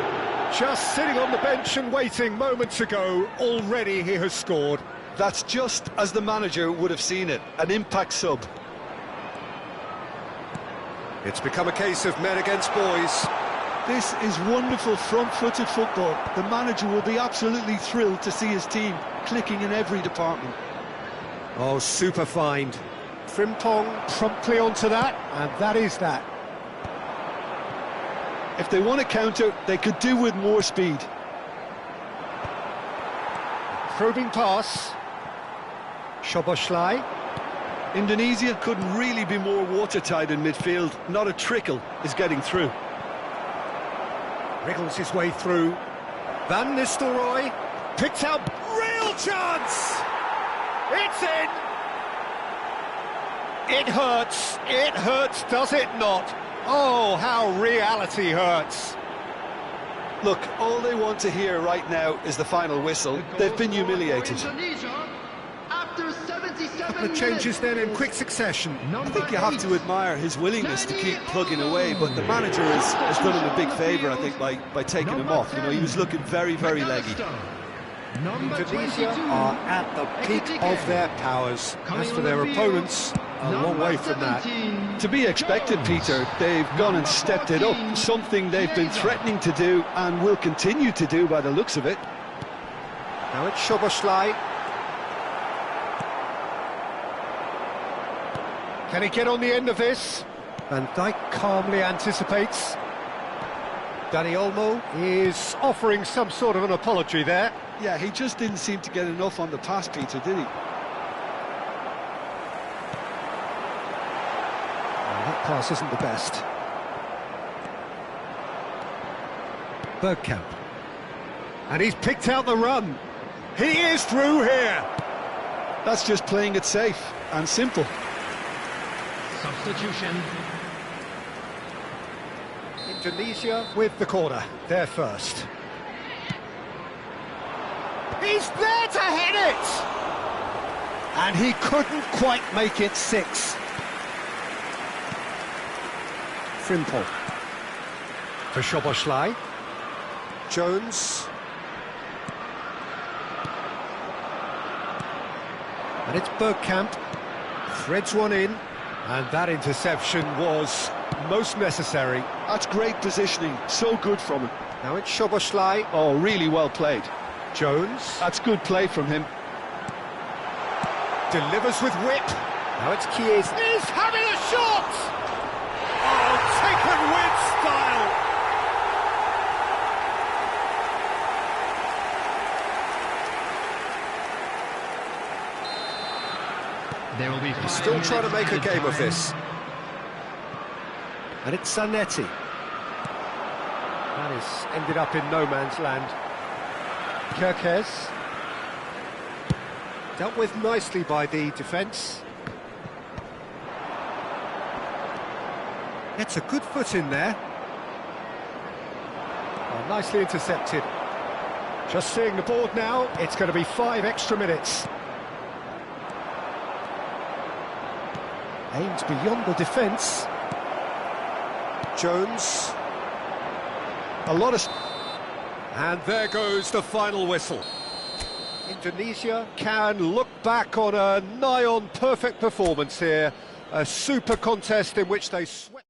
S1: Just sitting on the bench and waiting moments ago, already he has scored.
S3: That's just as the manager would have seen it, an impact sub.
S1: It's become a case of men against boys.
S3: This is wonderful front-footed football. The manager will be absolutely thrilled to see his team clicking in every department.
S1: Oh, super find. Frimpong promptly onto that, and that is that.
S3: If they want to counter, they could do with more speed.
S1: Probing pass. Soboslai.
S3: Indonesia couldn't really be more watertight in midfield. Not a trickle is getting through.
S1: Wriggles his way through. Van Nistelrooy picked up, real chance! It's in! It hurts, does it not? Oh, how reality hurts.
S3: Look, all they want to hear right now is the final whistle. They've been humiliated.
S2: After 77
S1: Couple of changes then in quick succession.
S3: I think you have to admire his willingness to keep plugging away, but the manager has done him a big favour, I think, by taking him off. You know, he was looking very, very leggy.
S1: Indonesia are at the peak of their powers. As for their opponents, a long way from that.
S3: To be expected, Peter, they've gone and stepped it up, something they've been threatening to do and will continue to do by the looks of it.
S1: Now it's Soboslai. Can he get on the end of this? Van Dijk calmly anticipates. Dani Olmo is offering some sort of an apology there.
S3: Yeah, he just didn't seem to get enough on the pass, Peter, did he?
S1: That pass isn't the best. Bergkamp. And he's picked out the run. He is through here.
S3: That's just playing it safe and simple.
S2: Substitution.
S1: Indonesia with the corner, they're first. He's there to hit it! And he couldn't quite make it 6. Frimpong. For Soboslai. Jones. And it's Bergkamp. Threads one in. And that interception was most necessary.
S3: That's great positioning, so good from him.
S1: Now it's Soboslai.
S3: Oh, really well played.
S1: Jones.
S3: That's good play from him.
S1: Delivers with whip. Now it's Chiesa. He's having a shot! Oh, taken with style!
S2: There will be
S1: He's still trying to make a game of this. And it's Zanetti. That has ended up in no man's land. Kirkes. Dealt with nicely by the defence. Gets a good foot in there. Oh, nicely intercepted. Just seeing the board now, it's going to be 5 extra minutes. Aimed beyond the defence. Jones.
S3: A lot of...
S1: And there goes the final whistle. Indonesia can look back on a nigh-on perfect performance here. A super contest in which they swept.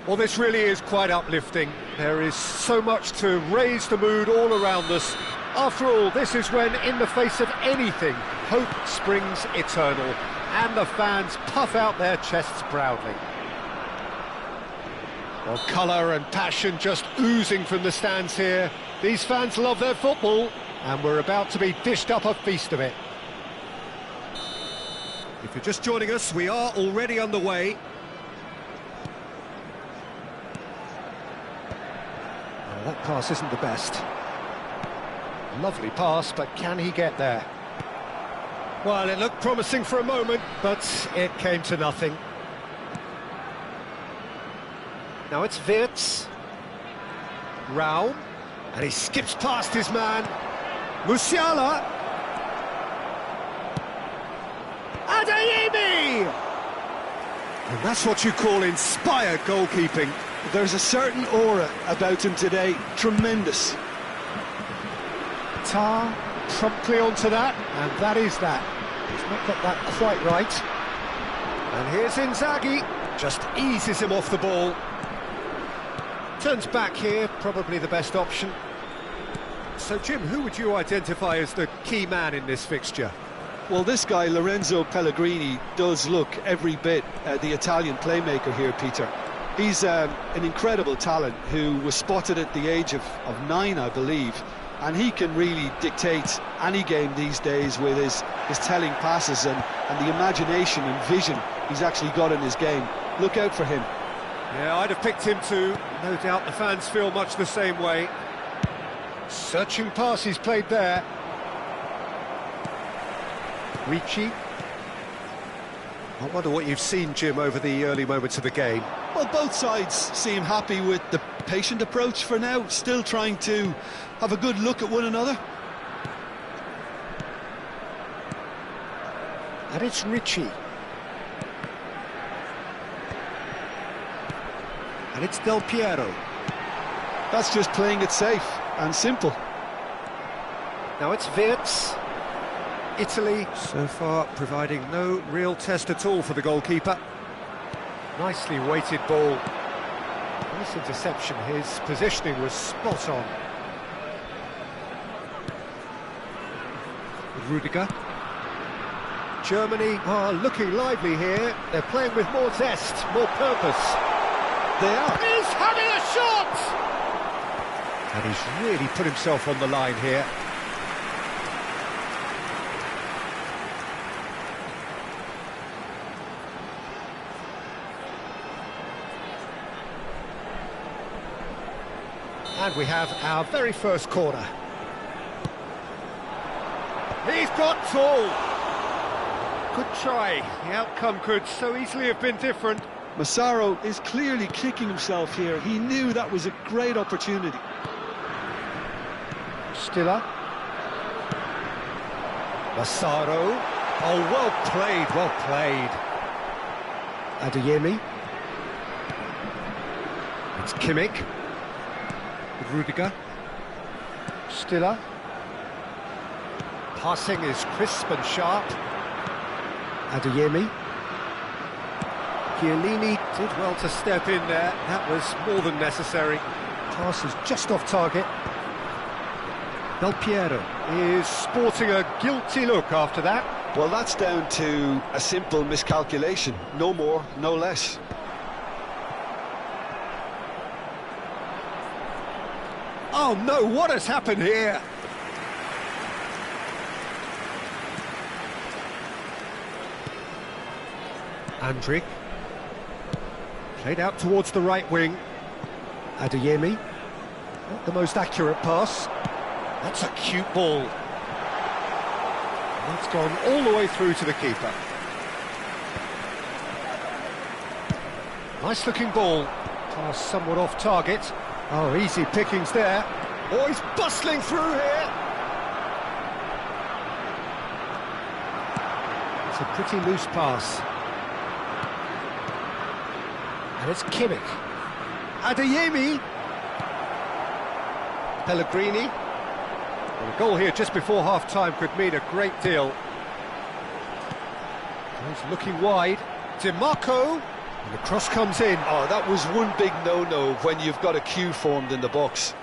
S1: Well, this really is quite uplifting. There is so much to raise the mood all around us. After all, this is when, in the face of anything, hope springs eternal, and the fans puff out their chests proudly. Well, colour and passion just oozing from the stands here. These fans love their football, and we're about to be dished up a feast of it. If you're just joining us, we are already underway. That pass isn't the best. Lovely pass, but can he get there? Well, it looked promising for a moment, but it came to nothing. Now it's Wirtz. Raum. And he skips past his man. Musiala. Adeyemi! And that's what you call inspired goalkeeping.
S3: There's a certain aura about him today, tremendous.
S1: Tar promptly onto that, and that is that. He's not got that quite right. And here's Inzaghi, just eases him off the ball. Turns back here, probably the best option. So Jim, who would you identify as the key man in this fixture?
S3: Well, this guy, Lorenzo Pellegrini, does look every bit the Italian playmaker here, Peter. He's an incredible talent who was spotted at the age of 9, I believe, and he can really dictate any game these days with his telling passes and the imagination and vision he's actually got in his game. Look out for him.
S1: Yeah, I'd have picked him too. No doubt the fans feel much the same way. Searching pass he's played there. Ricci. I wonder what you've seen, Jim, over the early moments of the game.
S3: Well, both sides seem happy with the patient approach for now, still trying to have a good look at one another.
S1: And it's Ricci. And it's Del Piero.
S3: That's just playing it safe and simple.
S1: Now it's Wirtz. Italy, so far, providing no real test at all for the goalkeeper. Nicely weighted ball. Nice interception. His positioning was spot on. Rudiger. Germany are looking lively here. They're playing with more zest, more purpose.
S3: They are.
S1: He's having a shot! And he's really put himself on the line here. And we have our very first corner. He's got tall. Good try. The outcome could so easily have been different.
S3: Massaro is clearly kicking himself here. He knew that was a great opportunity.
S1: Stiller. Massaro. Oh, well played, well played. Adeyemi. It's Kimmich. Rudiger. Stiller. Passing is crisp and sharp. Adeyemi. Chiellini did well to step in there. That was more than necessary. Pass is just off target. Del Piero is sporting a guilty look after that.
S3: Well, that's down to a simple miscalculation. No more, no less.
S1: Oh no, what has happened here? Andrić. Played out towards the right wing. Adeyemi. Not the most accurate pass. That's a cute ball. That's gone all the way through to the keeper. Nice looking ball. Pass somewhat off target. Oh, easy pickings there. Oh, he's bustling through here. It's a pretty loose pass. And it's Kimmich. Adeyemi. Pellegrini. Well, a goal here just before half-time could mean a great deal. He's looking wide. Di Marco. And the cross comes in.
S3: Oh, that was one big no-no when you've got a queue formed in the box.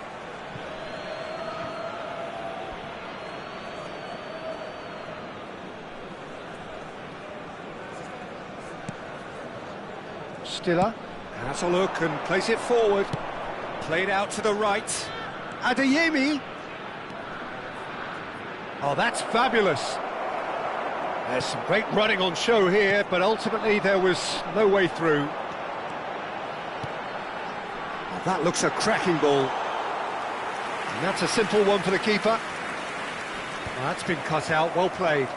S1: Stiller has a look and plays it forward. Played out to the right. Adeyemi. Oh, that's fabulous. There's some great running on show here, but ultimately there was no way through. Oh, that looks a cracking ball. And that's a simple one for the keeper. Oh, that's been cut out, well played.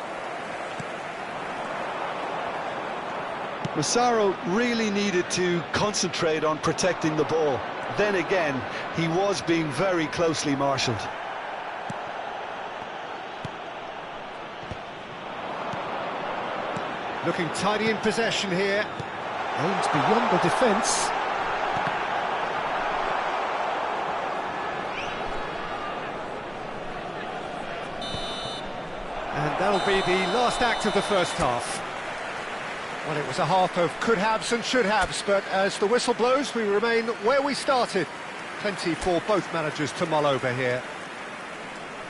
S3: Massaro really needed to concentrate on protecting the ball. Then again, he was being very closely marshalled.
S1: Looking tidy in possession here. Aims beyond the defence. And that'll be the last act of the first half. Well, it was a half of could-haves and should-haves, but as the whistle blows, we remain where we started. Plenty for both managers to mull over here.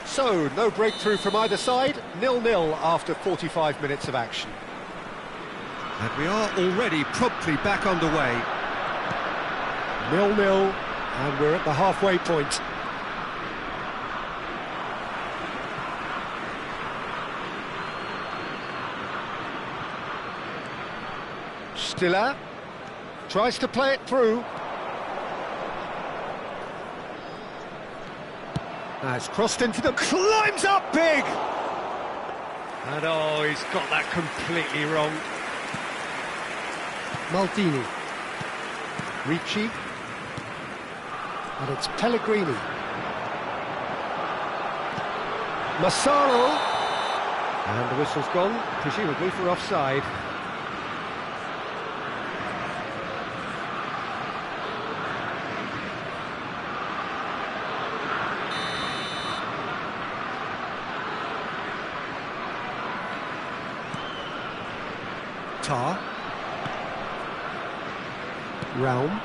S1: So, no breakthrough from either side, 0-0 after 45 minutes of action. And we are already promptly back underway. 0-0, and we're at the halfway point. Stiller tries to play it through. Now it's crossed into the... climbs up big! And oh, he's got that completely wrong. Maldini. Ricci. And it's Pellegrini. Massaro. And the whistle's gone, presumably for offside. Tar. Realm.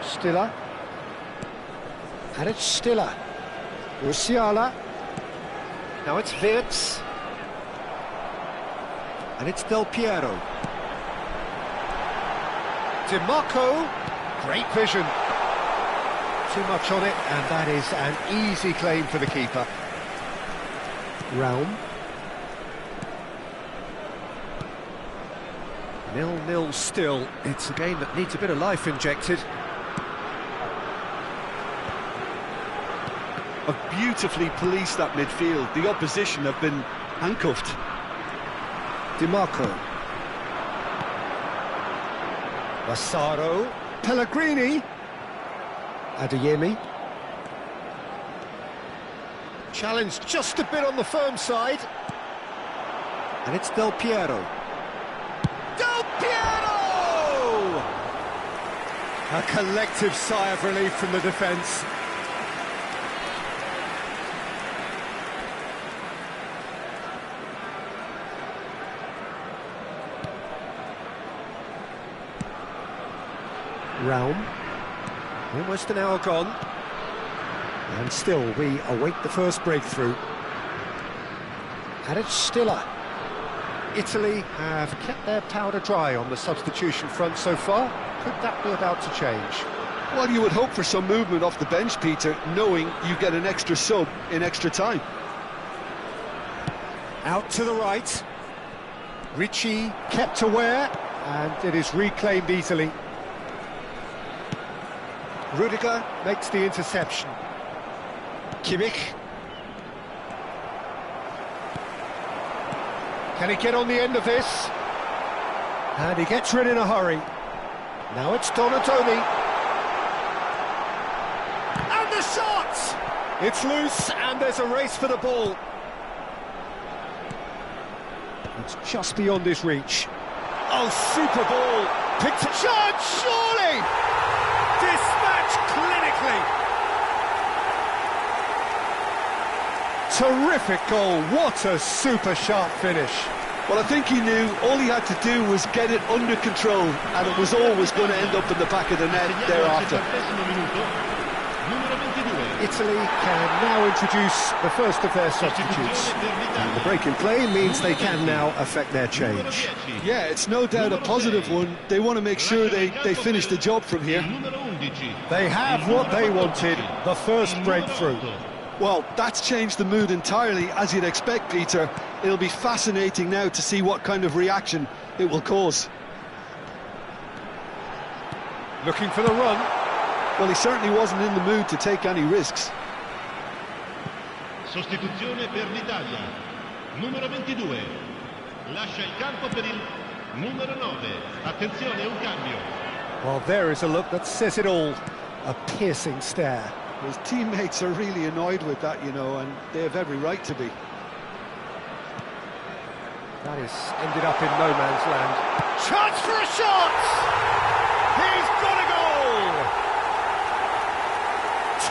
S1: Stiller. And it's Stiller. Musiala. Now it's Wirtz. And it's Del Piero. Di Marco. Great vision. Too much on it, and that is an easy claim for the keeper. Realm. 0-0 still. It's a game that needs a bit of life injected.
S3: Have beautifully policed that midfield. The opposition have been handcuffed.
S1: Di Marco. Massaro. Pellegrini. Adeyemi. Challenge just a bit on the firm side. And it's Del Piero. Del Piero! A collective sigh of relief from the defence. Realm. Almost an hour gone. And still we await the first breakthrough. And it's Stiller. Italy have kept their powder dry on the substitution front so far. Could that be about to change?
S3: Well, you would hope for some movement off the bench, Peter, knowing you get an extra sub in extra time.
S1: Out to the right. Ricci kept aware, and it is reclaimed easily. Rudiger makes the interception. Kimmich. Can he get on the end of this? And he gets rid in a hurry. Now it's Donatoni. And the shot! It's loose, and there's a race for the ball. It's just beyond his reach. Oh, super ball! Picked a shot, surely! Dispatched clinically! Terrific goal, what a super sharp finish.
S3: Well, I think he knew all he had to do was get it under control, and it was always going to end up in the back of the net thereafter.
S1: Italy can now introduce the first of their substitutes. And the break in play means they can now affect their change.
S3: Yeah, it's no doubt a positive one. They want to make sure they finish the job from here.
S1: They have what they wanted, the first breakthrough.
S3: Well, that's changed the mood entirely, as you'd expect, Peter. It'll be fascinating now to see what kind of reaction it will cause.
S1: Looking for the run.
S3: Well, he certainly wasn't in the mood to take any risks.
S6: Sostituzione per l'Italia. Numero 22. Lascia il campo per il numero 9. Attenzione, un cambio.
S1: Well, there is a look that says it all. A piercing stare.
S3: His teammates are really annoyed with that, you know, and they have every right to be.
S1: That has ended up in no man's land. Chance for a shot! He's got a goal!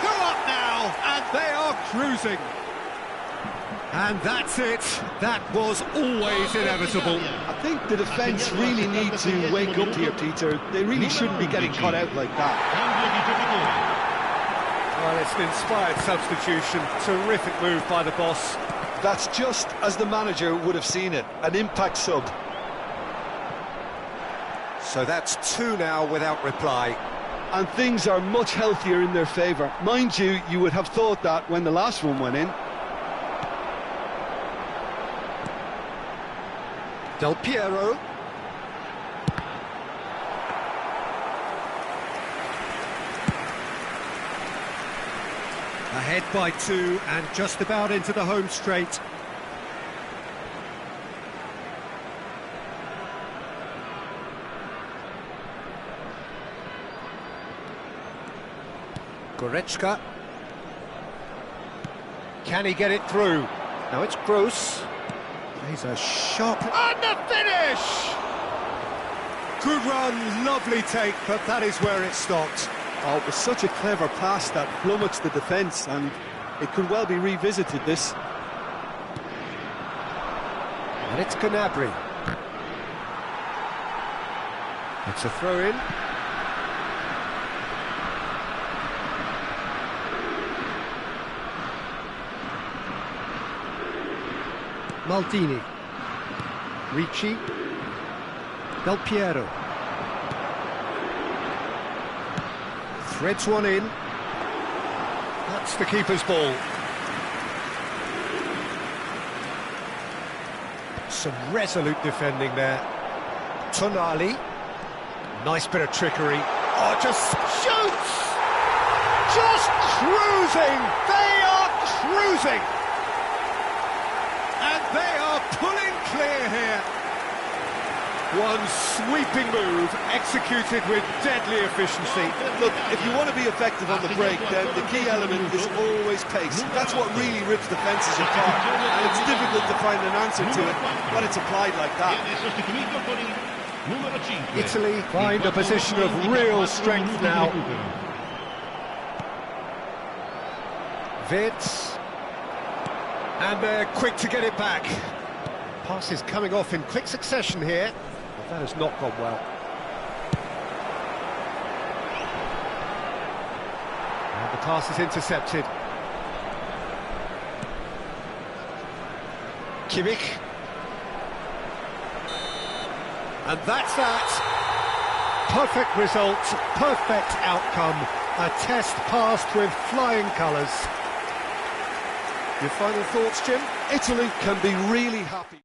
S1: 2 up now, and they are cruising. And that's it. That was always inevitable.
S3: I think the defence really need to wake up here, Peter. They really shouldn't be getting cut out like that.
S1: Well, it's an inspired substitution. Terrific move by the boss.
S3: That's just as the manager would have seen it. An impact sub.
S1: So that's 2 now without reply.
S3: And things are much healthier in their favour. Mind you, you would have thought that when the last one went in.
S1: Del Piero. Ahead by 2 and just about into the home straight. Goretzka. Can he get it through? Now it's Gross. He's a shot. And the finish! Good run, lovely take, but that is where it stopped.
S3: Oh, it was such a clever pass that flummoxed the defence, and it could well be revisited, this.
S1: And it's Gnabry. It's a throw-in. Maldini. Ricci. Del Piero. Threads one in. That's the keeper's ball. Some resolute defending there. Tonali. Nice bit of trickery. Oh, just shoots! Just cruising! They are cruising! And they are pulling clear here. One sweeping move, executed with deadly efficiency.
S3: Look, if you want to be effective on the break, then the key element is always pace. That's what really rips defences apart, and it's difficult to find an answer to it when it's applied like that.
S1: Italy find a position of real strength now. Vitz. And they're quick to get it back. Passes coming off in quick succession here. That has not gone well. And the pass is intercepted. Kimmich. And that's that. Perfect result, perfect outcome. A test passed with flying colours. Your final thoughts, Jim?
S3: Italy can be really happy.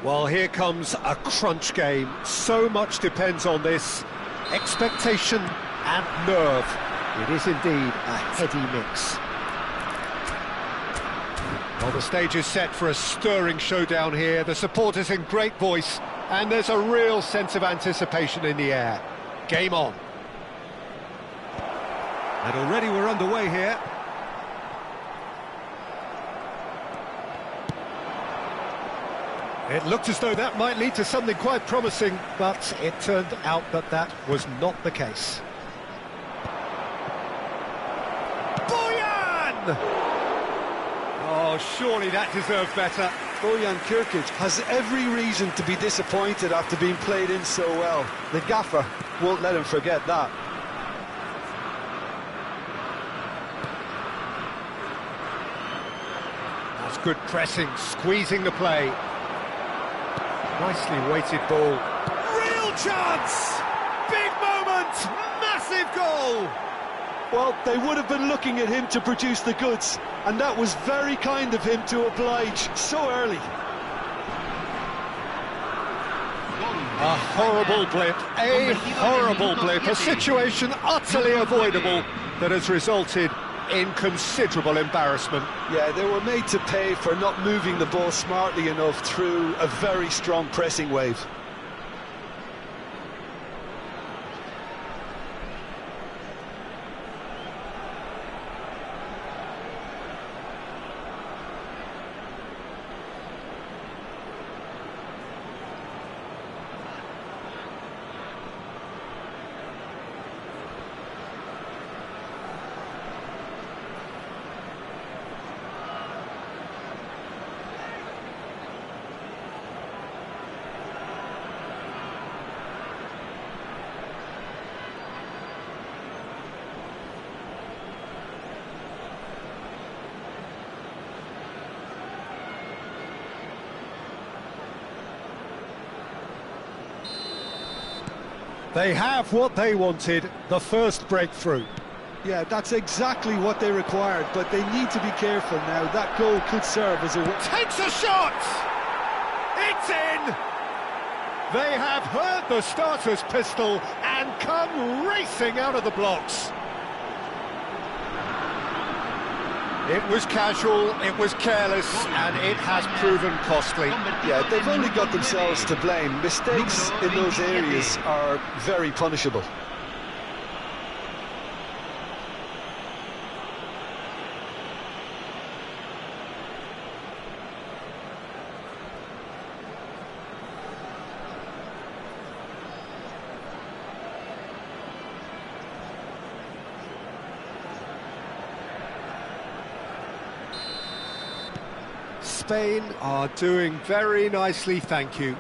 S1: Well, here comes a crunch game. So much depends on this. Expectation and nerve. It is indeed a heady mix. Well, the stage is set for a stirring showdown here. The supporters in great voice, and there's a real sense of anticipation in the air. Game on. And already we're underway here. It looked as though that might lead to something quite promising, but it turned out that that was not the case. Bojan! Oh, surely that deserved better.
S3: Bojan Kirkic has every reason to be disappointed after being played in so well. The gaffer won't let him forget that.
S1: That's good pressing, squeezing the play. Nicely weighted ball. Real chance! Big moment! Massive goal!
S3: Well, they would have been looking at him to produce the goods, and that was very kind of him to oblige so early.
S1: A horrible blip, a situation utterly avoidable that has resulted in considerable embarrassment.
S3: Yeah, they were made to pay for not moving the ball smartly enough through a very strong pressing wave.
S1: They have what they wanted, the first breakthrough.
S3: Yeah, that's exactly what they required, but they need to be careful now. That goal could serve as a...
S1: Takes a shot! It's in! They have heard the starter's pistol and come racing out of the blocks. It was casual, it was careless, and it has proven costly.
S3: Yeah, they've only got themselves to blame. Mistakes in those areas are very punishable.
S1: Spain are doing very nicely, thank you.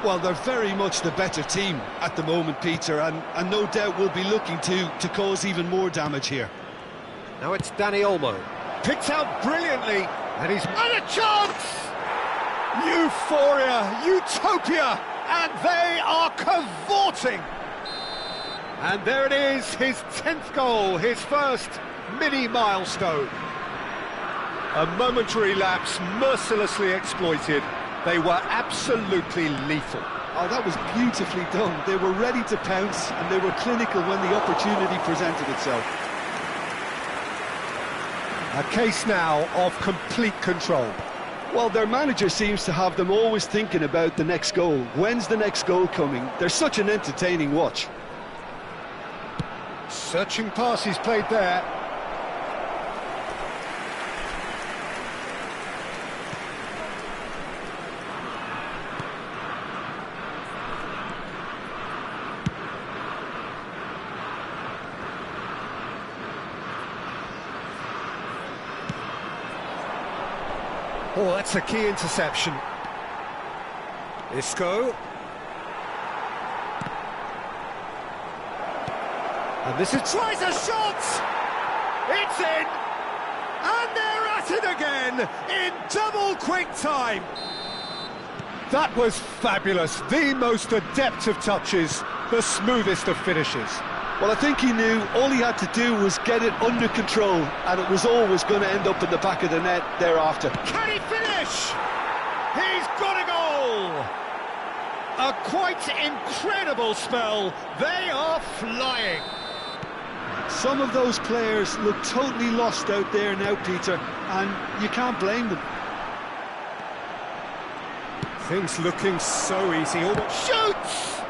S3: Well, they're very much the better team at the moment, Peter, and no doubt will be looking to cause even more damage here.
S1: Now it's Dani Olmo. Picked out brilliantly, and he's... And a chance! Euphoria, utopia, and they are cavorting! And there it is, his 10th goal, his first mini-milestone. A momentary lapse mercilessly exploited. They were absolutely lethal.
S3: Oh, that was beautifully done. They were ready to pounce, and they were clinical when the opportunity presented itself.
S1: A case now of complete control.
S3: Well, their manager seems to have them always thinking about the next goal. When's the next goal coming? They're such an entertaining watch.
S1: Searching pass he's played there. Oh, that's a key interception. Isco. And this is... Tries a shot! It's in! And they're at it again in double quick time. That was fabulous. The most adept of touches, the smoothest of finishes.
S3: Well, I think he knew all he had to do was get it under control, and it was always going to end up in the back of the net thereafter.
S1: Can he finish? He's got a goal! A quite incredible spell. They are flying.
S3: Some of those players look totally lost out there now, Peter, and you can't blame them.
S1: Things looking so easy. Almost shoots!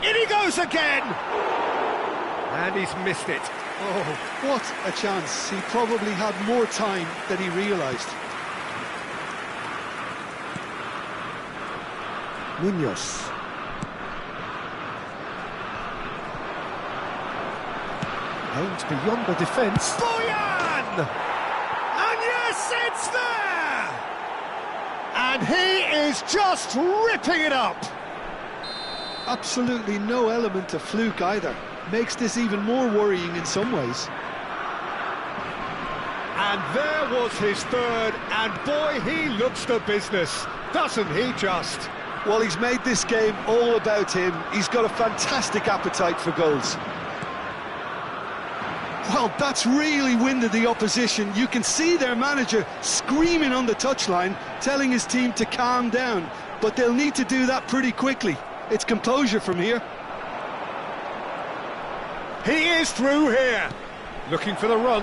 S1: In he goes again! And he's missed it.
S3: Oh, what a chance. He probably had more time than he realised.
S1: Munoz. Aimed beyond the defence. Boyan! And yes, it's there! And he is just ripping it up!
S3: Absolutely no element of fluke either. Makes this even more worrying in some ways.
S1: And there was his third, and boy, he looks the business, doesn't he just?
S3: Well, he's made this game all about him. He's got a fantastic appetite for goals. Well, that's really winded the opposition. You can see their manager screaming on the touchline, telling his team to calm down. But they'll need to do that pretty quickly. It's composure from here.
S1: He is through here. Looking for the run.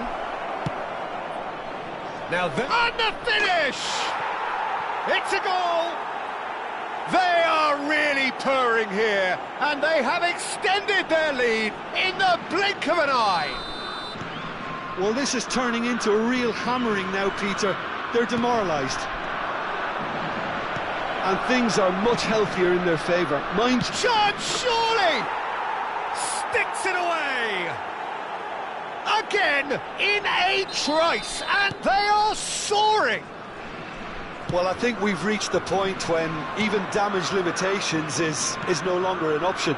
S1: Now and the finish! It's a goal! They are really purring here, and they have extended their lead in the blink of an eye.
S3: Well, this is turning into a real hammering now, Peter. They're demoralised. And things are much healthier in their favour. Mind...
S1: Chance, surely! Sticks it away! Again, in a trice, and they are soaring!
S3: Well, I think we've reached the point when even damage limitations is no longer an option.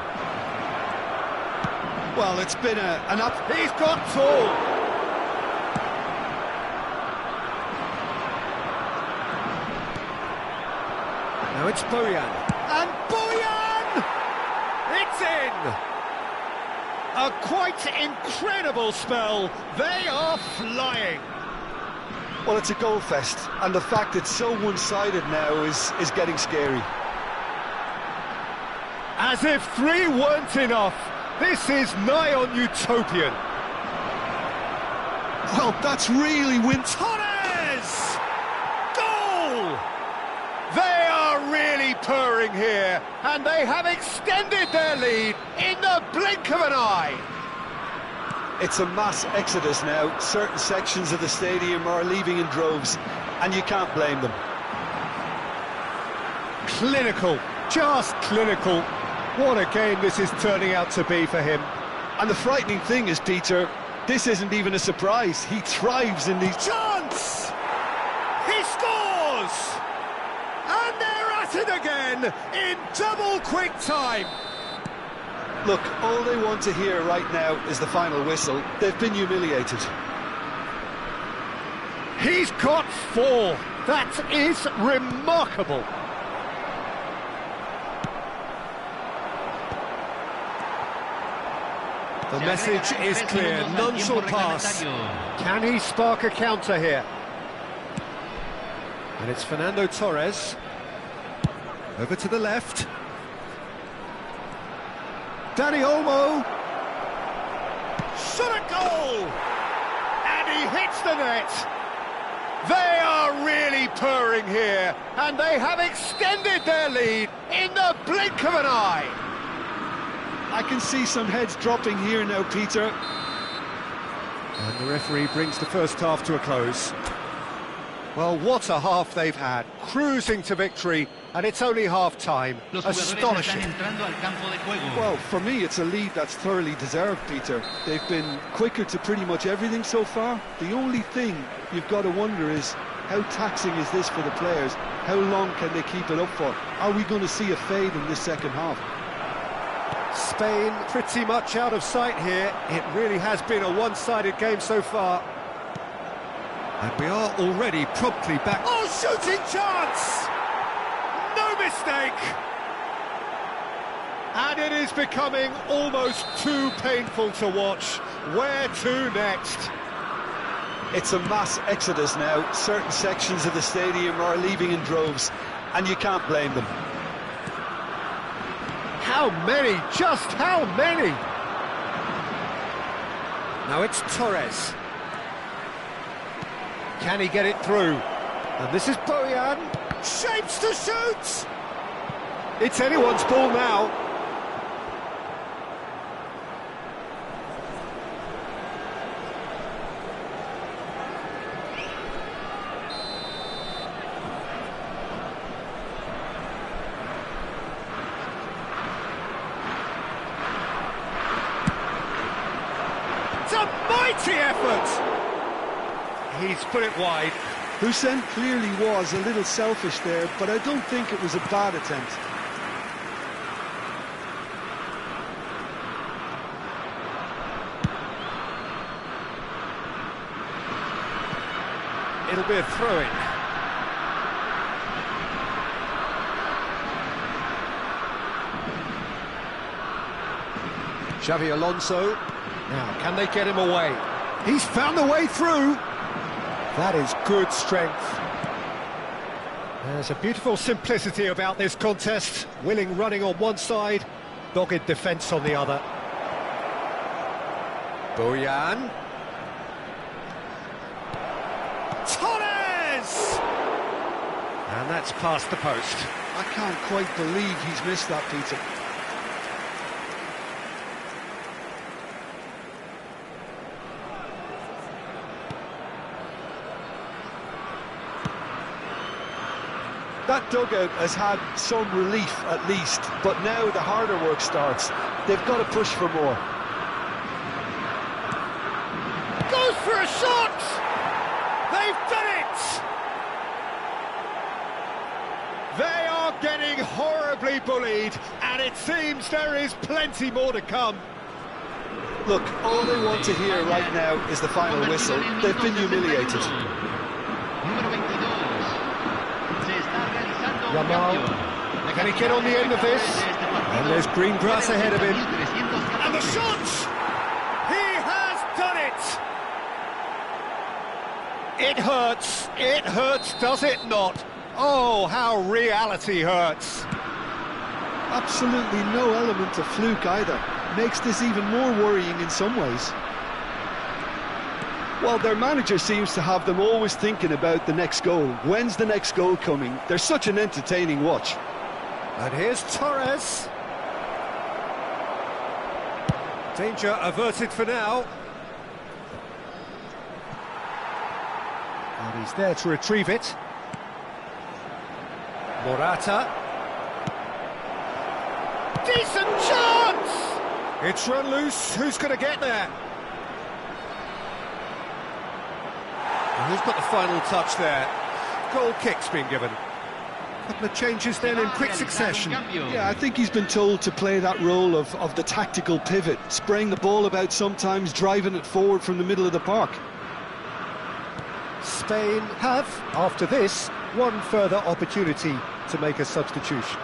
S3: Well, it's been an up...
S1: He's got tall! Now it's Boyan. And Boyan! It's in! A quite incredible spell. They are flying.
S3: Well, it's a goal fest, and the fact it's so one-sided now is getting scary.
S1: As if three weren't enough, this is nigh on utopian.
S3: Well, that's really
S1: Torres! Goal! They are really purring here, and they have extended their lead in the blink of an eye.
S3: It's a mass exodus now. Certain sections of the stadium are leaving in droves, and you can't blame them.
S1: Clinical, just clinical. What a game this is turning out to be for him.
S3: And the frightening thing is, Peter, this isn't even a surprise. He thrives in these...
S1: Chance! He scores! And they're at it again in double quick time.
S3: Look, all they want to hear right now is the final whistle. They've been humiliated.
S1: He's got 4. That is remarkable. The message is clear, none shall pass. Can he spark a counter here? And it's Fernando Torres. Over to the left. Dani Olmo. Shot a goal! And he hits the net. They are really purring here, and they have extended their lead in the blink of an eye.
S3: I can see some heads dropping here now, Peter.
S1: And the referee brings the first half to a close. Well, what a half they've had, cruising to victory, and it's only half-time. Astonishing.
S3: Well, for me, it's a lead that's thoroughly deserved, Peter. They've been quicker to pretty much everything so far. The only thing you've got to wonder is, how taxing is this for the players? How long can they keep it up for? Are we going to see a fade in this second half?
S1: Spain pretty much out of sight here. It really has been a one-sided game so far. And we are already promptly back. Oh, shooting chance! No mistake! And it is becoming almost too painful to watch. Where to next?
S3: It's a mass exodus now. Certain sections of the stadium are leaving in droves, and you can't blame them.
S1: How many? Just how many? Now it's Torres. Can he get it through? And this is Bojan. Shapes to shoot! It's anyone's ball now. It's a mighty effort! He's put it wide.
S3: Hujan clearly was a little selfish there, but I don't think it was a bad attempt.
S1: It'll be a throw-in. Xavi Alonso. Now, can they get him away? He's found the way through. That is good strength. There's a beautiful simplicity about this contest. Willing running on one side, dogged defence on the other. Bojan. Torres! And that's past the post.
S3: I can't quite believe he's missed that, Peter. That dugout has had some relief at least, but now the harder work starts. They've got to push for more.
S1: Goes for a shot! They've done it! They are getting horribly bullied, and it seems there is plenty more to come.
S3: Look, all they want to hear right now is the final whistle. They've been humiliated.
S1: Yamal, can he get on the end of this? And there's green grass ahead of him. And the shot! He has done it! It hurts, does it not? Oh, how reality hurts.
S3: Absolutely no element of fluke either. Makes this even more worrying in some ways. Well, their manager seems to have them always thinking about the next goal. When's the next goal coming? They're such an entertaining watch.
S1: And here's Torres. Danger averted for now. And he's there to retrieve it. Morata. Decent chance! It's run loose. Who's going to get there? And who's got the final touch there? Goal kick's been given. A couple of changes then in quick succession.
S3: Yeah, I think he's been told to play that role of the tactical pivot, spraying the ball about sometimes, driving it forward from the middle of the park.
S1: Spain have, after this, one further opportunity to make a substitution.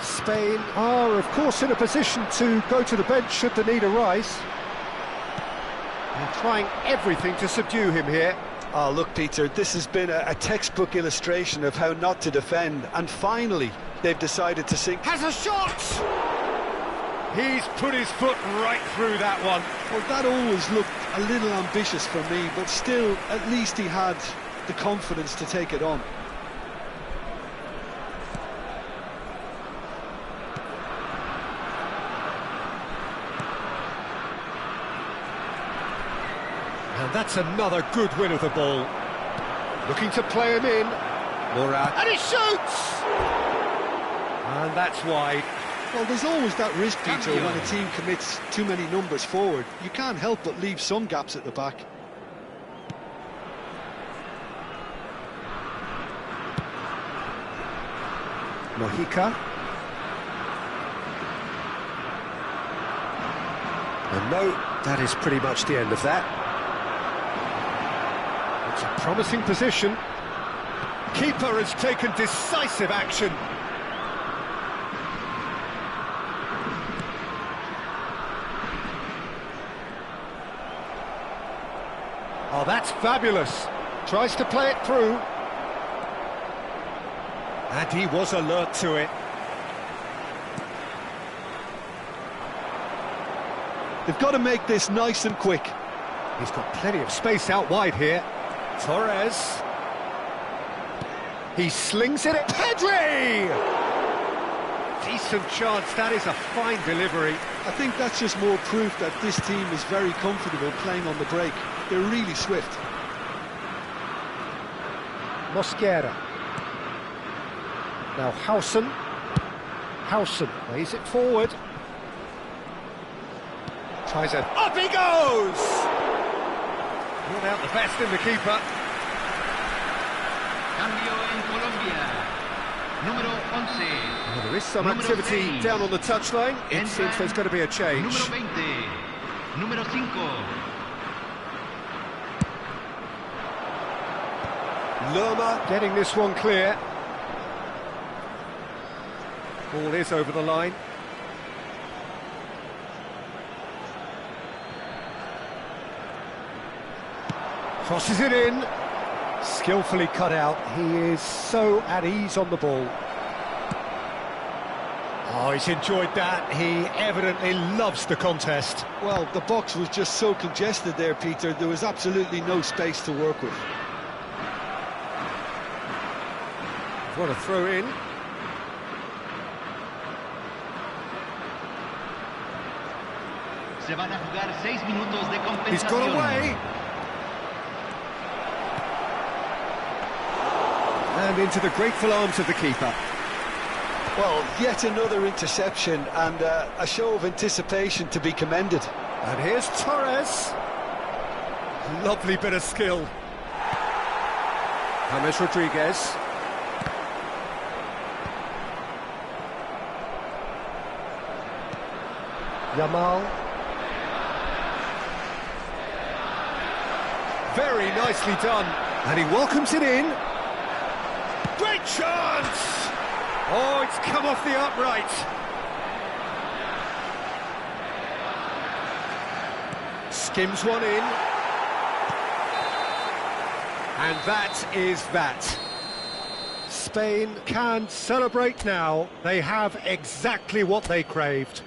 S1: Spain are, of course, in a position to go to the bench should the need arise. They're trying everything to subdue him here.
S3: Oh, look, Peter, this has been a textbook illustration of how not to defend, and finally they've decided to sink.
S1: Has a shot! He's put his foot right through that one.
S3: Well, that always looked a little ambitious for me, but still, at least he had the confidence to take it on.
S1: And that's another good win of the ball. Looking to play him in. Morata. And he shoots! And that's wide.
S3: Well, there's always that risk, Peter, when a team commits too many numbers forward. You can't help but leave some gaps at the back.
S1: Mojica. And no, that is pretty much the end of that. It's a promising position. Keeper has taken decisive action. Oh, that's fabulous. Tries to play it through. And he was alert to it.
S3: They've got to make this nice and quick.
S1: He's got plenty of space out wide here. Torres. He slings it at Pedri! Decent chance, that is a fine delivery.
S3: I think that's just more proof that this team is very comfortable playing on the break. They're really swift.
S1: Mosquera. Now Howson. Howson plays it forward. Tries it. Up he goes! Brought out the best in the keeper.
S2: Cambio en Colombia. Número 11.
S1: Well, there is some activity down on the touchline. It seems there's going to be a change.
S2: Número 20. Número 5.
S1: Lerma getting this one clear. Ball is over the line. Crosses it in. Skillfully cut out. He is so at ease on the ball. Oh, he's enjoyed that. He evidently loves the contest.
S3: Well, the box was just so congested there, Peter. There was absolutely no space to work with.
S1: What a throw in.
S2: Se van a jugar 6 minutos de compensación.
S1: He's got away. And into the grateful arms of the keeper.
S3: Well, yet another interception and a show of anticipation to be commended.
S1: And here's Torres. Lovely bit of skill. James Rodriguez. Yamal. Very nicely done. And he welcomes it in. Great chance! Oh, it's come off the upright. Skims one in. And that is that. Spain can celebrate now. They have exactly what they craved.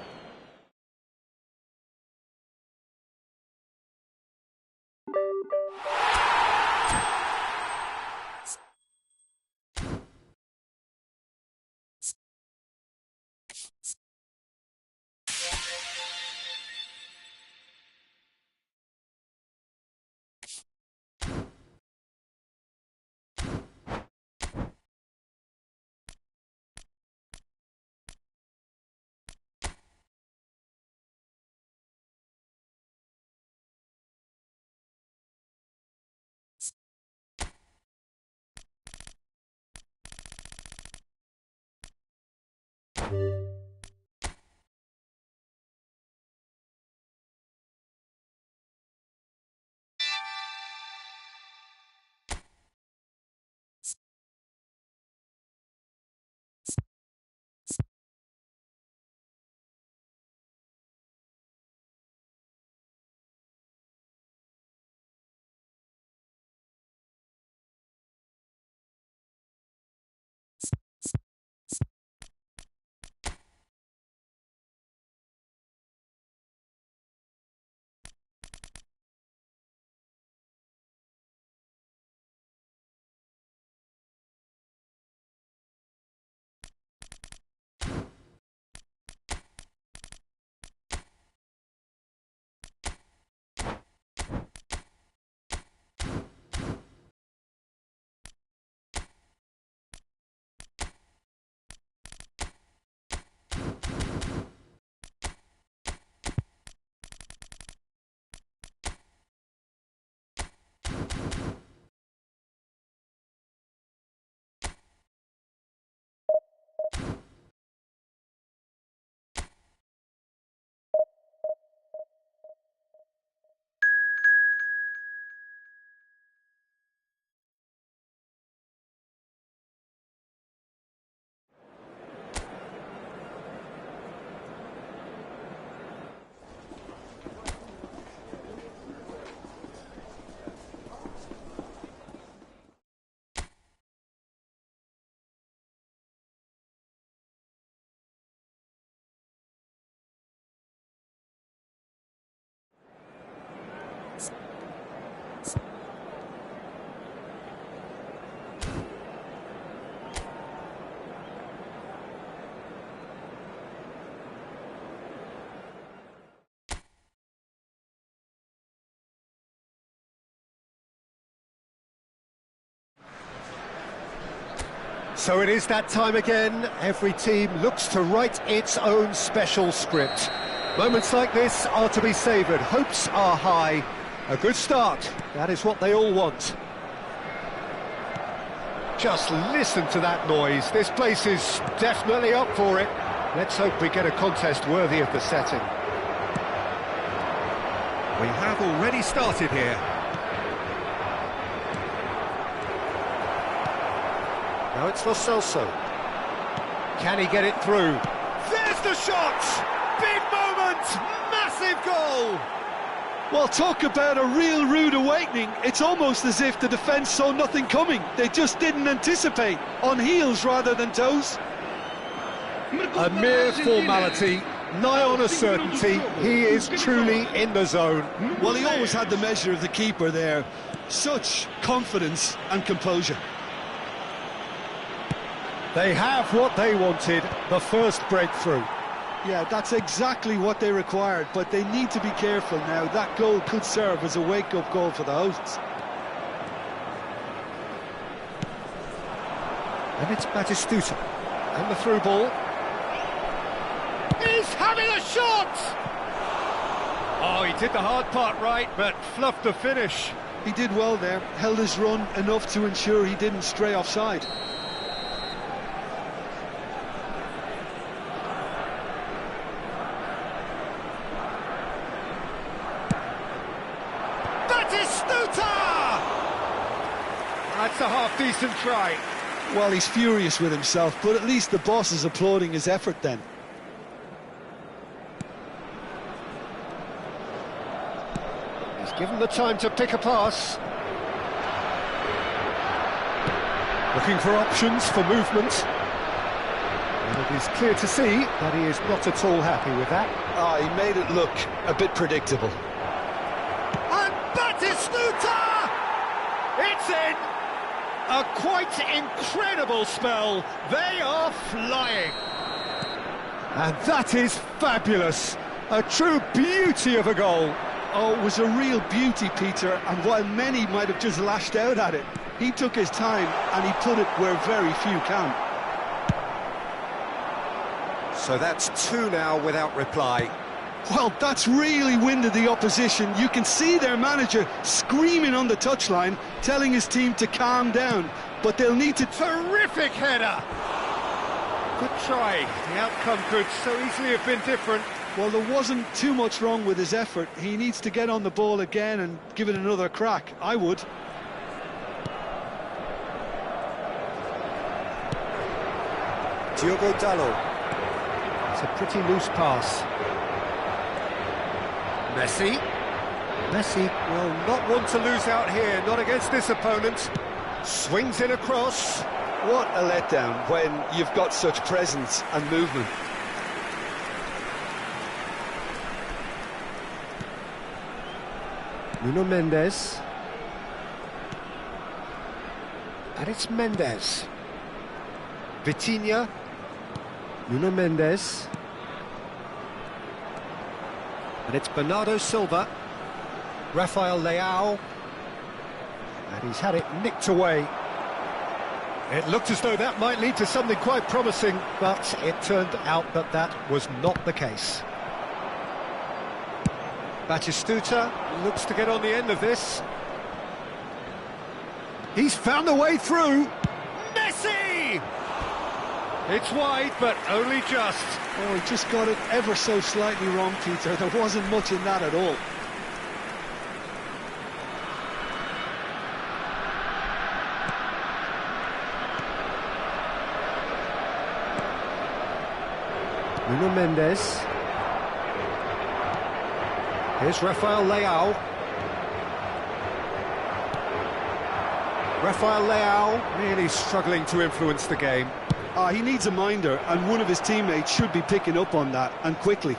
S1: So it is that time again. Every team looks to write its own special script. Moments like this are to be savoured. Hopes are high. A good start. That is what they all want. Just listen to that noise. This place is definitely up for it. Let's hope we get a contest worthy of the setting. We have already started here. Now it's Lo Celso. Can he get it through? There's the shot! Big moment! Massive goal!
S3: Well, talk about a real rude awakening. It's almost as if the defence saw nothing coming. They just didn't anticipate. On heels rather than toes.
S1: A mere formality, nigh on a certainty. He is truly in the zone.
S3: Well, he always had the measure of the keeper there. Such confidence and composure.
S1: They have what they wanted, the first breakthrough.
S3: Yeah, that's exactly what they required, but they need to be careful now. That goal could serve as a wake-up goal for the hosts.
S1: And it's Batistuta. And the through ball. He's having a shot! Oh, he did the hard part right, but fluffed the finish.
S3: He did well there, held his run enough to ensure he didn't stray offside.
S1: That's a half-decent try.
S3: Well, he's furious with himself, but at least the boss is applauding his effort then.
S1: He's given the time to pick a pass. Looking for options for movement. And it is clear to see that he is not at all happy with that.
S3: He made it look a bit predictable.
S1: And Batistuta! It's in! A quite incredible spell. They are flying. And that is fabulous. A true beauty of a goal.
S3: Oh, it was a real beauty, Peter, and while many might have just lashed out at it, he took his time and he put it where very few can.
S1: So that's two now without reply.
S3: Well, that's really winded the opposition. You can see their manager screaming on the touchline, telling his team to calm down, but they'll need to...
S1: Terrific header! Good try. The outcome could so easily have been different.
S3: Well, there wasn't too much wrong with his effort. He needs to get on the ball again and give it another crack. I would.
S1: Diogo Dalot. It's a pretty loose pass. Messi will not want to lose out here, not against this opponent. Swings it across.
S3: What a letdown when you've got such presence and movement.
S1: Nuno Mendes. And it's Mendes. Vitinha. Nuno Mendes. And it's Bernardo Silva. Rafael Leao. And he's had it nicked away. It looked as though that might lead to something quite promising, but it turned out that that was not the case. Batistuta looks to get on the end of this. He's found a way through. Messi! It's wide, but only just.
S3: Oh, he just got it ever so slightly wrong, Peter. There wasn't much in that at all.
S1: Nuno Mendes. Here's Rafael Leao. Rafael Leao really struggling to influence the game.
S3: He needs a minder, and one of his teammates should be picking up on that, and quickly.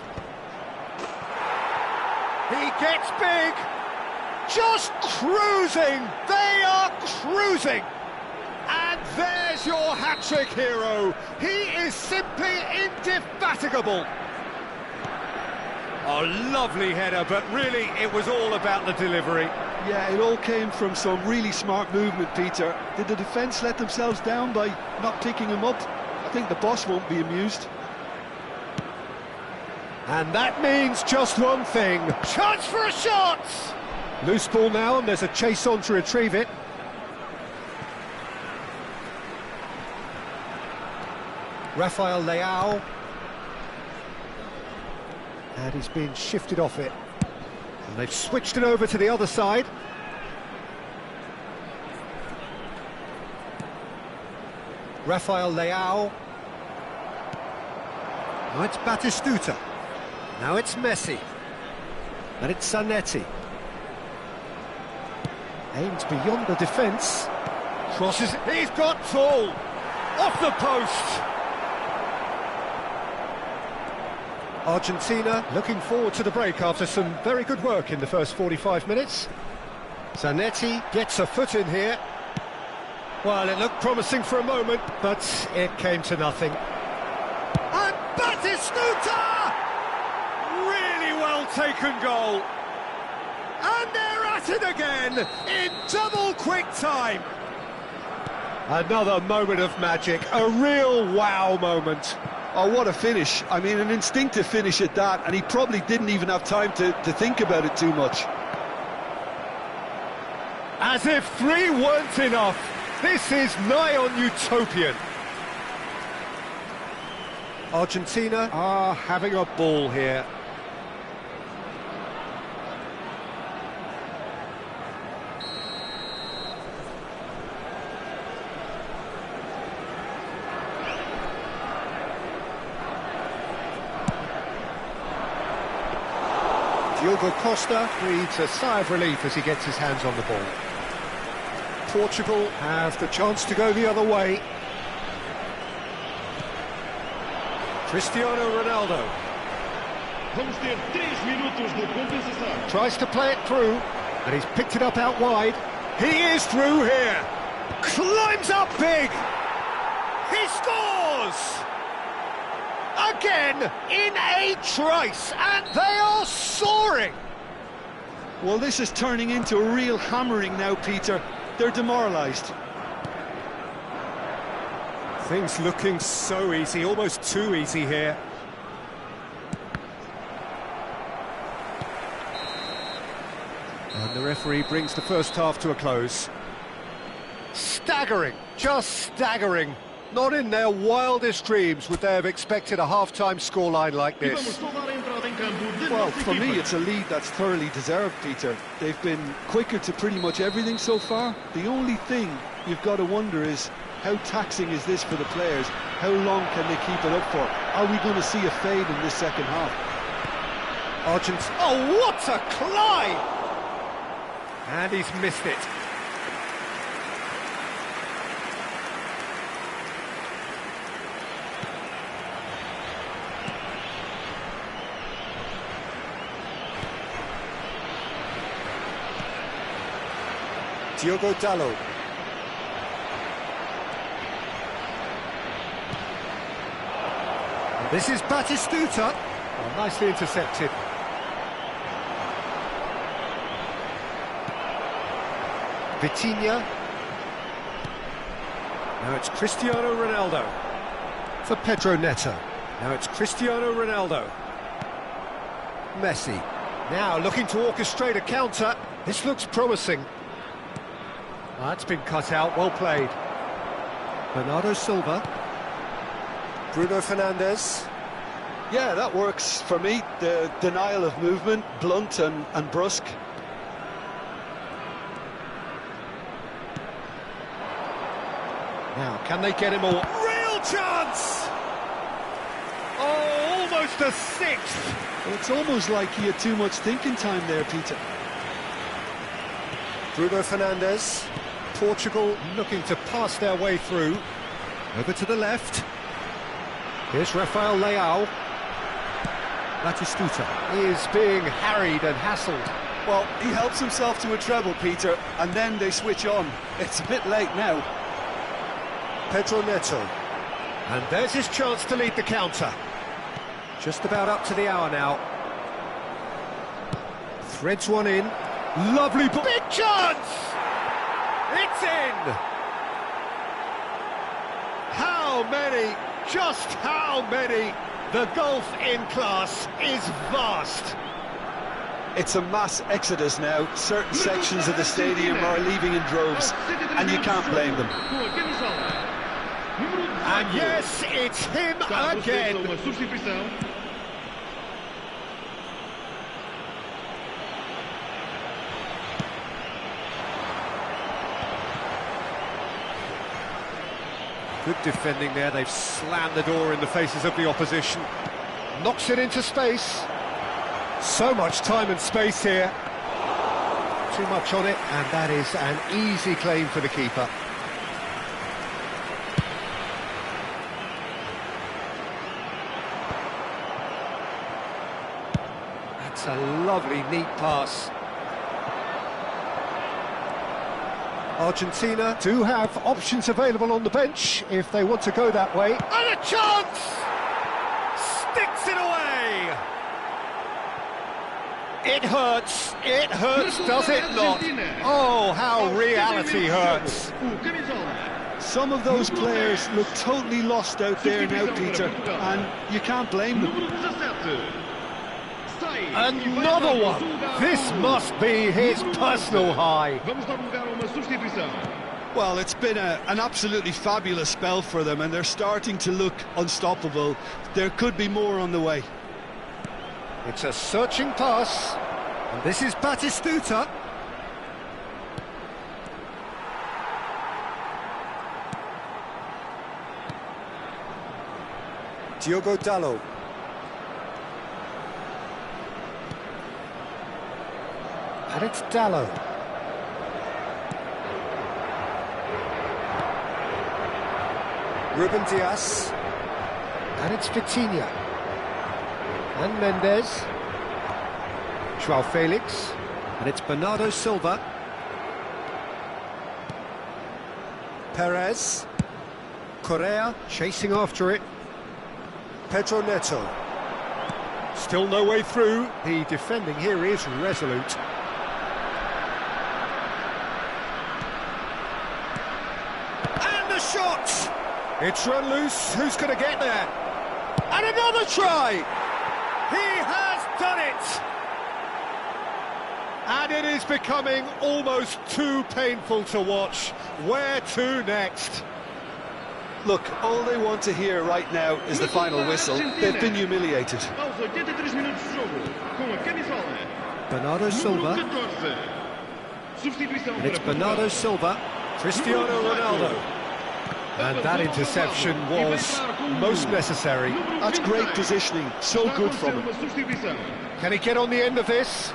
S1: He gets big. Just cruising. They are cruising. And there's your hat-trick hero. He is simply indefatigable. A lovely header, but really it was all about the delivery.
S3: Yeah, it all came from some really smart movement, Peter. Did the defence let themselves down by not picking him up? I think the boss won't be amused.
S1: And that means just one thing. Chance for a shot! Loose ball now, and there's a chase on to retrieve it. Rafael Leao. And he's been shifted off it. And they've switched it over to the other side. Rafael Leao. Now it's Batistuta. Now it's Messi. And it's Zanetti. Aims beyond the defence. Crosses. He's got tall. Off the post. Argentina looking forward to the break after some very good work in the first 45 minutes. Zanetti gets a foot in here. Well, it looked promising for a moment, but it came to nothing. And Batistuta! Really well taken goal. And they're at it again in double quick time. Another moment of magic, a real wow moment.
S3: Oh, what a finish. I mean, an instinctive finish at that, and he probably didn't even have time to think about it too much.
S1: As if 3 weren't enough, this is nigh on utopian. Argentina are having a ball here. Diogo Costa breathes a sigh of relief as he gets his hands on the ball. Portugal have the chance to go the other way. Cristiano Ronaldo.
S6: Vamos ter 3 minutos de compensação.
S1: Tries to play it through, and he's picked it up out wide. He is through here. Climbs up big. He scores! Again, in a trice, and they are soaring!
S3: Well, this is turning into a real hammering now, Peter. They're demoralised.
S1: Things looking so easy, almost too easy here. And the referee brings the first half to a close. Staggering, just staggering. Not in their wildest dreams would they have expected a half-time scoreline like this.
S3: Well, for me, it's a lead that's thoroughly deserved, Peter. They've been quicker to pretty much everything so far. The only thing you've got to wonder is, how taxing is this for the players? How long can they keep it up for? Are we going to see a fade in this second half?
S1: Argentina. Oh, what a climb! And he's missed it. Diogo Dalot. And this is Batistuta. Oh, nicely intercepted. Vitinha. Now it's Cristiano Ronaldo. For Pedro Neto. Now it's Cristiano Ronaldo. Messi. Now looking to orchestrate a counter. This looks promising. That's been cut out, well played. Bernardo Silva. Bruno Fernandes.
S3: Yeah, that works for me. The denial of movement, blunt and brusque.
S1: Now, can they get him all? Real chance! Oh, almost a sixth!
S3: Well, it's almost like he had too much thinking time there, Peter.
S1: Bruno Fernandes. Portugal looking to pass their way through. Over to the left. Here's Rafael Leao. Batistuta is being harried and hassled.
S3: Well, he helps himself to a treble, Peter, and then they switch on. It's a bit late now.
S1: Pedro Neto. And there's his chance to lead the counter. Just about up to the hour now. Threads one in. Lovely ball. Big chance! It's in! How many? Just how many? The gulf in class is vast.
S3: It's a mass exodus now. Certain sections of the stadium are leaving in droves, and you can't blame them.
S1: And yes, it's him again. Good defending there. They've slammed the door in the faces of the opposition. Knocks it into space. So much time and space here. Too much on it, and that is an easy claim for the keeper. That's a lovely, neat pass. Argentina do have options available on the bench if they want to go that way. And a chance! Sticks it away! It hurts, does it not? Oh, how reality hurts.
S3: Some of those players look totally lost out there now, Peter, and you can't blame them.
S1: Another one! This must be his personal high.
S3: Well, it's been an absolutely fabulous spell for them, and they're starting to look unstoppable. There could be more on the way.
S1: It's a searching pass, and this is Batistuta. Diogo Dalot. And it's Dalot. Ruben Dias. And it's Vitinha. And Mendes. Joao Felix. And it's Bernardo Silva. Perez. Correa chasing after it. Pedro Neto. Still no way through. The defending here is resolute. And the shot! It's run loose. Who's going to get there? And another try! He has done it! And it is becoming almost too painful to watch. Where to next?
S3: Look, all they want to hear right now is the final whistle. They've been humiliated.
S1: Bernardo Silva. And it's Bernardo Silva. Cristiano Ronaldo. And that interception was most necessary.
S3: That's great positioning. So good from him.
S1: Can he get on the end of this?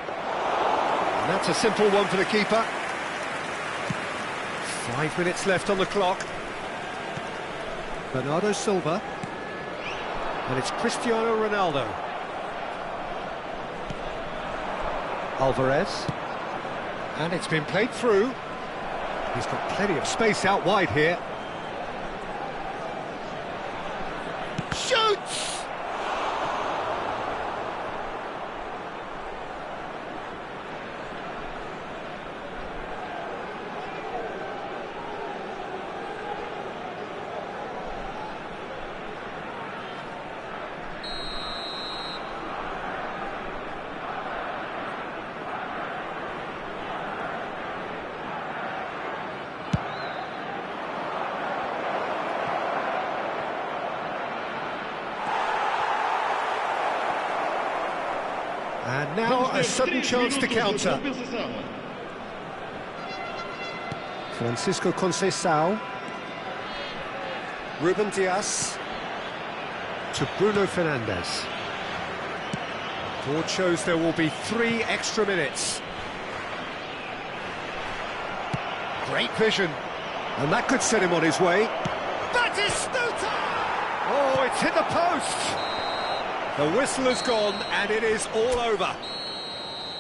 S1: And that's a simple one for the keeper. 5 minutes left on the clock. Bernardo Silva. And it's Cristiano Ronaldo. Alvarez. And it's been played through. He's got plenty of space out wide here. Shoots! And now a sudden chance to counter. Francisco Conceição. Ruben Dias. To Bruno Fernandes. Board shows there will be 3 extra minutes. Great vision. And that could set him on his way. Batistuta! Oh, it's hit the post! The whistle has gone, and it is all over.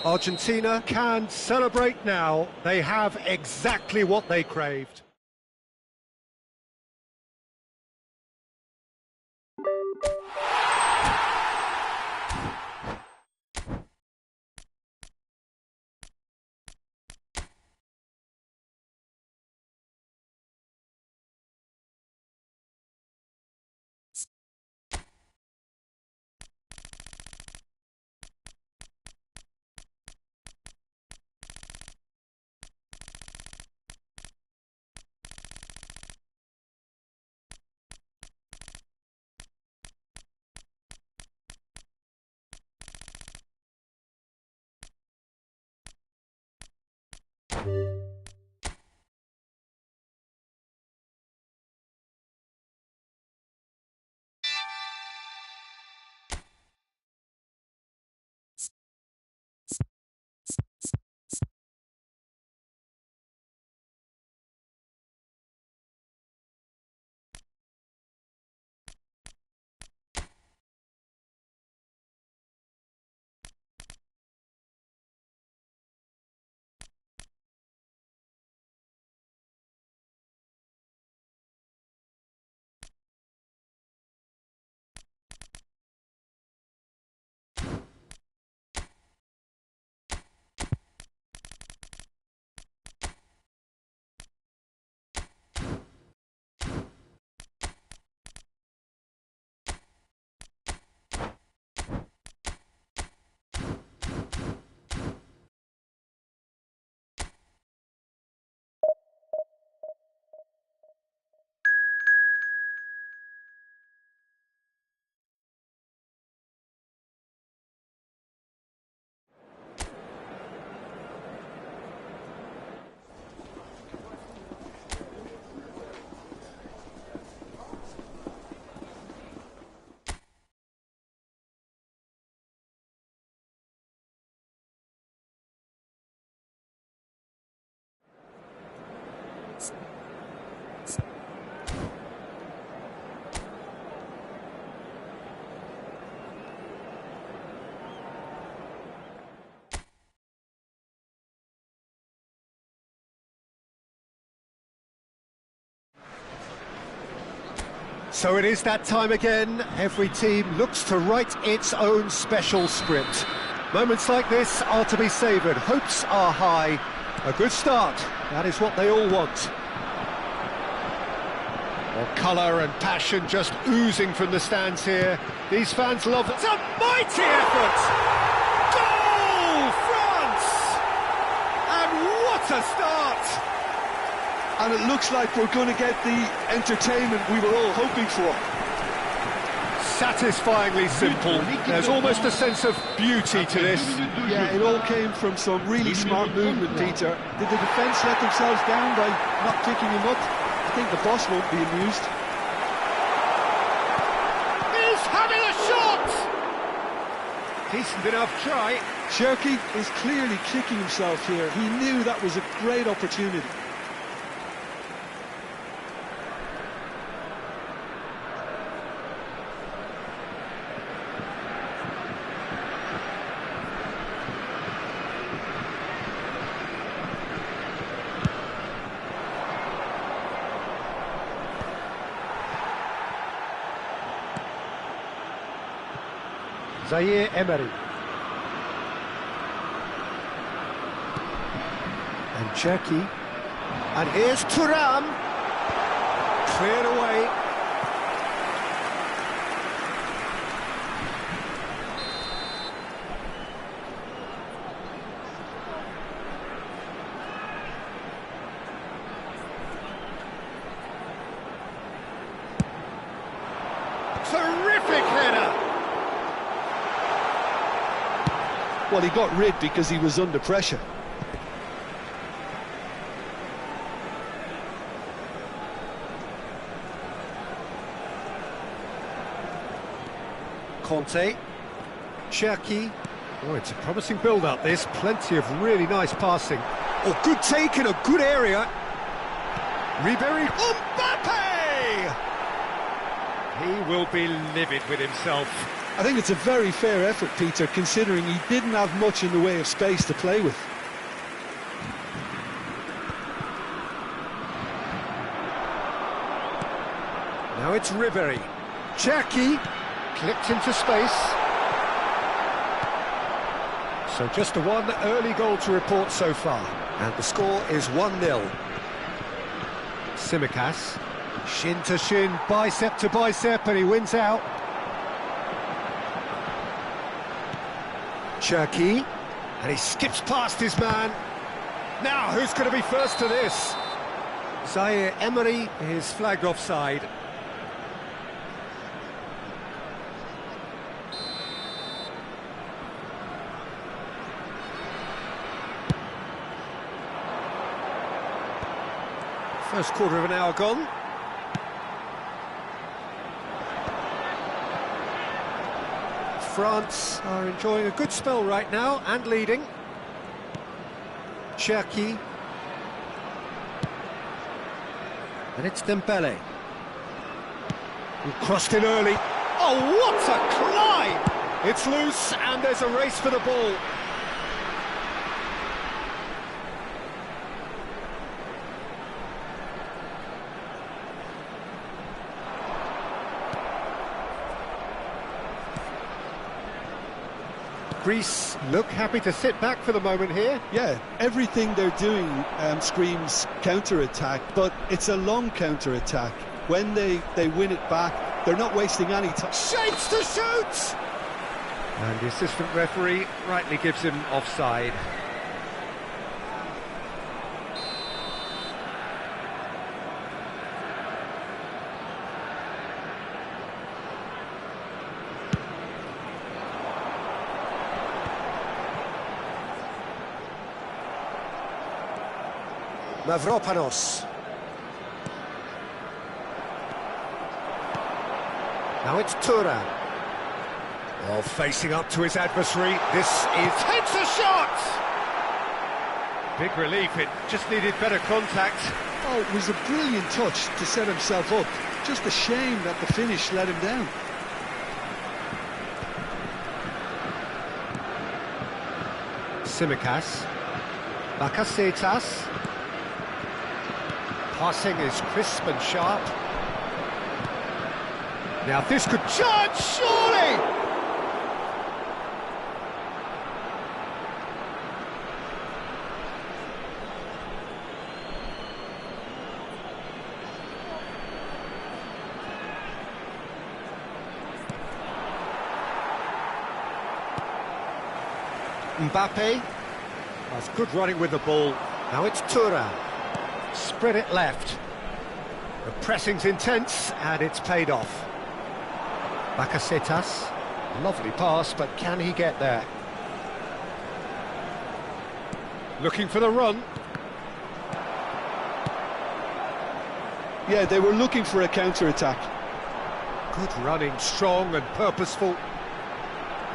S1: Argentina can celebrate now. They have exactly what they craved. So it is that time again. Every team looks to write its own special script. Moments like this are to be savoured. Hopes are high. A good start. That is what they all want. Well, colour and passion just oozing from the stands here. These fans love it. It's a mighty effort! Goal, France! And what a start!
S3: And it looks like we're going to get the entertainment we were all hoping for.
S1: Satisfyingly simple. There's almost a sense of beauty to this.
S3: Yeah, it all came from some really smart movement, Peter. Did the defence let themselves down by not picking him up? I think the boss won't be amused.
S1: He's having a shot! Decent enough try.
S3: Cherky is clearly kicking himself here. He knew that was a great opportunity.
S1: Zaire Emery. And Cherky. And here's Thuram. Cleared away. Terrific header.
S3: Well, he got rid because he was under pressure.
S1: Conte. Cherky. Oh, it's a promising build-up, this. Plenty of really nice passing. Oh, good take in a good area. Ribéry. Mbappe! He will be livid with himself.
S3: I think it's a very fair effort, Peter, considering he didn't have much in the way of space to play with.
S1: Now it's Ribéry. Cherky clipped into space. So just the one early goal to report so far. And the score is 1-0. Tsimikas. Shin to shin, bicep to bicep, and he wins out. Cherky, and he skips past his man. Now, who's going to be first to this? Zaire Emery is flagged offside. First quarter of an hour gone. France are enjoying a good spell right now and leading. Cherki. And it's Dembele. Who crossed in early. Oh, what a climb! It's loose and there's a race for the ball. Greece look happy to sit back for the moment here.
S3: Yeah, everything they're doing screams counter-attack, but it's a long counter-attack. When they win it back, they're not wasting any time.
S1: Shapes to shoot! And the assistant referee rightly gives him offside. Mavropanos. Now it's Tura. Oh, facing up to his adversary. This is... hits a shot! Big relief, it just needed better contact.
S3: Oh, it was a brilliant touch to set himself up. Just a shame that the finish let him down.
S1: Tsimikas. Bakasetas. Passing is crisp and sharp. Now this could judge, surely! Mbappe has good running with the ball. Now it's Tura. Spread it left. The pressing's intense and it's paid off. Bakasetas, lovely pass, but can he get there? Looking for the run.
S3: Yeah, they were looking for a counter-attack.
S1: Good running, strong and purposeful.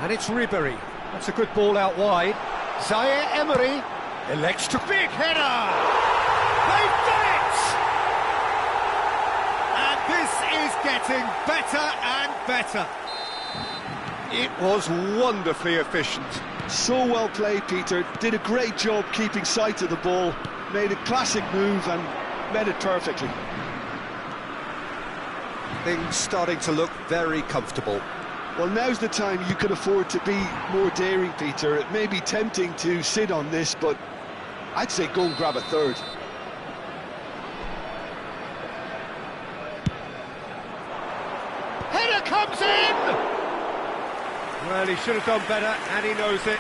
S1: And it's Ribéry. That's a good ball out wide. Zaire Emery elects to big header! They've done it! And this is getting better and better. It was wonderfully efficient.
S3: So well played, Peter. Did a great job keeping sight of the ball. Made a classic move and met it perfectly.
S1: Things starting to look very comfortable.
S3: Well, now's the time you can afford to be more daring, Peter. It may be tempting to sit on this, but I'd say go and grab a third.
S1: Header comes in! Well, he should have done better, and he knows it.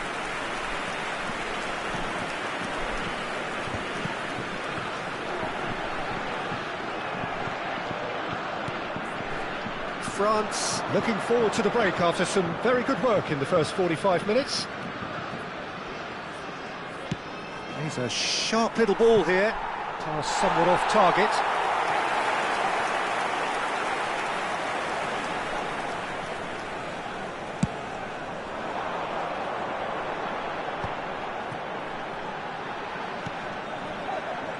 S1: France looking forward to the break after some very good work in the first 45 minutes. He's a sharp little ball here. Pass somewhat off target.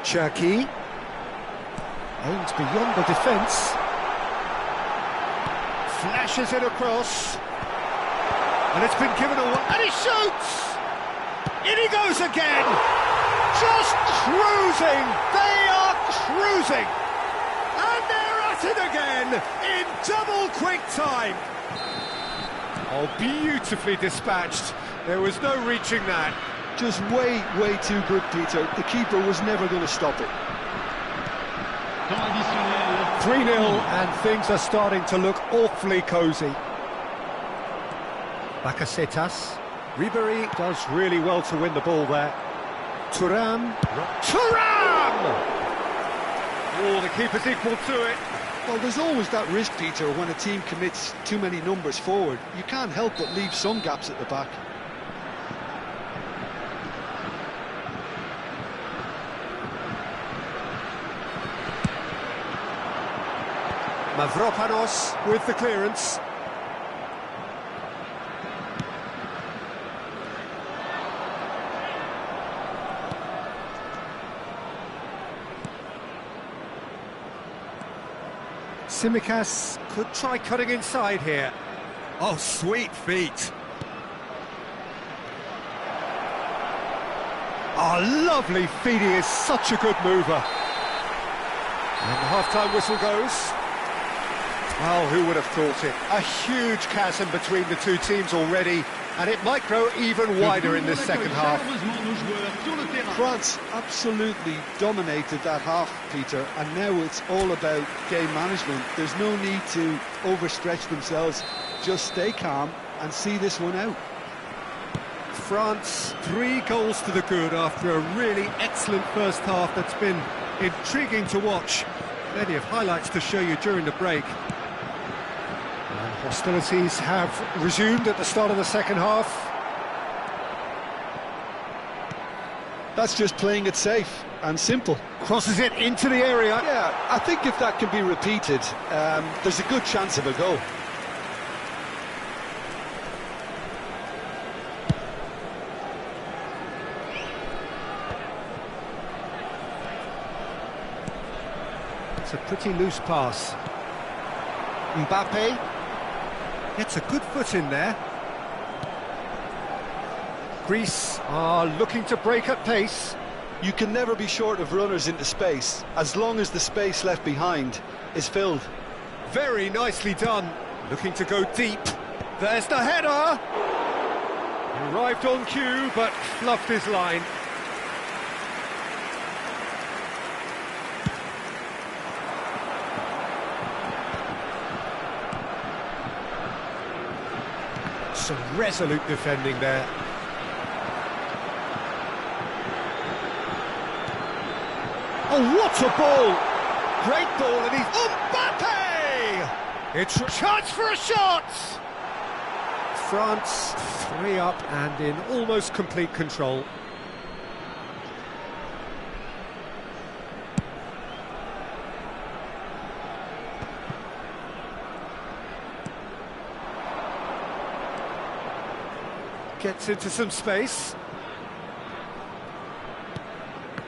S1: Cherki aims beyond the defence. Flashes it across, and it's been given away, and he shoots! In he goes again! Just cruising! They are cruising! And they're at it again, in double quick time! Oh, beautifully dispatched. There was no reaching that.
S3: Just way too good, Peter. The keeper was never going to stop it.
S1: 3-0, and things are starting to look awfully cosy. Bakasetas. Ribéry does really well to win the ball there. Thuram. Oh, the keeper's equal to it.
S3: Well, there's always that risk, Peter, when a team commits too many numbers forward. You can't help but leave some gaps at the back.
S1: Mavropanos with the clearance. Tsimikas could try cutting inside here. Oh, sweet feet. Oh, lovely feet. He is such a good mover. And the half-time whistle goes. Well, who would have thought it? A huge chasm between the two teams already, and it might grow even wider in this second half.
S3: France absolutely dominated that half, Peter, and now it's all about game management. There's no need to overstretch themselves. Just stay calm and see this one out.
S1: France, 3 goals to the good after a really excellent first half that's been intriguing to watch. Plenty of highlights to show you during the break. And hostilities have resumed at the start of the second half.
S3: That's just playing it safe and simple.
S1: Crosses it into the area.
S3: Yeah, I think if that can be repeated, there's a good chance of a goal.
S1: It's a pretty loose pass. Mbappe gets a good foot in there. Greece are looking to break at pace.
S3: You can never be short of runners into space, as long as the space left behind is filled.
S1: Very nicely done. Looking to go deep. There's the header. Arrived on cue, but fluffed his line. Some resolute defending there. Oh, what a ball! Great ball, and he's... Mbappe! It's a chance for a shot! France 3 up and in almost complete control. Gets into some space.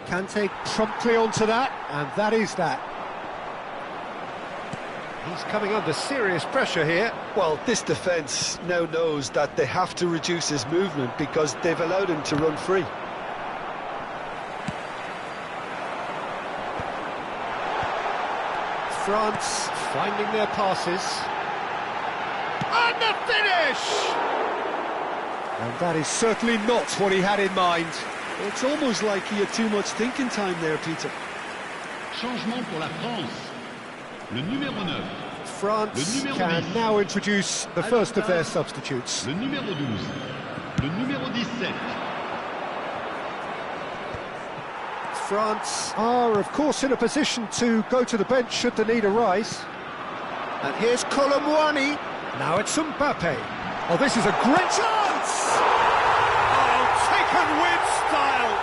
S1: Kante promptly onto that, and that is that. He's coming under serious pressure here.
S3: Well, this defence now knows that they have to reduce his movement because they've allowed him to run free.
S1: France finding their passes. And the finish! And that is certainly not what he had in mind.
S3: It's almost like he had too much thinking time there, Peter.
S6: Changement pour la France. Le numéro 9.
S1: France can now introduce the first of their substitutes.
S6: Le numéro 12. Le numéro 17.
S1: France are, of course, in a position to go to the bench should the need arise. And here's Colomwani. Now it's Mbappe. Oh, this is a great chance! Oh, taken with style!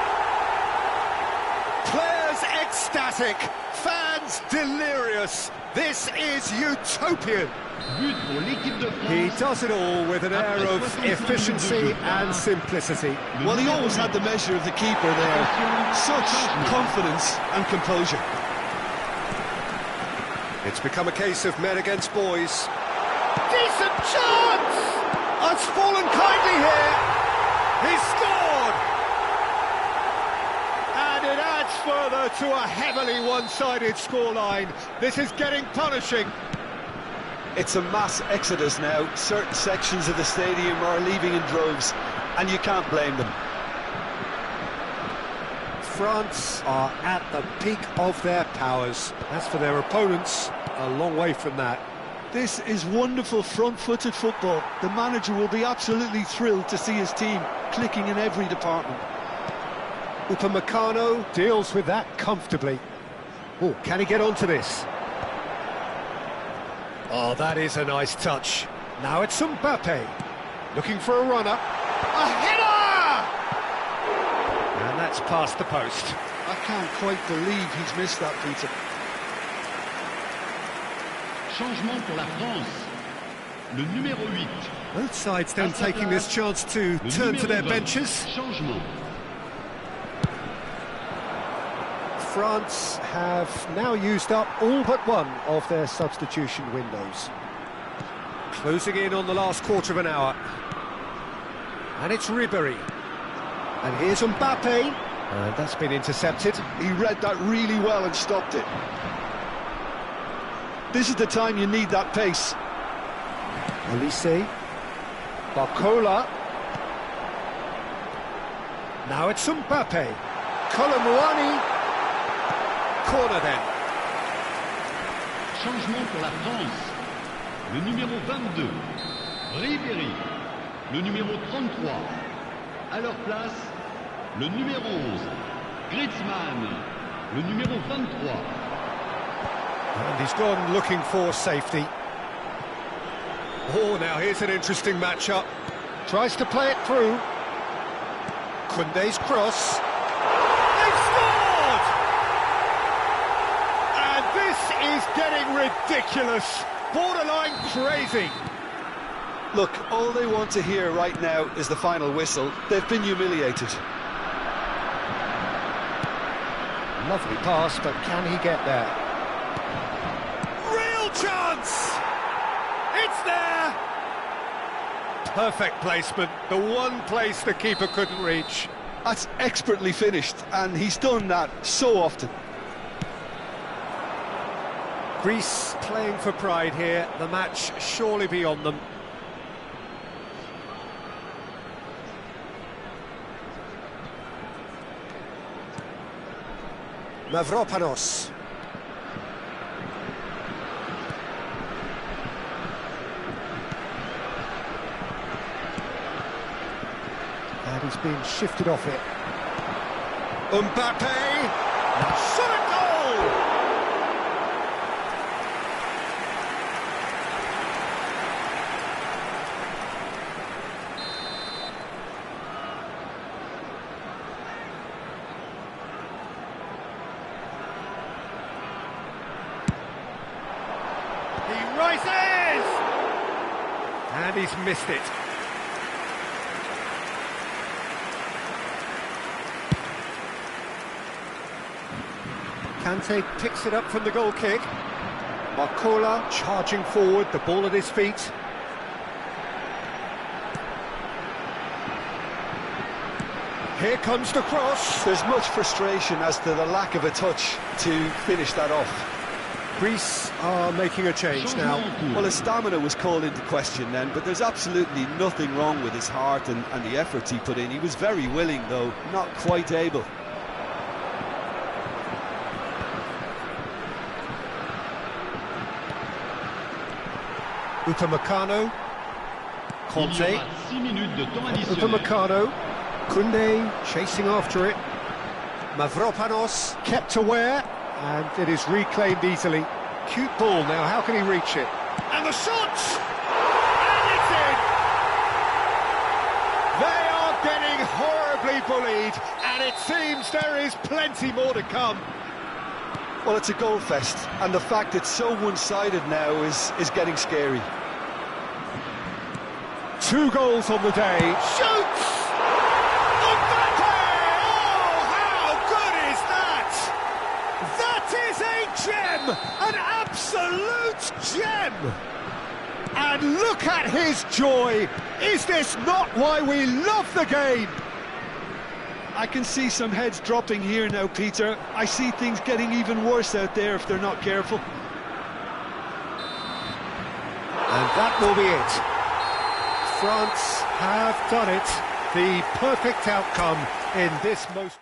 S1: Players ecstatic, fans delirious. This is utopian. He does it all with an air of efficiency and simplicity.
S3: Well, he always had the measure of the keeper there. Such confidence and composure.
S1: It's become a case of men against boys. Decent chance! It's fallen kindly here. He's scored! And it adds further to a heavily one-sided scoreline. This is getting punishing.
S3: It's a mass exodus now. Certain sections of the stadium are leaving in droves, and you can't blame them.
S1: France are at the peak of their powers. As for their opponents, a long way from that.
S3: This is wonderful front-footed football. The manager will be absolutely thrilled to see his team clicking in every department.
S1: Upamecano deals with that comfortably. Oh, can he get onto this? Oh, that is a nice touch. Now it's Mbappe, looking for a runner. A header! And that's past the post.
S3: I can't quite believe he's missed that, Peter.
S6: Changement pour la France. Le numéro 8.
S1: Both sides then taking this chance to turn to their benches.
S6: Changement.
S1: France have now used up all but one of their substitution windows. Closing in on the last quarter of an hour. And it's Ribéry. And here's Mbappe. And that's been intercepted.
S3: He read that really well and stopped it. This is the time you need that pace.
S1: Olise. Barcola. Now it's Mbappe. Colomouani. Corner then.
S6: Changement pour la France. Le numéro 22. Ribéry. Le numéro 33. À leur place, le numéro 11. Griezmann. Le numéro 23.
S1: And he's gone looking for safety. Oh, now here's an interesting matchup. Tries to play it through. Koundé's cross. They've scored! And this is getting ridiculous. Borderline crazy.
S3: Look, all they want to hear right now is the final whistle. They've been humiliated.
S1: Lovely pass, but can he get there? Real chance! It's there! Perfect placement, the one place the keeper couldn't reach.
S3: That's expertly finished, and he's done that so often.
S1: Greece playing for pride here, the match surely beyond them. Mavropanos. And he's been shifted off it. Mbappe! Shot at goal! He rises! And he's missed it. Kante picks it up from the goal kick. Barcola charging forward, the ball at his feet. Here comes the cross.
S3: There's much frustration as to the lack of a touch to finish that off.
S1: Greece are making a change now.
S3: Well, his stamina was called into question then, but there's absolutely nothing wrong with his heart and the efforts he put in. He was very willing, though, not quite able.
S1: Upamecano. Conte. Upamecano. Koundé chasing after it. Mavropanos kept aware. And it is reclaimed easily. Cute ball now, how can he reach it? And the shot! And it's in! They are getting horribly bullied, and it seems there is plenty more to come.
S3: Well, it's a goal fest, and the fact it's so one-sided now is getting scary.
S1: 2 goals on the day. Shoots! Gem! An absolute gem! And look at his joy! Is this not why we love the game?
S3: I can see some heads dropping here now, Peter. I see things getting even worse out there if they're not careful.
S1: And that will be it. France have done it. The perfect outcome in this most...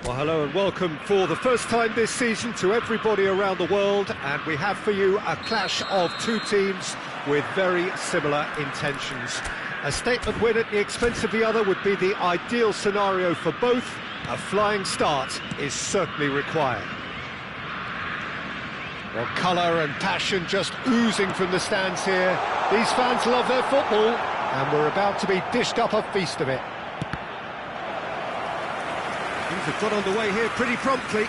S1: Well, hello and welcome for the first time this season to everybody around the world, and we have for you a clash of two teams with very similar intentions. A statement win at the expense of the other would be the ideal scenario for both. A flying start is certainly required. Well, colour and passion just oozing from the stands here. These fans love their football, and we're about to be dished up a feast of it. Things have got underway here pretty promptly.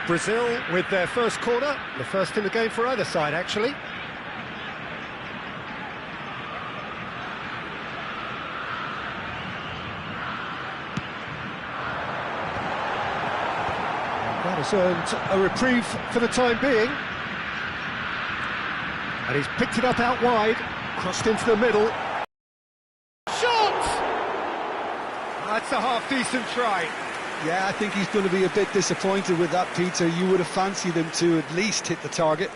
S1: Brazil with their first corner, the first in the game for either side, actually. That has earned a reprieve for the time being. And he's picked it up out wide, crossed into the middle. That's a half-decent try.
S3: Yeah, I think he's going to be a bit disappointed with that, Peter. You would have fancied him to at least hit the target.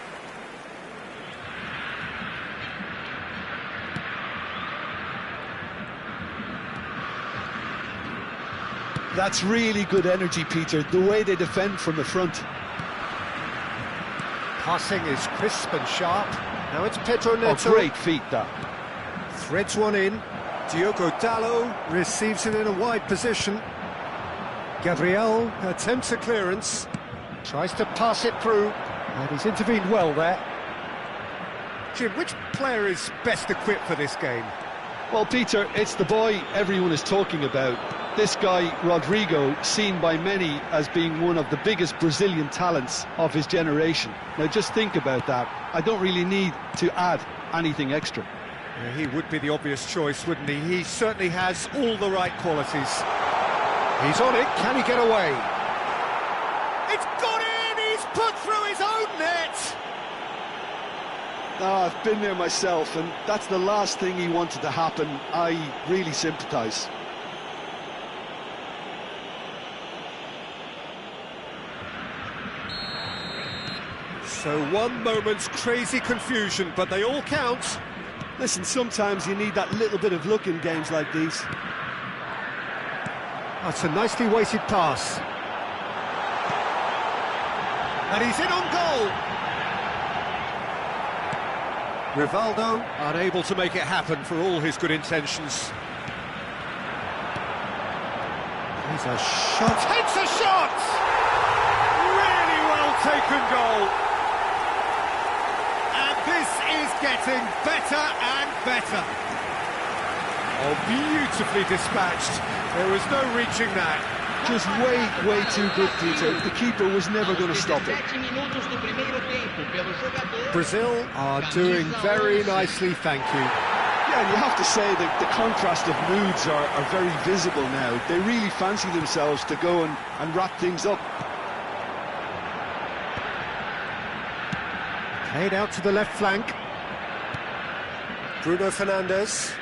S3: That's really good energy, Peter, the way they defend from the front.
S1: Passing is crisp and sharp. Now it's Pedro Neto.
S3: Oh, great feet, that.
S1: Threads one in. Diogo Dalot receives it in a wide position. Gabriel attempts a clearance, tries to pass it through, and he's intervened well there. Jim, which player is best equipped for this game?
S3: Well, Peter, it's the boy everyone is talking about. This guy, Rodrigo, seen by many as being one of the biggest Brazilian talents of his generation. Now, just think about that. I don't really need to add anything extra.
S1: Yeah, he would be the obvious choice, wouldn't he? He certainly has all the right qualities. He's on it, can he get away? It's gone in, he's put through his own net!
S3: Oh, I've been there myself, and that's the last thing he wanted to happen. I really sympathise.
S1: So one moment's crazy confusion, but they all count.
S3: Listen, sometimes you need that little bit of luck in games like these.
S1: That's a nicely weighted pass. And he's in on goal. Rivaldo unable to make it happen for all his good intentions. Here's a shot. Takes a shot! Really well taken goal. This is getting better and better. Oh, beautifully dispatched. There was no reaching that.
S3: Just way too good, Peter. The keeper was never going to stop it.
S1: Brazil are doing very nicely, thank you.
S3: Yeah, and you have to say that the contrast of moods are very visible now. They really fancy themselves to go and wrap things up.
S1: Played out to the left flank. Bruno Fernandes.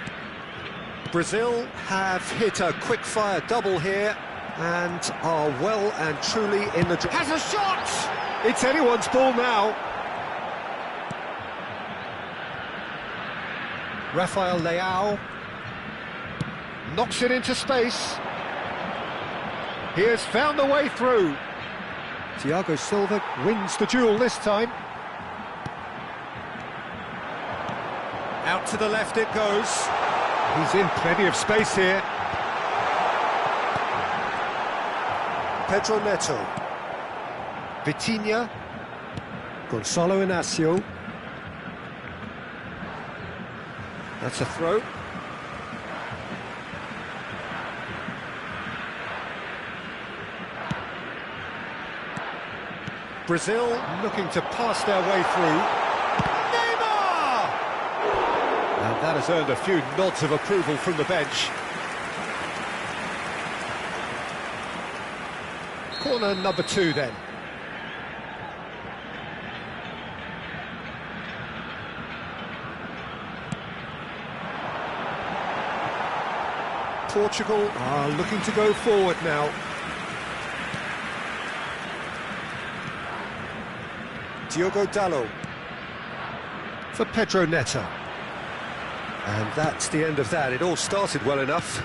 S1: Brazil have hit a quick-fire double here and are well and truly in the... Has a shot! It's anyone's ball now. Rafael Leao knocks it into space. He has found the way through. Thiago Silva wins the duel this time. Out to the left it goes. He's in plenty of space here. Pedro Neto. Vitinha. Gonçalo Inácio. That's a throw. Brazil looking to pass their way through. And that has earned a few nods of approval from the bench. Corner number 2 then. Portugal are looking to go forward now. Diogo Dalot for Pedro Neto. And that's the end of that. It all started well enough.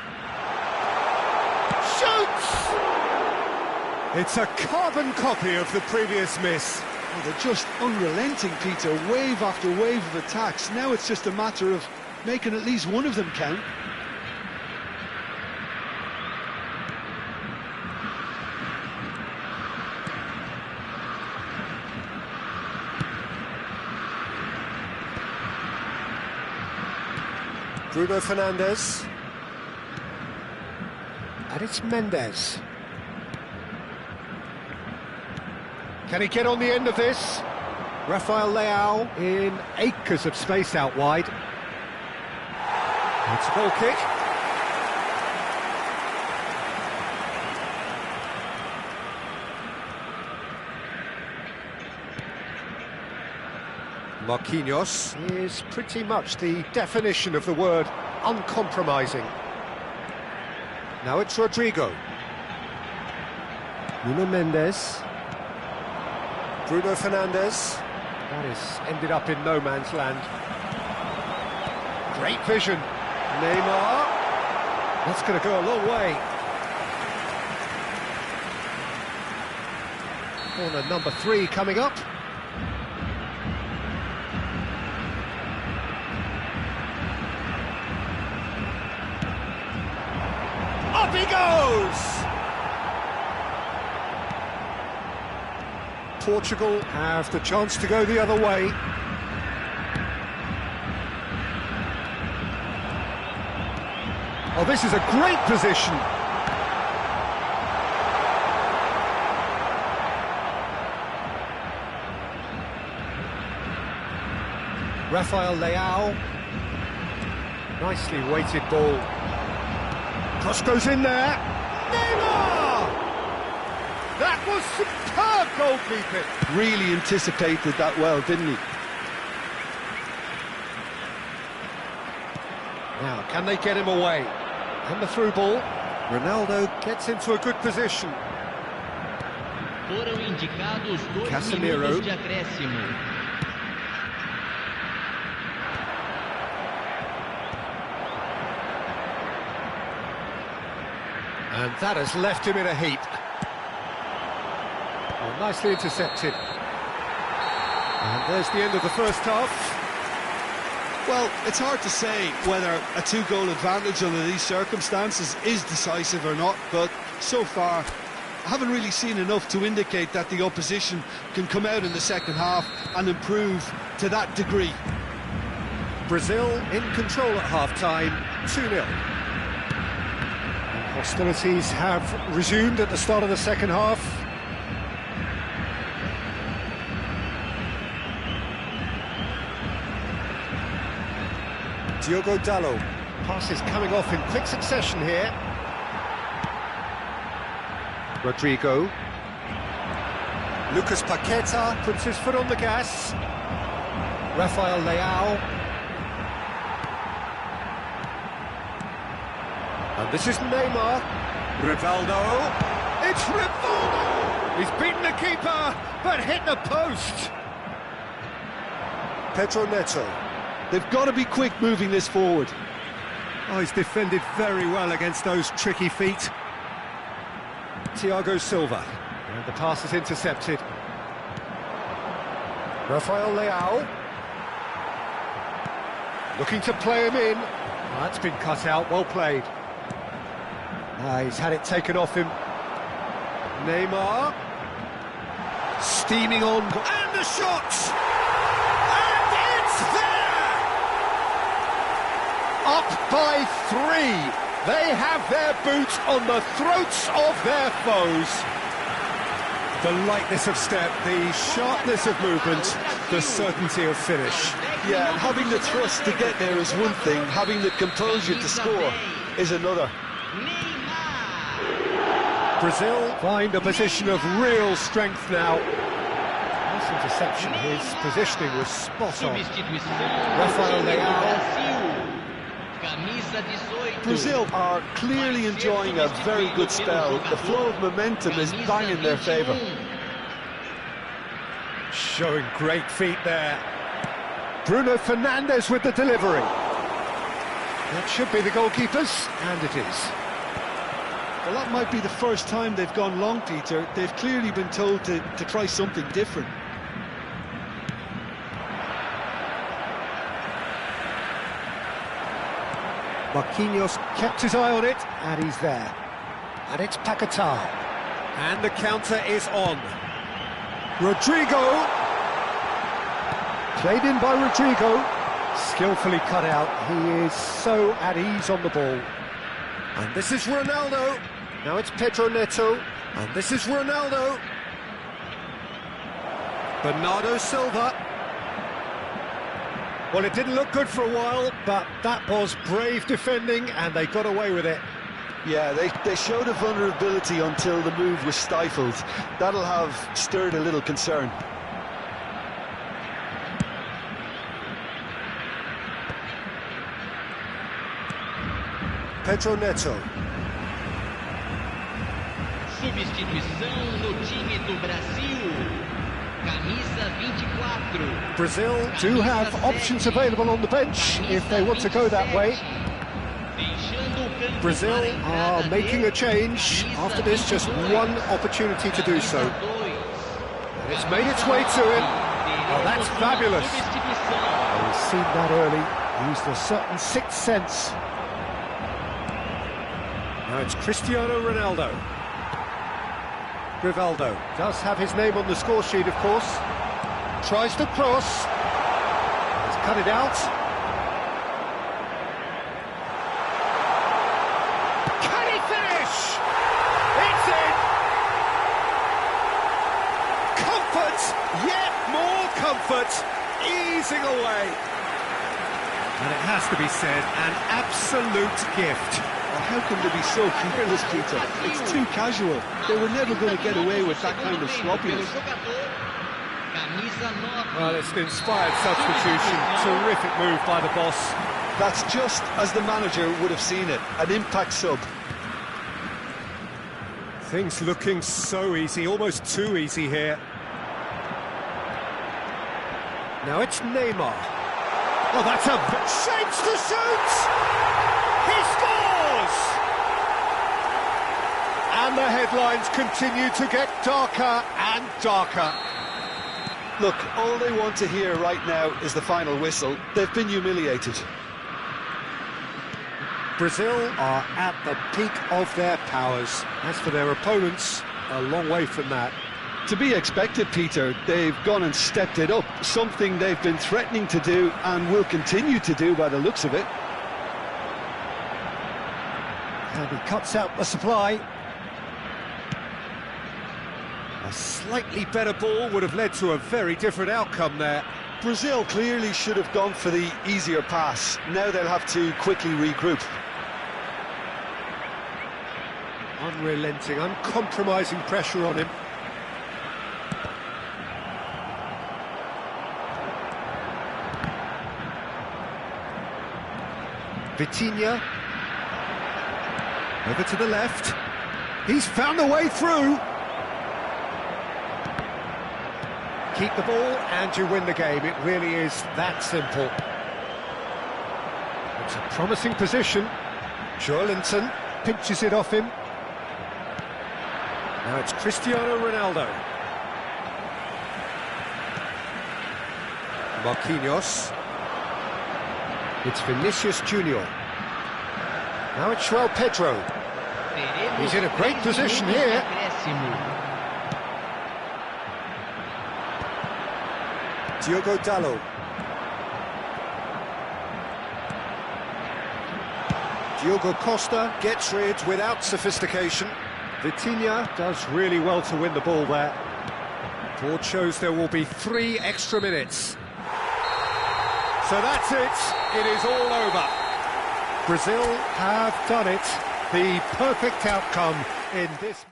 S1: Shoots! It's a carbon copy of the previous miss.
S3: Oh, they're just unrelenting, Peter. Wave after wave of attacks. Now it's just a matter of making at least one of them count.
S1: Bruno Fernandes. And it's Mendes. Can he get on the end of this? Rafael Leao in acres of space out wide. It's a goal kick. Marquinhos is pretty much the definition of the word uncompromising. Now it's Rodrigo. Nuno Mendes. Bruno Fernandes. That has ended up in no man's land. Great vision. Neymar. That's going to go a long way. Corner number 3 coming up. Up he goes! Portugal have the chance to go the other way. Oh, this is a great position. Rafael Leao. Nicely weighted ball. Cross goes in there. Neymar! That was superb goalkeeping.
S3: Really anticipated that well, didn't he?
S1: Now, can they get him away? And the through ball. Ronaldo gets into a good position.
S6: Foram indicados 2
S1: Casemiro.
S6: minutos de acréscimo.
S1: And that has left him in a heap. Well, nicely intercepted. And there's the end of the first half.
S3: Well, it's hard to say whether a 2-goal advantage under these circumstances is decisive or not, but so far I haven't really seen enough to indicate that the opposition can come out in the second half and improve to that degree.
S1: Brazil in control at half-time, 2-0. Hostilities have resumed at the start of the second half. Diogo Dalot. Passes coming off in quick succession here. Rodrigo. Lucas Paqueta puts his foot on the gas. Rafael Leao. And this is Neymar. Rivaldo. It's Rivaldo! He's beaten the keeper, but hit the post. Pedro Neto.
S3: They've got to be quick moving this forward.
S1: Oh, he's defended very well against those tricky feet. Thiago Silva. And the pass is intercepted. Rafael Leao. Looking to play him in. Oh, that's been cut out, well played. He's had it taken off him. Neymar. Steaming on. And the shot! And it's there! Up by 3. They have their boots on the throats of their foes. The lightness of step, the sharpness of movement, the certainty of finish.
S3: Yeah, and having the thrust to get there is one thing, having the composure to score is another.
S1: Brazil find a position of real strength now. Nice interception, his positioning was spot on. Rafael Leao.
S3: Brazil are clearly enjoying a very good spell. The flow of momentum is bang in their favour.
S1: Showing great feet there. Bruno Fernandes with the delivery. That should be the goalkeepers, and it is.
S3: Well, that might be the first time they've gone long, Peter. They've clearly been told to try something different.
S1: Marquinhos kept his eye on it, and he's there. And it's Paquetá. And the counter is on. Rodrigo. Played in by Rodrigo. Skillfully cut out. He is so at ease on the ball. And this is Ronaldo. Now it's Pedro Neto. And this is Ronaldo. Bernardo Silva. Well, it didn't look good for a while, but that was brave defending, and they got away with it.
S3: Yeah, they showed a vulnerability until the move was stifled. That'll have stirred a little concern.
S1: Pedro Neto.
S2: Substituição no time do Brasil. Camisa 24.
S1: Brazil do have options available on the bench if they want to go that way. Brazil are making a change. After this, just one opportunity to do so. And it's made its way to him. Oh, that's fabulous. He's seen that early. Used a certain sixth sense. Now it's Cristiano Ronaldo. Rivaldo does have his name on the score sheet, of course. Tries to cross. He's cut it out. Can he finish? It's in! Comfort, yet more comfort, easing away. And it has to be said, an absolute gift.
S3: How can they be so careless, Peter? It's too casual. They were never going to get away with that kind of sloppiness.
S1: Well, it's an inspired substitution. Terrific move by the boss.
S3: That's just as the manager would have seen it. An impact sub.
S1: Things looking so easy, almost too easy here. Now it's Neymar. Oh, that's a shapes to shoot! He scores! And the headlines continue to get darker and darker.
S3: Look, all they want to hear right now is the final whistle. They've been humiliated.
S1: Brazil are at the peak of their powers. As for their opponents, a long way from that.
S3: To be expected, Peter. They've gone and stepped it up, something they've been threatening to do and will continue to do by the looks of it.
S1: And he cuts out the supply. A slightly better ball would have led to a very different outcome there.
S3: Brazil clearly should have gone for the easier pass. Now they'll have to quickly regroup.
S1: Unrelenting, uncompromising pressure on him. Vitinha. Over to the left. He's found a way through. Keep the ball and you win the game. It really is that simple. It's a promising position. Joelinton pinches it off him. Now it's Cristiano Ronaldo. Marquinhos. It's Vinicius Junior. Now it's João Pedro. He's in a great position here. Diogo Dalot. Diogo Costa gets rid without sophistication. Vitinha does really well to win the ball there. Board shows there will be 3 extra minutes. So that's it. It is all over. Brazil have done it. The perfect outcome in this.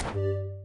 S1: it.